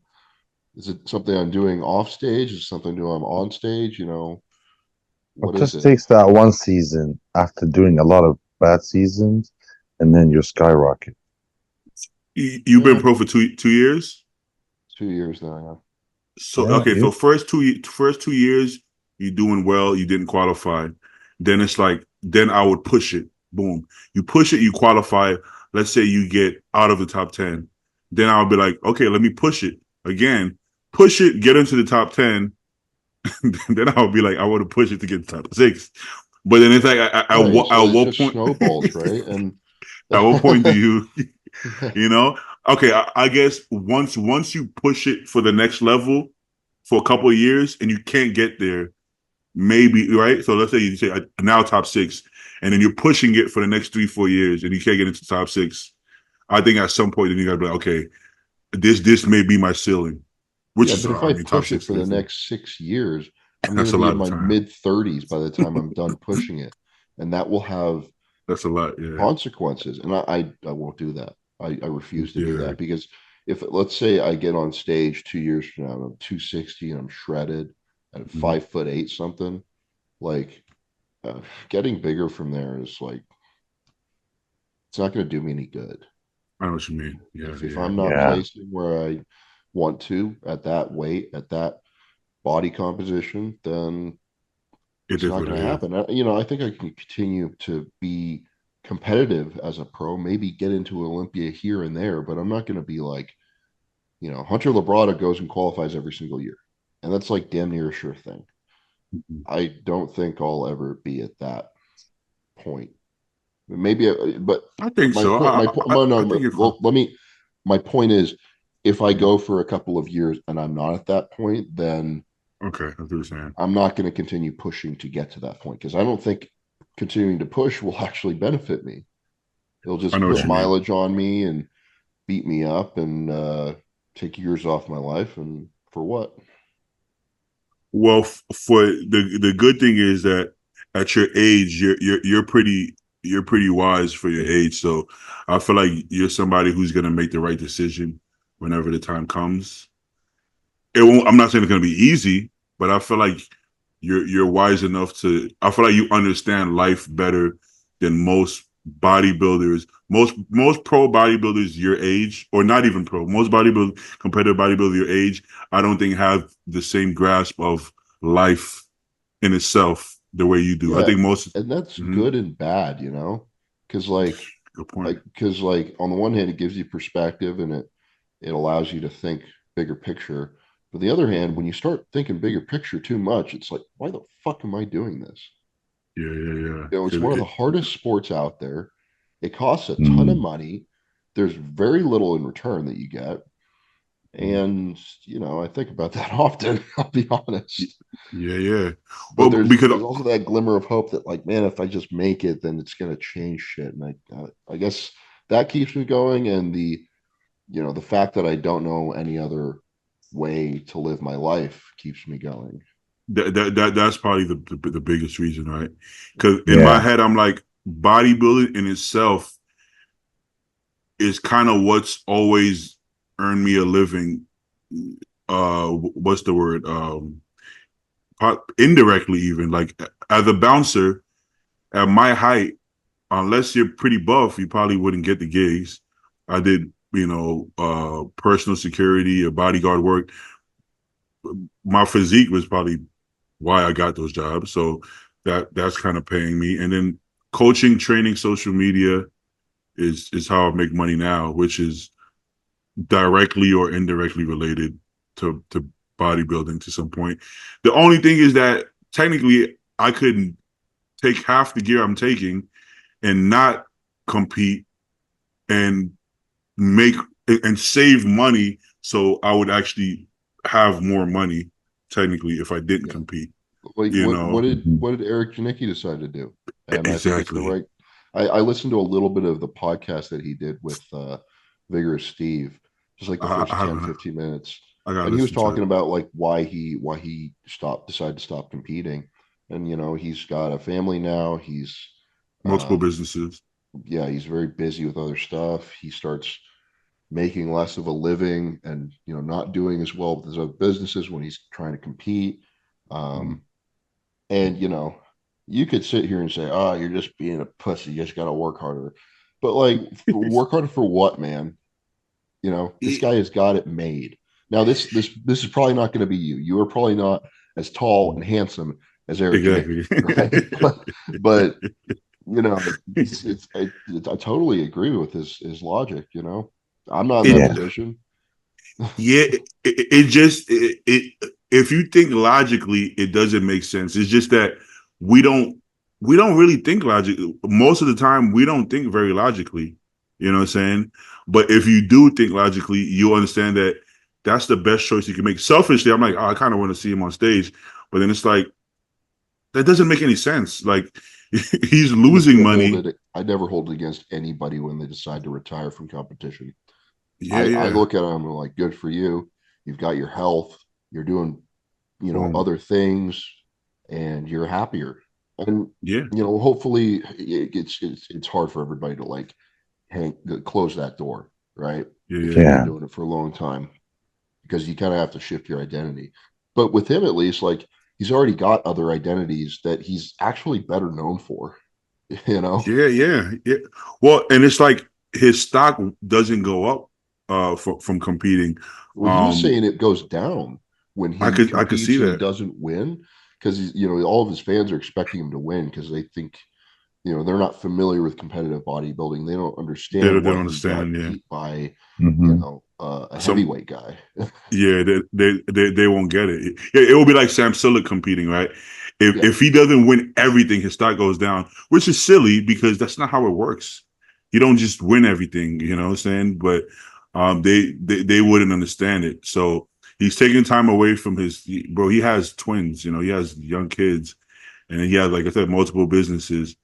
[SPEAKER 5] Is it something I'm doing off stage? Is it something I'm doing on stage? You know,
[SPEAKER 4] It
[SPEAKER 5] what is
[SPEAKER 4] just
[SPEAKER 5] it?
[SPEAKER 4] takes that one season after doing a lot of bad seasons, and then you skyrocket.
[SPEAKER 1] You've been pro for 2 years.
[SPEAKER 5] 2 years now, yeah.
[SPEAKER 1] So
[SPEAKER 4] Yeah,
[SPEAKER 1] okay, so first 2 years you're doing well. You didn't qualify. Then it's like then I would push it. Boom, you push it. You qualify. Let's say you get out of the top 10. Then I'll be like, okay, let me push it again. Push it, get into the top 10. Then I'll be like, I want to push it to get to top 6. But then it's like,
[SPEAKER 5] Right. So
[SPEAKER 1] at
[SPEAKER 5] it
[SPEAKER 1] what
[SPEAKER 5] just
[SPEAKER 1] point?
[SPEAKER 5] snowballs, right? And
[SPEAKER 1] At what point do you,
[SPEAKER 5] yeah.
[SPEAKER 1] you know? Okay, I guess once you push it for the next level for a couple of years and you can't get there, maybe right. So let's say you say now top 6, and then you're pushing it for the next 3-4 years and you can't get into top 6. I think at some point then you gotta be like, okay, this may be my ceiling, which
[SPEAKER 5] Yeah,
[SPEAKER 1] is
[SPEAKER 5] but if
[SPEAKER 1] I
[SPEAKER 5] I
[SPEAKER 1] mean top
[SPEAKER 5] push it
[SPEAKER 1] 6
[SPEAKER 5] for the
[SPEAKER 1] is
[SPEAKER 5] next 6 years, I'm going
[SPEAKER 1] that's
[SPEAKER 5] to
[SPEAKER 1] a
[SPEAKER 5] be
[SPEAKER 1] lot
[SPEAKER 5] in
[SPEAKER 1] of
[SPEAKER 5] my
[SPEAKER 1] time.
[SPEAKER 5] mid-30s by the time I'm done pushing it, and that will have
[SPEAKER 1] That's a lot. Yeah.
[SPEAKER 5] consequences. And I won't do that. I refuse to do
[SPEAKER 1] Yeah.
[SPEAKER 5] that because if let's say I get on stage 2 years from now, I'm 260 and I'm shredded at 5'8" something, like getting bigger from there is like it's not going to do me any good.
[SPEAKER 1] I know what you mean. Yeah.
[SPEAKER 5] If
[SPEAKER 1] Yeah.
[SPEAKER 5] I'm not
[SPEAKER 4] yeah.
[SPEAKER 5] placing where I want to at that weight, at that body composition, then
[SPEAKER 1] It
[SPEAKER 5] it's
[SPEAKER 1] is
[SPEAKER 5] not
[SPEAKER 1] what
[SPEAKER 5] going
[SPEAKER 1] it
[SPEAKER 5] to
[SPEAKER 1] is.
[SPEAKER 5] happen. You know, I think I can continue to be competitive as a pro, maybe get into Olympia here and there, but I'm not going to be like, you know, Hunter Labrada goes and qualifies every single year. And that's like damn near a sure thing. I don't think I'll ever be at that point. Maybe, but
[SPEAKER 1] I think
[SPEAKER 5] my
[SPEAKER 1] so.
[SPEAKER 5] point,
[SPEAKER 1] I think you're fine.
[SPEAKER 5] well, my point is, if I go for a couple of years and I'm not at that point, then
[SPEAKER 1] Okay, I do saying.
[SPEAKER 5] I'm not going to continue pushing to get to that point because I don't think continuing to push will actually benefit me. It'll
[SPEAKER 1] I
[SPEAKER 5] just
[SPEAKER 1] know what
[SPEAKER 5] put
[SPEAKER 1] you mean.
[SPEAKER 5] mileage on me and beat me up and take years off my life. And for what?
[SPEAKER 1] Well, for the good thing is that at your age, you're pretty wise for your age. So I feel like you're somebody who's gonna make the right decision whenever the time comes. It won't. I'm not saying it's gonna be easy, but I feel like you're wise enough to. I feel like you understand life better than most bodybuilders. Most pro bodybuilders your age, or not even pro. Most competitive bodybuilders your age, I don't think have the same grasp of life in itself the way you do. I
[SPEAKER 5] Yeah,
[SPEAKER 1] think most.
[SPEAKER 5] and that's
[SPEAKER 1] Mhm,
[SPEAKER 5] good and bad, you know, because
[SPEAKER 1] good point.
[SPEAKER 5] on the one hand, it gives you perspective and it allows you to think bigger picture. But the other hand, when you start thinking bigger picture too much, it's like, why the fuck am I doing this?
[SPEAKER 1] Yeah.
[SPEAKER 5] You know, it's one of the hardest sports out there. It costs a ton of
[SPEAKER 4] Mm.
[SPEAKER 5] money. There's very little in return that you get. And I think about that often. I'll be honest.
[SPEAKER 1] Yeah.
[SPEAKER 5] But
[SPEAKER 1] Well, because
[SPEAKER 5] there's also that glimmer of hope that, like, man, if I just make it, then it's gonna change shit. And I guess that keeps me going. And the fact that I don't know any other way to live my life keeps me going.
[SPEAKER 1] that's probably the biggest reason, right? Because in my head, I'm like, bodybuilding in itself is kind of what's always earned me a living. What's the word? Indirectly, even like as a bouncer at my height, unless you're pretty buff, you probably wouldn't get the gigs. I did, personal security or bodyguard work. My physique was probably why I got those jobs. So that's kind of paying me. And then coaching, training, social media is how I make money now, which is directly or indirectly related to bodybuilding to some point. The only thing is that technically I couldn't take half the gear I'm taking and not compete and make and save money, so I would actually have more money technically if I didn't compete.
[SPEAKER 5] Like what did Eric Janicki decide to do? And I think it's the
[SPEAKER 1] Exactly.
[SPEAKER 5] right. I listened to a little bit of the podcast that he did with Vigorous Steve, just like the first 10, 15 minutes. And he was talking about like why he decided to stop competing. And he's got a family now. He's
[SPEAKER 1] multiple businesses.
[SPEAKER 5] Yeah, he's very busy with other stuff. He starts making less of a living and not doing as well with his other businesses when he's trying to compete. And you could sit here and say, "Oh, you're just being a pussy. You just got to work harder." But like, work harder for what, man? This guy has got it made. Now, this is probably not going to be you. You are probably not as tall and handsome as Eric Janicki, right? but I totally agree with his logic. I'm not in that position.
[SPEAKER 1] Yeah, it just if you think logically, it doesn't make sense. It's just that we don't really think logically. Most of the time, we don't think very logically. You know what I'm saying? But if you do think logically, you understand that that's the best choice you can make. Selfishly, I'm like, oh, I kind of want to see him on stage, but then it's like that doesn't make any sense. Like he's losing money.
[SPEAKER 5] I never hold it against anybody when they decide to retire from competition.
[SPEAKER 1] Yeah,
[SPEAKER 5] I look at them and I'm like, good for you. You've got your health. You're doing, other things, and you're happier. And hopefully, it's hard for everybody to like close that door, right?
[SPEAKER 1] Yeah.
[SPEAKER 5] If you've been doing it for a long time, because you kind of have to shift your identity. But with him, at least, like he's already got other identities that he's actually better known for.
[SPEAKER 1] Yeah. Well, and it's like his stock doesn't go up from competing.
[SPEAKER 5] Well, he was saying it goes down when he
[SPEAKER 1] I could see that.
[SPEAKER 5] He doesn't win because all of his fans are expecting him to win because they think they're not familiar with competitive bodybuilding. They don't understand.
[SPEAKER 1] They don't understand.
[SPEAKER 5] Beat by a heavyweight guy.
[SPEAKER 1] Yeah, they won't get it. It will be like Sam Sulek competing, right? If he doesn't win everything, his stock goes down, which is silly because that's not how it works. You don't just win everything, you know what I'm saying? But they wouldn't understand it. So he's taking time away from he has twins, he has young kids, and he has, like I said, multiple businesses.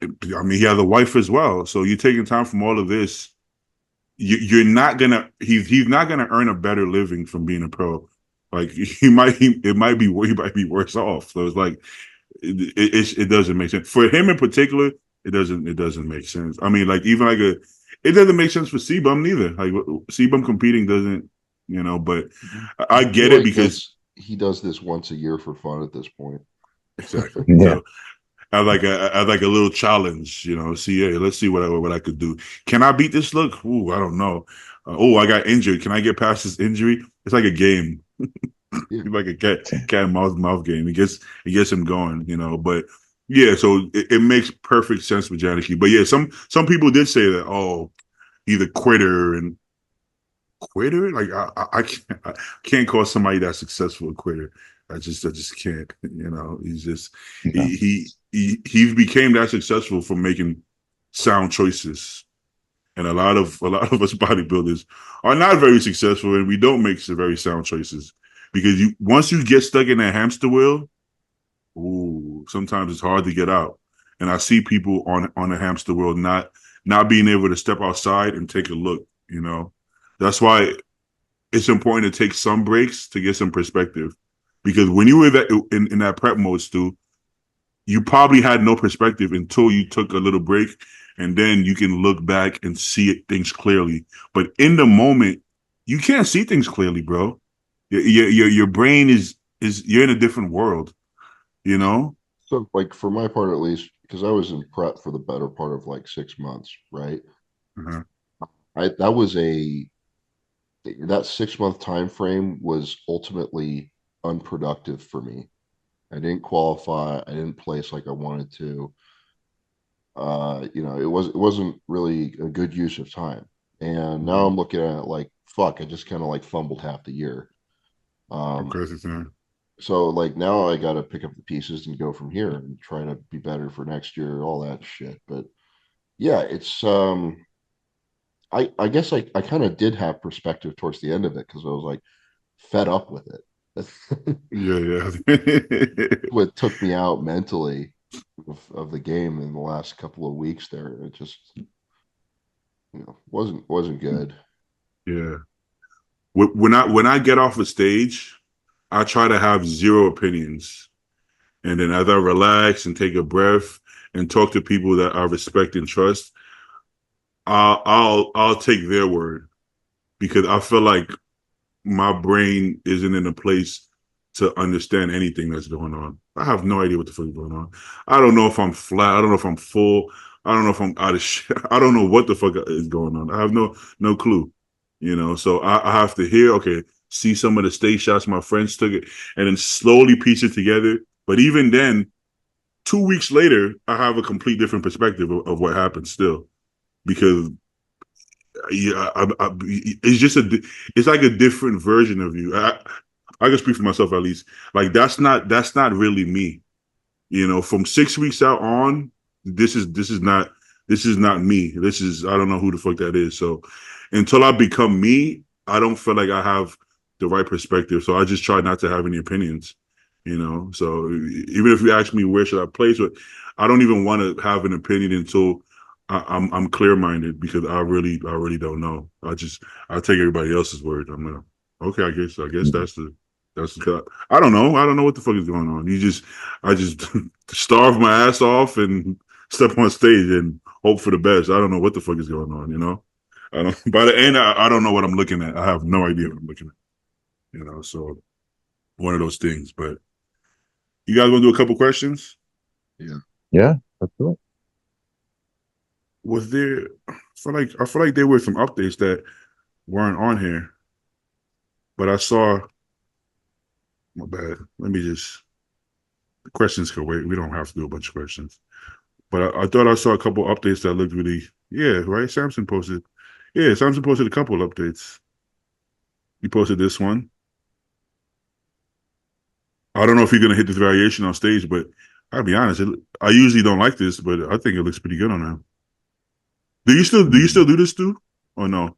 [SPEAKER 1] I mean, he has a wife as well. So you're taking time from all of this. You're not gonna. He's not gonna earn a better living from being a pro. Like he might be worse off. So it's like it doesn't make sense for him in particular. It doesn't make sense. I mean, like even like it doesn't make sense for CBum neither. Like CBum competing doesn't, But I get it because
[SPEAKER 5] he does this once a year for fun at this point.
[SPEAKER 1] Exactly. Yeah. So, I like a little challenge, See, hey, let's see what I could do. Can I beat this look? Ooh, I don't know. I got injured. Can I get past this injury? It's like a game, like a cat and mouse game. It gets him going, But yeah, so it makes perfect sense with Janicki. But yeah, some people did say that. Oh, he's a quitter and quitter. Like I can't call somebody that successful a quitter. I just can't. He's just he became that successful from making sound choices. And a lot of us bodybuilders are not very successful, and we don't make some very sound choices because once you get stuck in that hamster wheel, ooh, sometimes it's hard to get out. And I see people on the hamster wheel not being able to step outside and take a look. That's why it's important to take some breaks to get some perspective. Because when you were in that prep mode, Stu, you probably had no perspective until you took a little break, and then you can look back and see things clearly. But in the moment, you can't see things clearly, bro. Your brain is you're in a different world,
[SPEAKER 5] So, like, for my part at least, because I was in prep for the better part of like 6 months, right?
[SPEAKER 1] Uh-huh.
[SPEAKER 5] That 6 month time frame was ultimately unproductive for me. I didn't qualify. I didn't place like I wanted to. It wasn't really a good use of time. And now I'm looking at it like, fuck, I just kind of like fumbled half the year. So like now I got to pick up the pieces and go from here and try to be better for next year, all that shit. But yeah, it's I guess I kind of did have perspective towards the end of it because I was like fed up with it.
[SPEAKER 1] Yeah.
[SPEAKER 5] What took me out mentally of the game in the last couple of weeks there. It just wasn't good.
[SPEAKER 1] Yeah. When I get off a stage, I try to have zero opinions. And then as I relax and take a breath and talk to people that I respect and trust, I'll take their word because I feel like my brain isn't in a place to understand anything that's going on. I have no idea what the fuck is going on. I don't know if I'm flat. I don't know if I'm full. I don't know if I'm out of shit. I don't know what the fuck is going on. I have no clue. So I have to see some of the stage shots my friends took it, and then slowly piece it together. But even then, 2 weeks later, I have a complete different perspective of what happened still, because it's like a different version of you. I can speak for myself at least. Like that's not really me. From 6 weeks out on, this is not me. I don't know who the fuck that is. So until I become me, I don't feel like I have the right perspective. So I just try not to have any opinions. So even if you ask me where should I place it, I don't even want to have an opinion until I'm clear minded, because I really don't know. I take everybody else's word. I'm like, okay, I guess that's I don't know. I don't know what the fuck is going on. I just starve my ass off and step on stage and hope for the best. I don't know what the fuck is going on. I don't. By the end, I don't know what I'm looking at. I have no idea what I'm looking at. So one of those things. But you guys want to do a couple questions?
[SPEAKER 4] Yeah, let's do it.
[SPEAKER 1] Was there? I feel like there were some updates that weren't on here, but I saw. My bad. Let me just. The questions can wait. We don't have to do a bunch of questions. But I thought I saw a couple updates that looked really. Yeah, right. Samson posted. Yeah, Samson posted a couple updates. He posted this one. I don't know if you're gonna hit this variation on stage, but I'll be honest. I usually don't like this, but I think it looks pretty good on him. Do you still do this, Stu? Or no?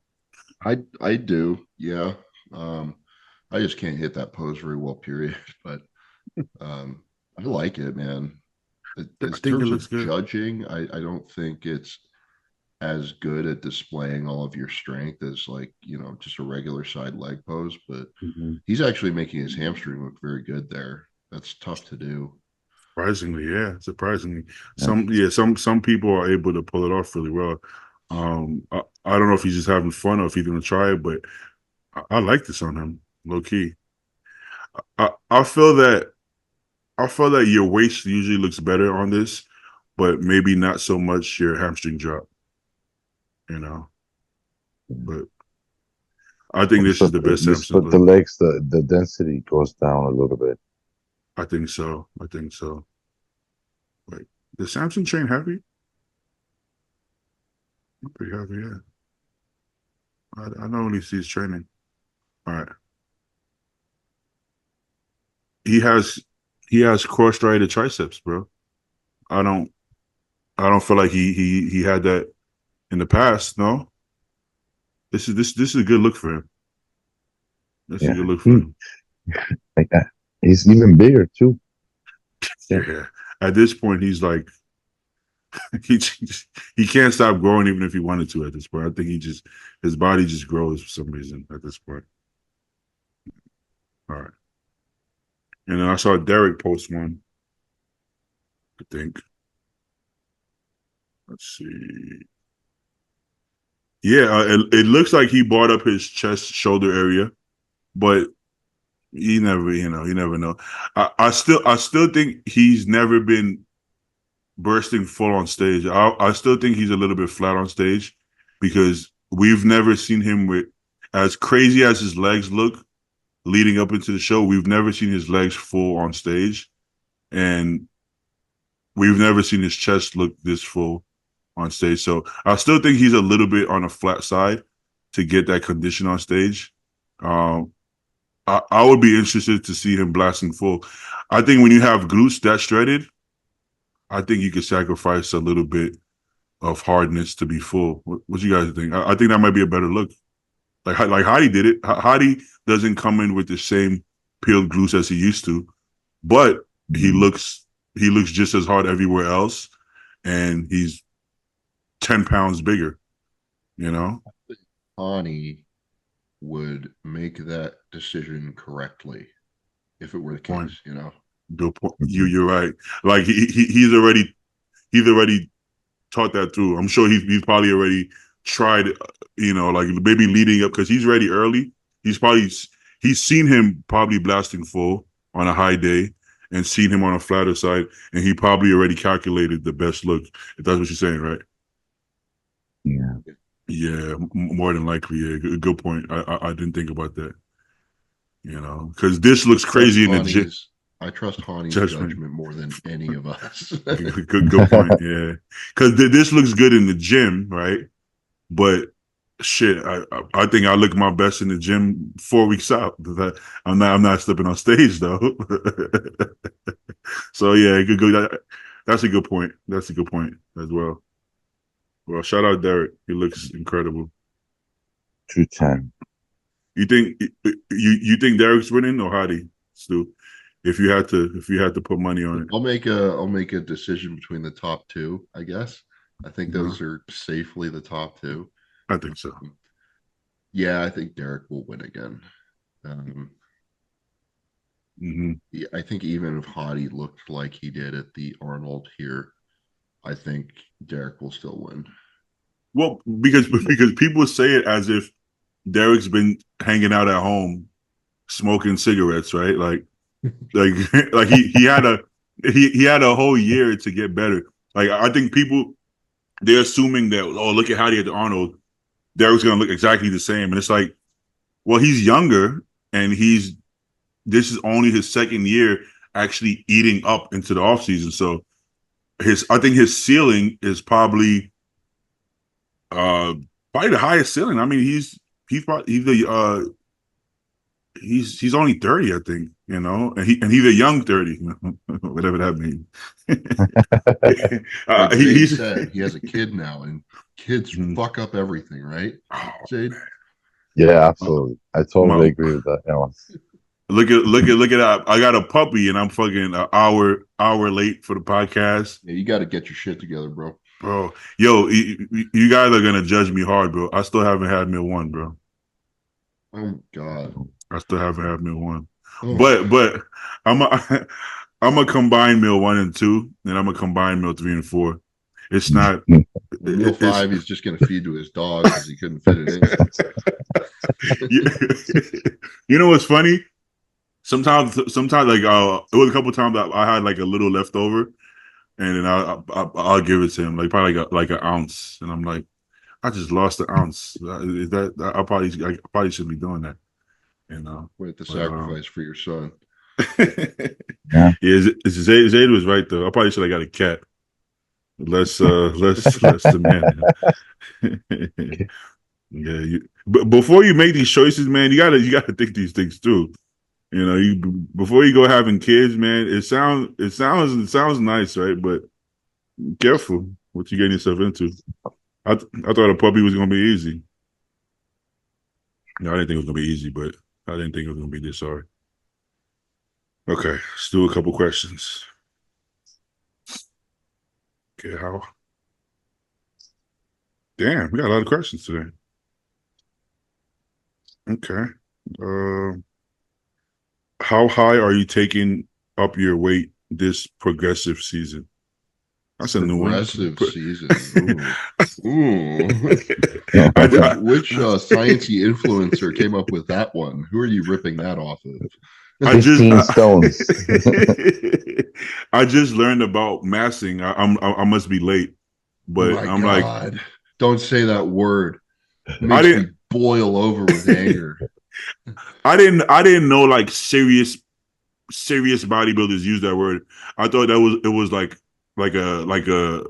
[SPEAKER 5] I do, yeah. I just can't hit that pose very well, period. But I like it, man. In terms of judging, I don't think it's as good at displaying all of your strength as like, just a regular side leg pose. But he's actually making his hamstring look very good there. That's tough to do.
[SPEAKER 1] Surprisingly, yeah. Some people are able to pull it off really well. I don't know if he's just having fun or if he's gonna try it, but I like this on him, low key. I feel that your waist usually looks better on this, but maybe not so much your hamstring drop. But I think this is the best Samson.
[SPEAKER 4] But the legs, the density goes down a little bit.
[SPEAKER 1] I think so. Like, does Samson train heavy? Pretty heavy, yeah. I know when he sees training. All right. He has cross-striated triceps, bro. I don't feel like he had that in the past. No, this is a good look for him. That's a
[SPEAKER 4] Yeah,
[SPEAKER 1] good look for him.
[SPEAKER 4] like that. He's even bigger too.
[SPEAKER 1] Yeah. At this point, he's like he can't stop growing even if he wanted to. At this point, I think his body just grows for some reason. At this point, all right. And then I saw Derek post one. I think. Let's see. Yeah, it looks like he brought up his chest shoulder area, but you never know. I still think he's never been bursting full on stage. I still think he's a little bit flat on stage because we've never seen him with as crazy as his legs look leading up into the show. We've never seen his legs full on stage, and we've never seen his chest look this full on stage. So I still think he's a little bit on a flat side to get that condition on stage. I would be interested to see him blasting full. I think when you have glutes that shredded, I think you could sacrifice a little bit of hardness to be full. What you guys think? I think that might be a better look. Like Hadi did it. Hadi doesn't come in with the same peeled glutes as he used to, but he looks just as hard everywhere else, and he's 10 pounds bigger. You know,
[SPEAKER 5] Hani would make that decision correctly if it were the case. You know,
[SPEAKER 1] good point. You're right. Like he's already taught that through. I'm sure he's probably already tried, like maybe leading up because he's ready early. He's seen him probably blasting full on a high day and seen him on a flatter side, and he probably already calculated the best look. If that's what you're saying, right?
[SPEAKER 4] Yeah.
[SPEAKER 1] Yeah, more than likely. Yeah, good point. I didn't think about that. Because this looks crazy in the gym.
[SPEAKER 5] I trust Hani's judgment more than any of us.
[SPEAKER 1] Good point. Yeah, because this looks good in the gym, right? But shit, I think I look my best in the gym 4 weeks out. I'm not stepping on stage though. So yeah, that's a good point. That's a good point as well. Well, shout out Derek. He looks incredible.
[SPEAKER 4] 210.
[SPEAKER 1] You think Derek's winning or Hadi, Stu? If you had to put money on it,
[SPEAKER 5] I'll make a decision between the top two. I guess I think those are safely the top two.
[SPEAKER 1] I think so.
[SPEAKER 5] Yeah, I think Derek will win again. Yeah, I think even if Hadi looked like he did at the Arnold here, I think Derek will still win.
[SPEAKER 1] Well, because people say it as if Derek's been hanging out at home smoking cigarettes, right? Like he had a whole year to get better. Like I think people they're assuming that look at Hadi at the Arnold, Derek's gonna look exactly the same, and it's like, well, he's younger and this is only his second year actually eating up into the off season, so I think his ceiling is probably the highest ceiling. I mean, he's only 30, I think, and he's a young 30, whatever that means.
[SPEAKER 5] He said he has a kid now, and kids fuck up everything, right? Jade?
[SPEAKER 4] Yeah, absolutely. I totally agree with that, Alan.
[SPEAKER 1] Look at that. I got a puppy, and I'm fucking an hour late for the podcast.
[SPEAKER 5] Yeah, you got to get your shit together, bro.
[SPEAKER 1] Bro, yo, you guys are gonna judge me hard, bro. I still haven't had meal one, bro.
[SPEAKER 5] Oh God,
[SPEAKER 1] I still haven't had meal one, but I'm a combine meal 1 and 2, and I'm a combine meal 3 and 4. It's not
[SPEAKER 5] meal 5. He's just gonna feed to his dog because he couldn't fit it
[SPEAKER 1] in. You know what's funny? Sometimes like it was a couple times that I had like a little left over. And then I'll give it to him, like probably like an ounce, and I'm like, I just lost an ounce. I probably shouldn't be doing that,
[SPEAKER 5] With the sacrifice for your son.
[SPEAKER 4] Yeah,
[SPEAKER 1] Zayd was right though. I probably should have got a cat. Less demand. Yeah, but before you make these choices, man, you gotta think these things through. Before you go having kids, man, it sounds nice, right? But careful what you getting yourself into. I thought a puppy was gonna be easy. No, I didn't think it was gonna be easy, but I didn't think it was gonna be this hard. Okay, let's do a couple questions. Okay, how? Damn, we got a lot of questions today. Okay. How high are you taking up your weight this progressive season? That's a new one.
[SPEAKER 5] Progressive season. Ooh. Ooh.
[SPEAKER 1] I,
[SPEAKER 5] Which sciencey influencer came up with that one? Who are you ripping that off of?
[SPEAKER 4] 15 stones.
[SPEAKER 1] I just learned about massing. I must be late, but I'm
[SPEAKER 5] God. Like, don't say that word. It makes me boil over with anger.
[SPEAKER 1] I didn't know like serious bodybuilders use that word. I thought it was like a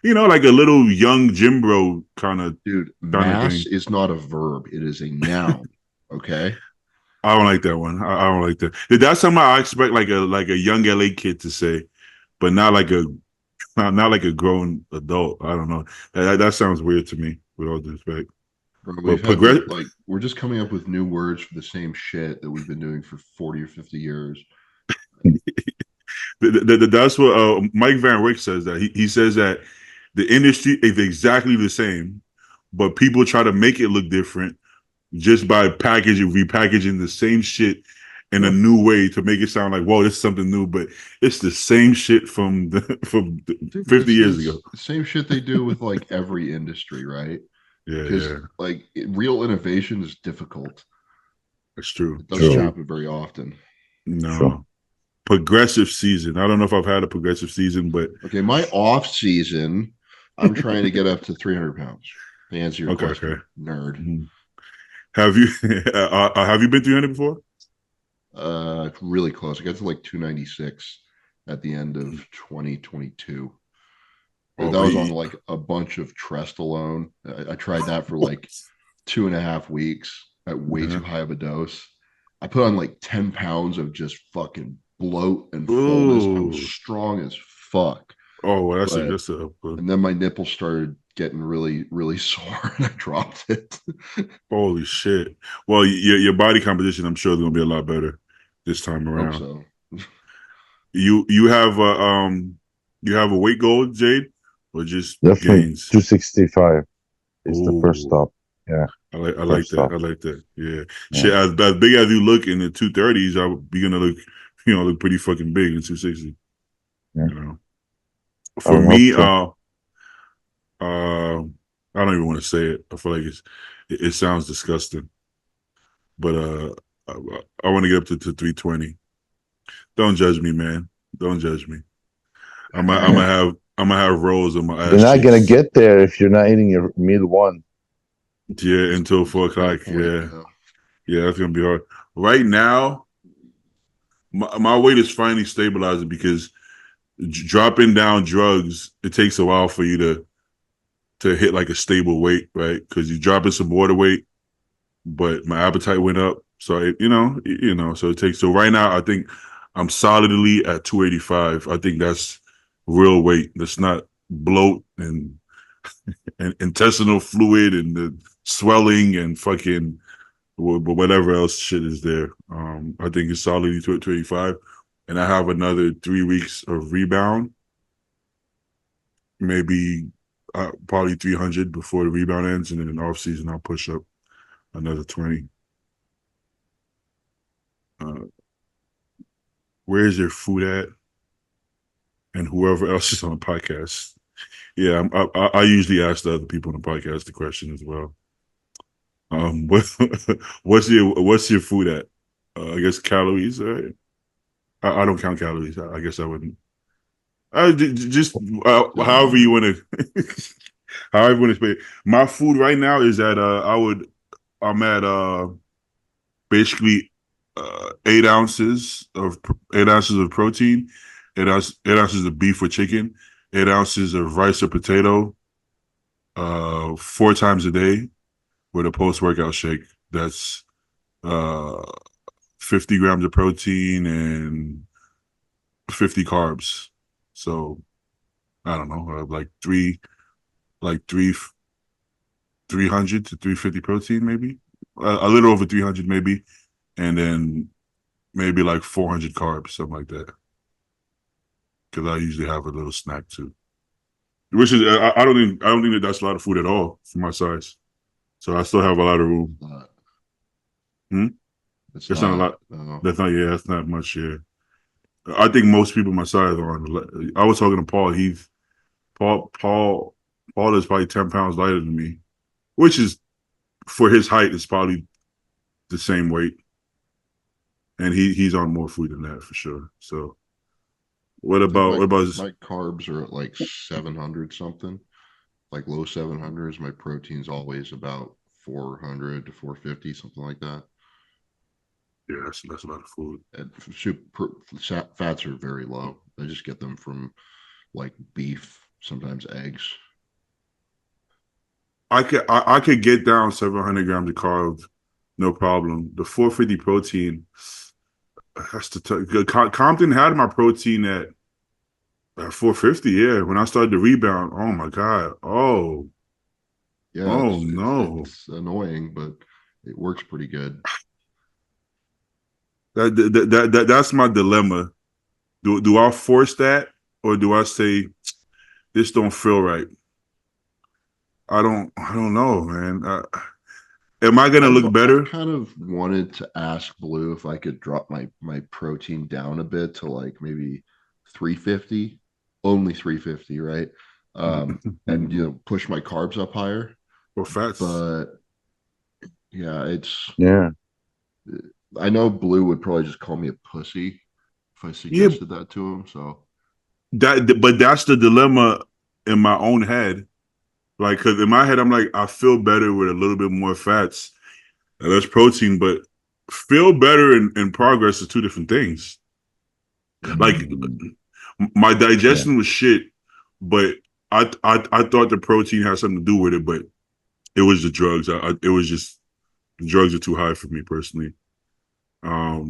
[SPEAKER 1] you know, like a little young gym bro kind of.
[SPEAKER 5] Dude, mass is not a verb; it is a noun. Okay.
[SPEAKER 1] I don't like that one. I don't like that. That's something I expect like a young LA kid to say, but not like a grown adult. I don't know. That sounds weird to me. With all due respect.
[SPEAKER 5] Bro, we're just coming up with new words for the same shit that we've been doing for 40 or 50 years.
[SPEAKER 1] That's what Mike Van Wyck says. That he says that the industry is exactly the same, but people try to make it look different just by repackaging the same shit in a new way to make it sound like, whoa, this is something new, but it's the same shit from 50 years ago.
[SPEAKER 5] The same shit they do with like every industry, right?
[SPEAKER 1] Yeah,
[SPEAKER 5] because like real innovation is difficult.
[SPEAKER 1] That's true.
[SPEAKER 5] It doesn't happen very often.
[SPEAKER 1] No. Sure. Progressive season. I don't know if I've had a progressive season, but
[SPEAKER 5] okay, my off season, I'm trying to get up to 300 pounds. To answer your question, nerd.
[SPEAKER 1] Mm-hmm. Have you been 300 before?
[SPEAKER 5] Really close. I got to like 296 at the end of 2022. That was on like a bunch of Trest alone. I tried that for like 2.5 weeks at way too high of a dose. I put on like 10 pounds of just fucking bloat and fullness. I was strong as fuck.
[SPEAKER 1] Oh, well, that's
[SPEAKER 5] and then my nipples started getting really, really sore, and I dropped it.
[SPEAKER 1] Holy shit! Well, your body composition, I'm sure, is gonna be a lot better this time around.
[SPEAKER 5] I hope so.
[SPEAKER 1] You have a weight goal, Jade, or just Gainz?
[SPEAKER 4] 265 is the first stop. Yeah,
[SPEAKER 1] I like that. I like that. Yeah. Shit, as big as you look in the 230s, I would be gonna look, look pretty fucking big in 260.
[SPEAKER 4] Yeah.
[SPEAKER 1] You know. For me, I don't even want to say it. I feel like it sounds disgusting, but I want to get up to 320. Don't judge me, man. Don't judge me. I'm gonna have rolls on my ass.
[SPEAKER 4] You're not gonna get there if you're not eating your meal one.
[SPEAKER 1] Yeah, until 4 o'clock. Yeah, that's gonna be hard. Right now, my weight is finally stabilizing because dropping down drugs, it takes a while for you to hit like a stable weight, right? Because you're dropping some water weight, but my appetite went up. So so it takes. So right now, I think I'm solidly at 285. I think that's real weight. That's not bloat and intestinal fluid and the swelling and fucking whatever else shit is there. I think it's solidly 285. And I have another 3 weeks of rebound, maybe probably 300 before the rebound ends, and then in off season I'll push up another 20. Where's your food at? And whoever else is on the podcast. Yeah, I usually ask the other people on the podcast the question as well. What's your food at? I guess calories, right? I don't count calories. I guess I wouldn't. Just however you want to, however you want to spend. My food right now is at I'm at basically 8 ounces of protein, 8 ounces of beef or chicken, 8 ounces of rice or potato, 4 times a day with a post-workout shake. That's 50 grams of protein and 50 carbs. So I don't know, like three 300 to 350 protein, maybe a little over 300, maybe, and then maybe like 400 carbs, something like that. Because I usually have a little snack too, which is I don't think that that's a lot of food at all for my size. So I still have a lot of room. Hmm?
[SPEAKER 5] It's
[SPEAKER 1] That's not a lot.
[SPEAKER 5] No.
[SPEAKER 1] That's not. Yeah, that's not much. Yeah, I think most people my size are on. I was talking to Paul. Paul is probably 10 pounds lighter than me, which is for his height is probably the same weight, and he's on more food than that for sure. So, what about
[SPEAKER 5] my carbs are at like 700 something, like low 700s. My protein's always about 400 to 450, something like that.
[SPEAKER 1] Yeah, that's a lot of food.
[SPEAKER 5] And fats are very low. I just get them from like beef, sometimes eggs.
[SPEAKER 1] I could get down 700 grams of carbs, no problem. The 450 protein, that's Compton had my protein at 450. Yeah, when I started to rebound, oh my god,
[SPEAKER 5] Yeah,
[SPEAKER 1] oh no,
[SPEAKER 5] it's annoying, but it works pretty good.
[SPEAKER 1] That's my dilemma. Do I force that, or do I say this don't feel right? I don't know, man. Am I gonna look better?
[SPEAKER 5] I've kind of wanted to ask Blue if I could drop my protein down a bit to like maybe 350, only 350, right? And push my carbs up higher.
[SPEAKER 1] Or fats.
[SPEAKER 5] But yeah,
[SPEAKER 4] yeah.
[SPEAKER 5] I know Blue would probably just call me a pussy if I suggested that to him. So
[SPEAKER 1] but that's the dilemma in my own head. Like, because in my head, I'm like, I feel better with a little bit more fats and less protein, but feel better and progress are two different things. Like, my digestion was shit, but I thought the protein had something to do with it, but it was the drugs. It was just the drugs are too high for me personally. I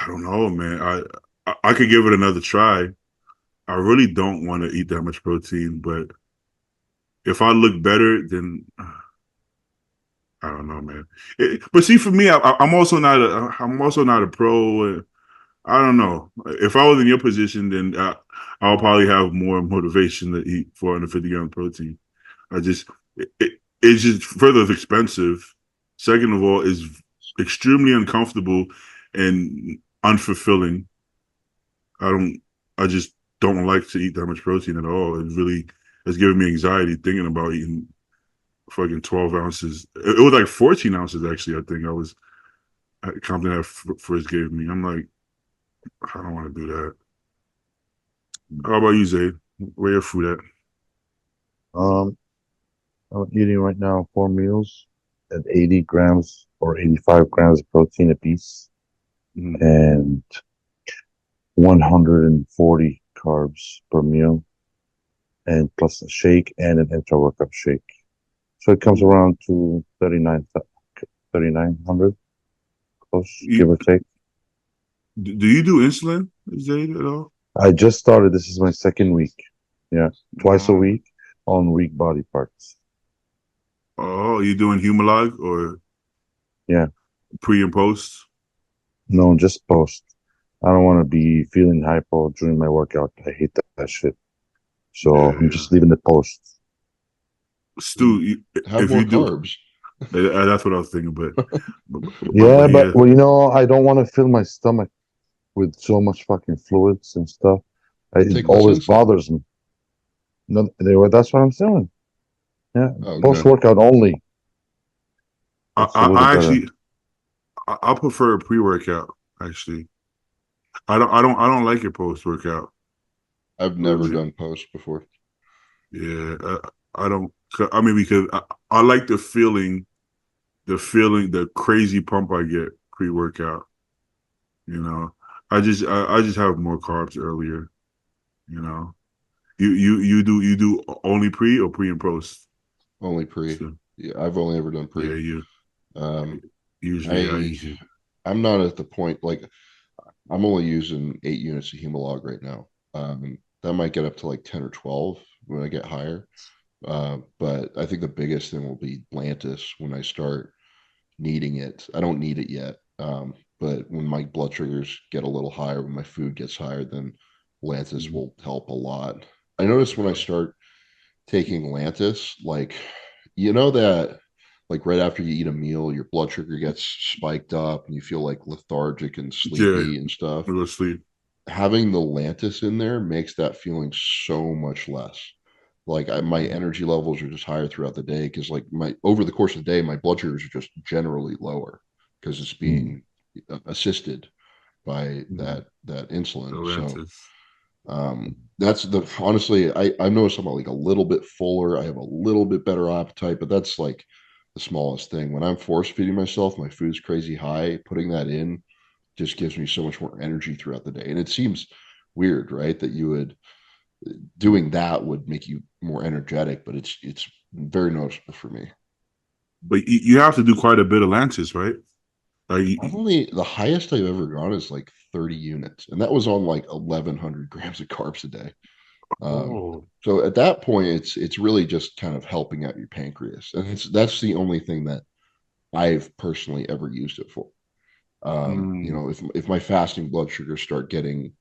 [SPEAKER 1] don't know, man. I could give it another try. I really don't want to eat that much protein, but if I look better, then I don't know, man. But see, for me, I'm also not a pro. I don't know. If I was in your position, then I'll probably have more motivation to eat 450 grams protein. It's just further expensive. Second of all, is extremely uncomfortable and unfulfilling. I just don't like to eat that much protein at all. It really has given me anxiety thinking about eating fucking 12 ounces. It was like 14 ounces, actually, I think I was Compton that first gave me. I'm like, I don't want to do that. How about you, Zayd? Where your food at?
[SPEAKER 4] I'm eating right now 4 meals at 80 grams or 85 grams of protein a piece and 140 carbs per meal, and plus a shake and an intra-workout shake. So it comes around to 3,900 close, give or take.
[SPEAKER 1] Do you do insulin, Zayd, at all?
[SPEAKER 4] I just started. This is my second week. Yeah, twice a week on weak body parts.
[SPEAKER 1] Oh, you doing Humalog or
[SPEAKER 4] yeah,
[SPEAKER 1] pre and post?
[SPEAKER 4] No, just post. I don't want to be feeling hypo during my workout. I hate that shit. So I'm just leaving the post.
[SPEAKER 1] Stu,
[SPEAKER 5] have more carbs.
[SPEAKER 1] That's what I was thinking, but
[SPEAKER 4] well, I don't want to fill my stomach with so much fucking fluids and stuff. It always bothers me. No, that's what I'm saying. Yeah, post workout only.
[SPEAKER 1] I prefer a pre workout. Actually, I don't like it post workout.
[SPEAKER 5] I've never done post before.
[SPEAKER 1] Yeah, I don't. I mean, because I like the feeling, the crazy pump I get pre workout. I just have more carbs earlier. You do only pre or pre and post?
[SPEAKER 5] Only pre. So, yeah, I've only ever done pre.
[SPEAKER 1] Yeah, you.
[SPEAKER 5] Usually, I'm not at the point like I'm only using 8 units of Humalog right now. That might get up to like 10 or 12 when I get higher. But I think the biggest thing will be Lantus when I start needing it. I don't need it yet. But when my blood sugars get a little higher, when my food gets higher, then Lantus will help a lot. I notice when I start taking Lantus, like, that like right after you eat a meal, your blood sugar gets spiked up and you feel like lethargic and
[SPEAKER 1] Yeah,
[SPEAKER 5] sleepy and stuff.
[SPEAKER 1] go to sleep.
[SPEAKER 5] Having the Lantus in there makes that feeling so much less. Like my energy levels are just higher throughout the day because like my over the course of the day, my blood sugars are just generally lower because it's being assisted by that insulin. So
[SPEAKER 1] Atlantis.
[SPEAKER 5] that's the honestly, I've noticed I'm like a little bit fuller. I have a little bit better appetite, but that's like the smallest thing. When I'm force feeding myself, my food's crazy high. Putting that in just gives me so much more energy throughout the day. And it seems weird, right? That you would doing that would make you more energetic, but it's very noticeable for me.
[SPEAKER 1] But you have to do quite a bit of Lantis, right? Like,
[SPEAKER 5] I've only the highest I've ever gone is like 30 units, and that was on like 1,100 grams of carbs a day.
[SPEAKER 1] oh,
[SPEAKER 5] So at that point, it's really just kind of helping out your pancreas, and that's the only thing that I've personally ever used it for. If my fasting blood sugars start getting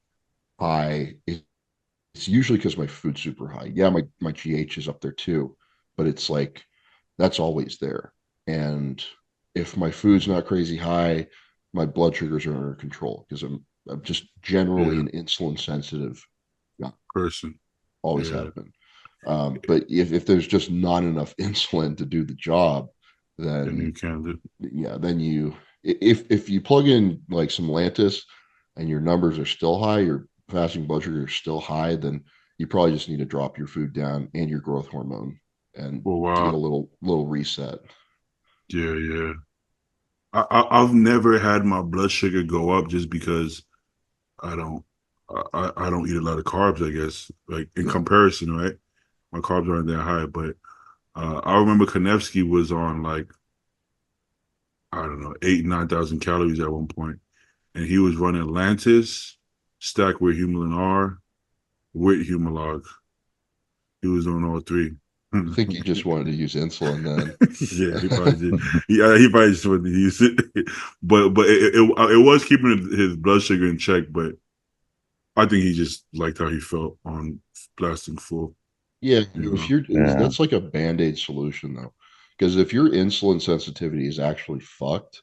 [SPEAKER 5] high, it's usually because my food's super high. Yeah, my GH is up there too, but it's like that's always there. And if my food's not crazy high, my blood sugars are under control because I'm just generally
[SPEAKER 1] yeah,
[SPEAKER 5] an insulin sensitive,
[SPEAKER 1] person.
[SPEAKER 5] always
[SPEAKER 1] Yeah,
[SPEAKER 5] have been. But if there's just not enough insulin to do the job,
[SPEAKER 1] and you
[SPEAKER 5] then
[SPEAKER 1] can't do.
[SPEAKER 5] yeah, then if you plug in like some Lantus and your numbers are still high, your fasting blood sugar is still high, then you probably just need to drop your food down and your growth hormone and
[SPEAKER 1] Oh
[SPEAKER 5] to get a
[SPEAKER 1] wow,
[SPEAKER 5] little reset.
[SPEAKER 1] yeah, yeah. I've never had my blood sugar go up just because I don't I don't eat a lot of carbs. I guess like in
[SPEAKER 5] Yeah.
[SPEAKER 1] comparison, right? My carbs aren't that high, but I remember Konevsky was on like I don't know 8,000 to 9,000 calories at one point, and he was running Lantus stacked with Humulin R with Humalog. He was on all three.
[SPEAKER 5] I think you just wanted to use insulin then.
[SPEAKER 1] Yeah, he probably did. Yeah, he probably just wanted to use it, but it was keeping his blood sugar in check. But I think he just liked how he felt on blasting full.
[SPEAKER 5] Yeah,
[SPEAKER 1] You
[SPEAKER 5] if
[SPEAKER 1] know,
[SPEAKER 5] you're
[SPEAKER 4] Yeah.
[SPEAKER 5] that's like a band-aid solution though. Because if your insulin sensitivity is actually fucked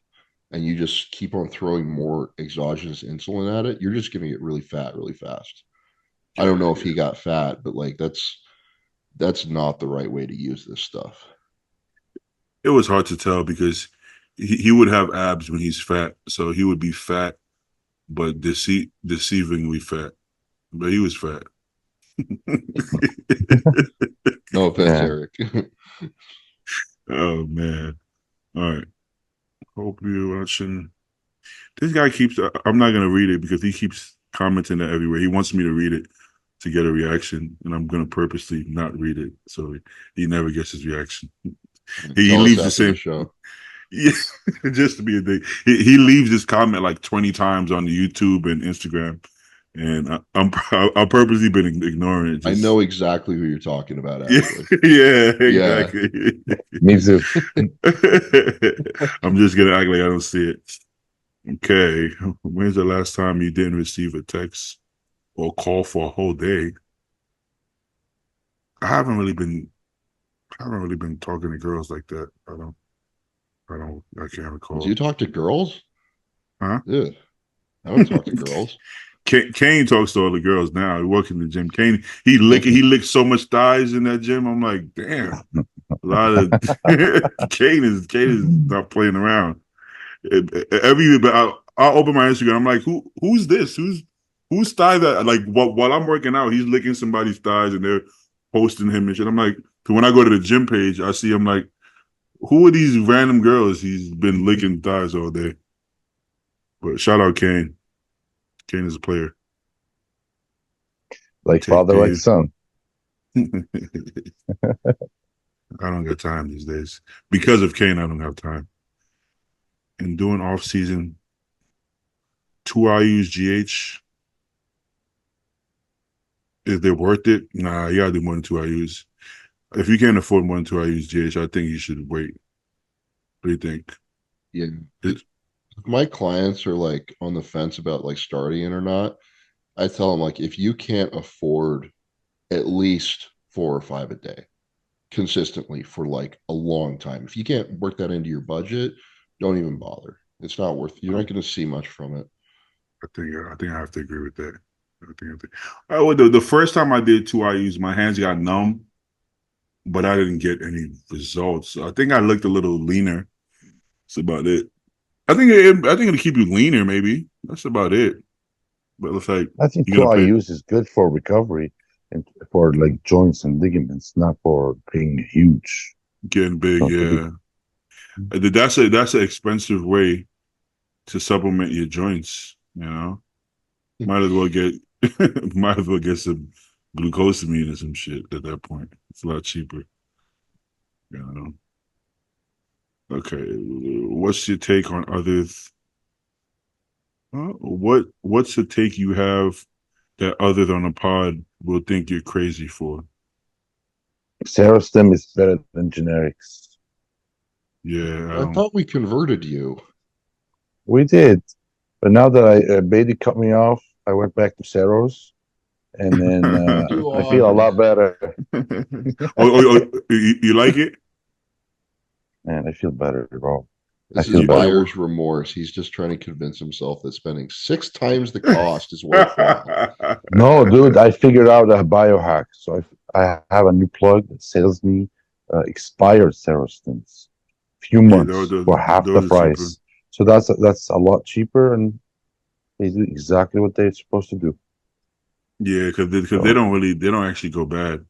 [SPEAKER 5] and you just keep on throwing more exogenous insulin at it, you're just gonna get really fat really fast. I don't
[SPEAKER 1] yeah,
[SPEAKER 5] know if he
[SPEAKER 1] yeah.
[SPEAKER 5] got fat, but like that's not the right way to use this stuff.
[SPEAKER 1] It was hard to tell because he would have abs when he's fat, so he would be fat but deceivingly fat. But he was fat.
[SPEAKER 5] No offense,
[SPEAKER 4] Yeah.
[SPEAKER 5] Eric.
[SPEAKER 1] Oh man! All right. Hope you're watching. This guy keeps. I'm not gonna read it because he keeps commenting that everywhere. He wants me to read it to get a reaction, and I'm gonna purposely not read it so he never gets his reaction. He
[SPEAKER 5] Tell us
[SPEAKER 1] leaves the
[SPEAKER 5] after the
[SPEAKER 1] same.
[SPEAKER 5] show.
[SPEAKER 1] Yeah, just to be a dick. He leaves this comment like 20 times on the YouTube and Instagram, and I've purposely been ignoring it.
[SPEAKER 5] I
[SPEAKER 1] Just
[SPEAKER 5] know exactly who you're talking about,
[SPEAKER 1] yeah,
[SPEAKER 5] actually.
[SPEAKER 1] yeah,
[SPEAKER 5] Yeah.
[SPEAKER 1] exactly.
[SPEAKER 4] Me too.
[SPEAKER 1] I'm just gonna act like I don't see it. Okay, when's the last time you didn't receive a text or call for a whole day? I haven't really been. I haven't really been talking to girls like that. I don't. I can't
[SPEAKER 5] Do
[SPEAKER 1] recall.
[SPEAKER 5] you talk to girls?
[SPEAKER 1] Huh?
[SPEAKER 5] Yeah. I don't talk to girls.
[SPEAKER 1] Kane talks to all the girls now. He works in the gym. Kane, he licks so much thighs in that gym. I'm like, damn. A lot of Kane is not playing around. But I'll open my Instagram. I'm like, who's this? Who's thigh that? Like while I'm working out, he's licking somebody's thighs and they're posting him and shit. I'm like, so when I go to the gym page, I see him like, who are these random girls he's been licking thighs all day? But shout out Kane. Kane is a player.
[SPEAKER 4] Like
[SPEAKER 1] Take
[SPEAKER 4] father, like
[SPEAKER 1] Dave.
[SPEAKER 4] son.
[SPEAKER 1] I don't got time these days. Because of Kane, I don't have time. And doing off season, 2 IUs GH, is they worth it? Nah, you gotta do more than 2 IUs. If you can't afford more than 2 IUs, GH, I think you should wait. What do you think?
[SPEAKER 5] Yeah. If my clients are like on the fence about like starting it or not, I tell them like if you can't afford at least 4 or 5 a day consistently for like a long time, if you can't work that into your budget, don't even bother. It's not worth. You're not going to see much from it.
[SPEAKER 1] I think I have to agree with that. Well, the first time I did 2 IUs, my hands got numb, but I didn't get any results. I think I looked a little leaner. That's about it. I think it'll keep you leaner. Maybe that's about it. But it looks like
[SPEAKER 4] I think
[SPEAKER 1] you're
[SPEAKER 4] 2
[SPEAKER 1] gonna pay
[SPEAKER 4] IUs is good for recovery and for like joints and ligaments, not for being huge.
[SPEAKER 1] getting big.
[SPEAKER 4] Not to be-
[SPEAKER 1] Yeah, that's an expensive way to supplement your joints. You know, might as well get some glucosamine or some shit at that point. It's a lot cheaper. You know. Okay, what's your take on others? What's the take you have that others on the pod will think you're crazy for?
[SPEAKER 4] Serostim is better than generics.
[SPEAKER 1] Yeah,
[SPEAKER 5] I thought we converted you.
[SPEAKER 4] We did, but now that Beatty cut me off, I went back to Seros, and then
[SPEAKER 5] You
[SPEAKER 4] I feel a lot better.
[SPEAKER 1] you like it?
[SPEAKER 4] Man, I feel better, bro.
[SPEAKER 5] This
[SPEAKER 4] I feel
[SPEAKER 5] is
[SPEAKER 4] better.
[SPEAKER 5] buyer's remorse. He's just trying to convince himself that spending 6 times the cost is worthwhile.
[SPEAKER 4] No, dude, I figured out a biohack. So I have a new plug that sells me expired Serostins, few
[SPEAKER 1] Yeah,
[SPEAKER 4] months for half the
[SPEAKER 1] those are cheaper.
[SPEAKER 4] price. So that's a lot cheaper, and they do exactly what they're supposed to do.
[SPEAKER 1] Yeah, because they don't actually go bad.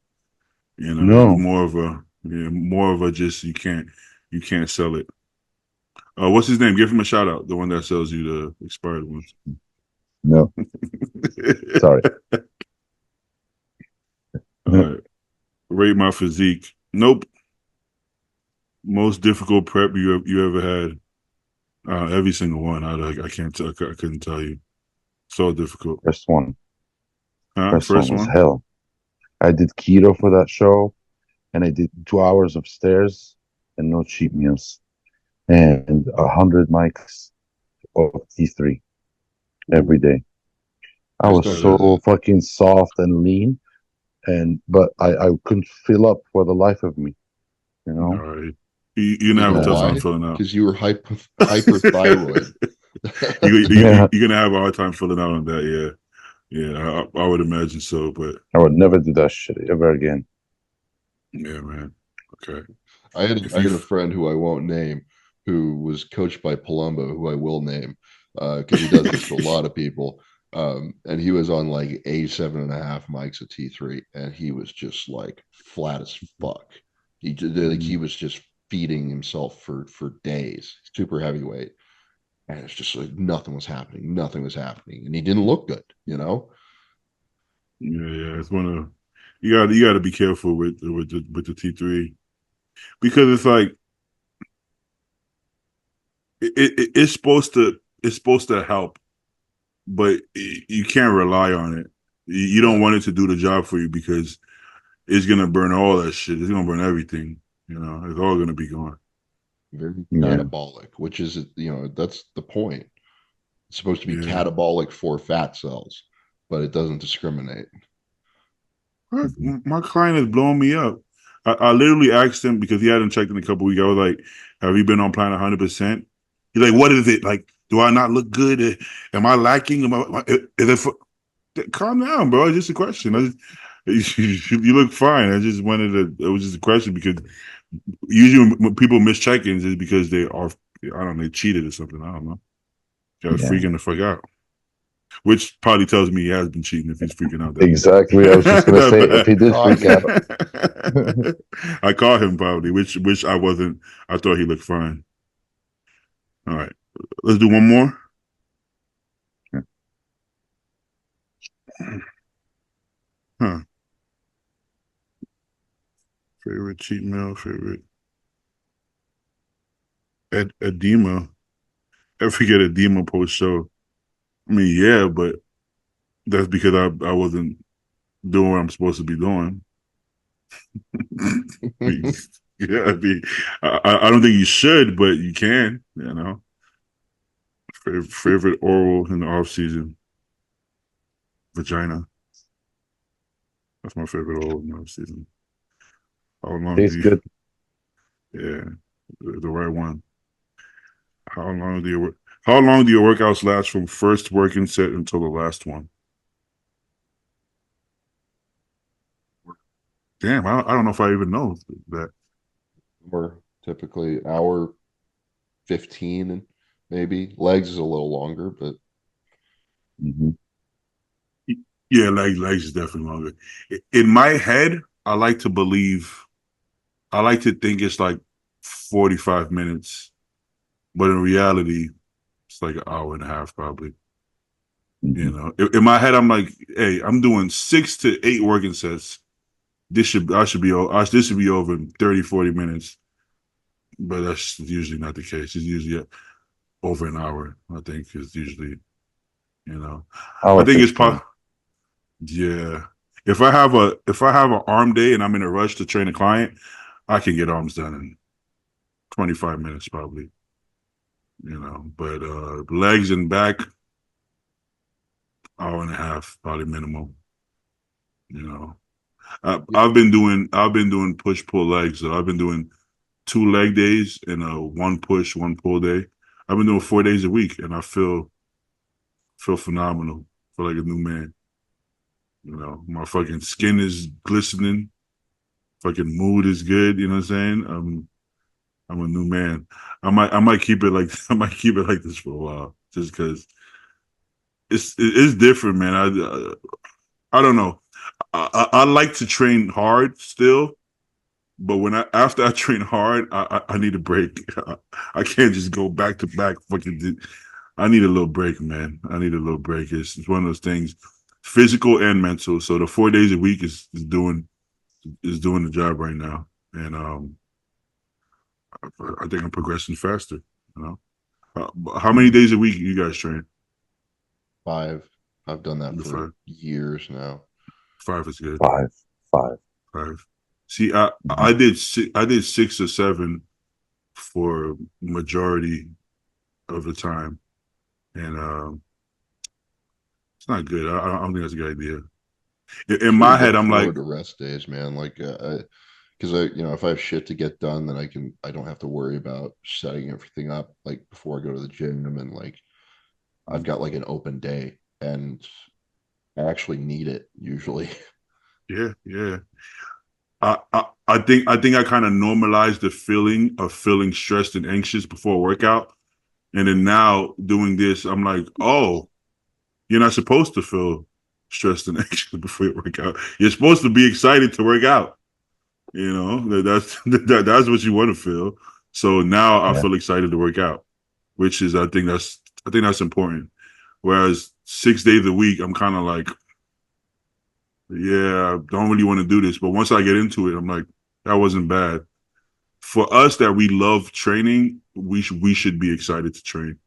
[SPEAKER 1] You know,
[SPEAKER 4] No.
[SPEAKER 1] more of a just you can't sell it. What's his name? Give him a shout out. The one that sells you the expired ones.
[SPEAKER 4] No, sorry.
[SPEAKER 1] All right. Rate my physique. Nope. Most difficult prep you ever had. Every single one. I couldn't tell you. So difficult.
[SPEAKER 4] First one.
[SPEAKER 1] Huh? First
[SPEAKER 4] was
[SPEAKER 1] one.
[SPEAKER 4] hell. I did keto for that show, and I did 2 hours of stairs and no cheat meals, and 100 mics of T3 every day. I was so fucking soft and lean, but I couldn't fill up for the life of me. You know.
[SPEAKER 1] All right. You're gonna have a tough time filling out
[SPEAKER 5] because you were hyperthyroid.
[SPEAKER 1] you're gonna have a hard time filling out on that. Yeah. I would imagine so, but
[SPEAKER 4] I would never do that shit ever again.
[SPEAKER 1] Yeah, man. Okay.
[SPEAKER 5] I had a friend who I won't name who was coached by Palumbo, who I will name because he does this to a lot of people. And he was on like 87.5 mics of T3, and he was just like flat as fuck. He was just feeding himself for days, super heavyweight, and it's just like nothing was happening, and he didn't look good, you know.
[SPEAKER 1] Yeah, it's one of you got to be careful with the T3 because it's like it's supposed to help, but you can't rely on it. You don't want it to do the job for you because it's gonna burn all that shit. It's gonna burn everything. You know, it's all gonna be gone.
[SPEAKER 5] Very catabolic, which is that's the point. It's supposed to be catabolic for fat cells, but it doesn't discriminate.
[SPEAKER 1] My client is blowing me up. I literally asked him because he hadn't checked in a couple weeks. I was like, "Have you been on plan 100%?" He's like, "What is it? Like, do I not look good? Am I lacking? Calm down, bro. It's just a question. You look fine. I just wanted to. It was just a question because usually when people miss check-ins is because they are, I don't know, they cheated or something. I don't know. Got freaking the fuck out. Which probably tells me he has been cheating if he's freaking out.
[SPEAKER 4] Exactly. I was just gonna say if he did freak out.
[SPEAKER 1] I caught him probably, which I wasn't. I thought he looked fine. All right, let's do one more. Huh. Favorite cheat meal, favorite edema. Ever get edema post show? I mean, yeah, but that's because I wasn't doing what I'm supposed to be doing. Yeah, I mean, I don't think you should, but you can. You know, favorite oral in the off season, vagina. That's my favorite oral in the off season. How long do
[SPEAKER 4] Tastes
[SPEAKER 1] you?
[SPEAKER 4] good.
[SPEAKER 1] Yeah, the right one. How long do your How long do your workouts last from first working set until the last one? Damn, I don't know if I even know that.
[SPEAKER 5] We're typically hour 15, maybe. Legs is a little longer, but
[SPEAKER 4] Hmm.
[SPEAKER 1] Yeah, legs is definitely longer. In my head, I like to believe, I like to think it's like 45 minutes, but in reality, it's like an hour and a half probably. You
[SPEAKER 4] Hmm.
[SPEAKER 1] know, in my head, I'm like, hey, I'm doing 6 to 8 working sets. This should be over in 30, 40 minutes. But that's usually not the case. It's usually over an hour, I think, is usually, you know. I
[SPEAKER 4] Hour
[SPEAKER 1] think it's
[SPEAKER 4] 15.
[SPEAKER 1] yeah. If I have an arm day and I'm in a rush to train a client, I can get arms done in 25 minutes probably, you know. But legs and back, hour and a half, probably minimum, you know. I've been doing push pull legs. So I've been doing 2 leg days and a one push, one pull day. I've been doing 4 days a week and I feel phenomenal. Feel like a new man. You know, my fucking skin is glistening. Fucking mood is good. You know what I'm saying? I'm a new man. I might keep it like I might keep it like this for a while, just because it's different, man. I don't know. I like to train hard still, but when after I train hard, I need a break. I can't just go back to back. I need a little break, man. I need a little break. It's one of those things, physical and mental. So the 4 days a week is doing the job right now, and I think I'm progressing faster. You know, how many days a week you guys train?
[SPEAKER 5] 5. I've done that
[SPEAKER 1] The
[SPEAKER 5] for
[SPEAKER 1] five.
[SPEAKER 5] years now.
[SPEAKER 1] 5 is good.
[SPEAKER 4] Five. Five.
[SPEAKER 1] 5. See, I
[SPEAKER 4] Mhm.
[SPEAKER 1] I did I did 6 or 7 for majority of the time, and it's not good. I don't think that's a good idea. In
[SPEAKER 5] Just got to
[SPEAKER 1] my head,
[SPEAKER 5] look
[SPEAKER 1] I'm like,
[SPEAKER 5] forward to rest days, man. Like, because if I have shit to get done, then I don't have to worry about setting everything up like before I go to the gym, and like I've got like an open day, and I actually need it usually.
[SPEAKER 1] yeah, yeah. I think I kind of normalized the feeling of feeling stressed and anxious before a workout. And then now doing this, I'm like, oh, you're not supposed to feel stressed and anxious before you work out. You're supposed to be excited to work out. You know, that's what you want to feel. So now I
[SPEAKER 4] Yeah.
[SPEAKER 1] feel excited to work out, which is I think that's important. Whereas 6 days a week, I'm kind of like, yeah, I don't really want to do this. But once I get into it, I'm like, that wasn't bad. For us that we love training, we should be excited to train.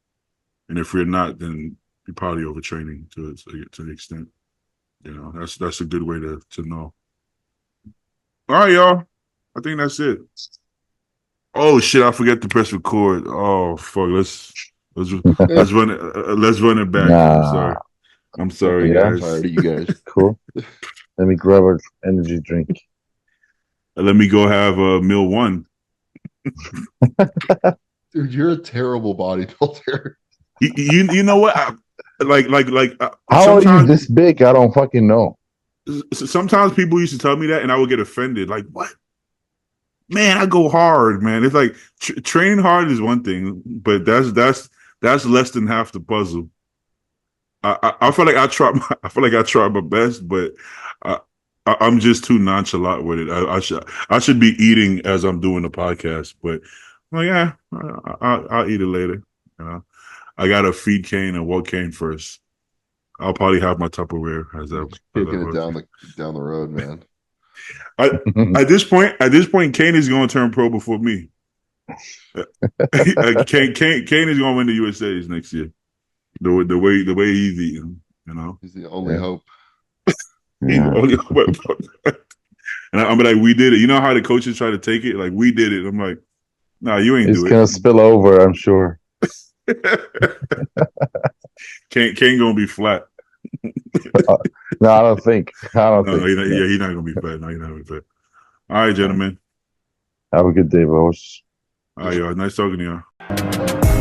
[SPEAKER 1] And if we're not, then you're probably overtraining to the extent. You know, that's a good way to know. All right, y'all. I think that's it. Oh shit! I forgot to press record. Oh fuck! Let's let's run it. Let's run it back. I'm
[SPEAKER 4] Nah.
[SPEAKER 1] sorry. I'm
[SPEAKER 5] I'm
[SPEAKER 1] sorry,
[SPEAKER 5] fucking
[SPEAKER 4] Yeah.
[SPEAKER 1] guys.
[SPEAKER 5] tired of you guys.
[SPEAKER 4] Cool. Let me grab an energy drink.
[SPEAKER 1] Let me go have meal one.
[SPEAKER 5] Dude, you're a terrible bodybuilder.
[SPEAKER 1] You know what?
[SPEAKER 4] How are you
[SPEAKER 1] Sometimes
[SPEAKER 4] this big? I don't fucking know.
[SPEAKER 1] sometimes people used to tell me that, and I would get offended. Like, what? Man, I go hard, man. It's like training hard is one thing, but that's less than half the puzzle. I feel like I feel like I tried my best, but I, I'm just too nonchalant with it. I should be eating as I'm doing the podcast, but I'm like, yeah, I'll eat it later. You know, I gotta feed Kane and walk Kane first. I'll probably have my Tupperware
[SPEAKER 5] You're just
[SPEAKER 1] as I
[SPEAKER 5] kicking it
[SPEAKER 1] work.
[SPEAKER 5] down the road, man.
[SPEAKER 1] I, at this point, Kane is going to turn pro before me. Kane is going to win the USA's next year. The way he's eating, you know.
[SPEAKER 5] He's the only
[SPEAKER 4] Yeah.
[SPEAKER 5] hope.
[SPEAKER 1] He's
[SPEAKER 4] Yeah.
[SPEAKER 1] only And I'm like, we did it. You know how the coaches try to take it? Like, we did it. I'm like, nah, you ain't
[SPEAKER 4] It's
[SPEAKER 1] do
[SPEAKER 4] gonna
[SPEAKER 1] it.
[SPEAKER 4] spill over, I'm sure.
[SPEAKER 1] Kane gonna be flat.
[SPEAKER 4] No, I don't think.
[SPEAKER 1] No, he's not gonna be flat. No, he's not gonna be flat. All right, gentlemen.
[SPEAKER 4] Have a good day, boss.
[SPEAKER 1] All right, y'all. Nice talking to y'all.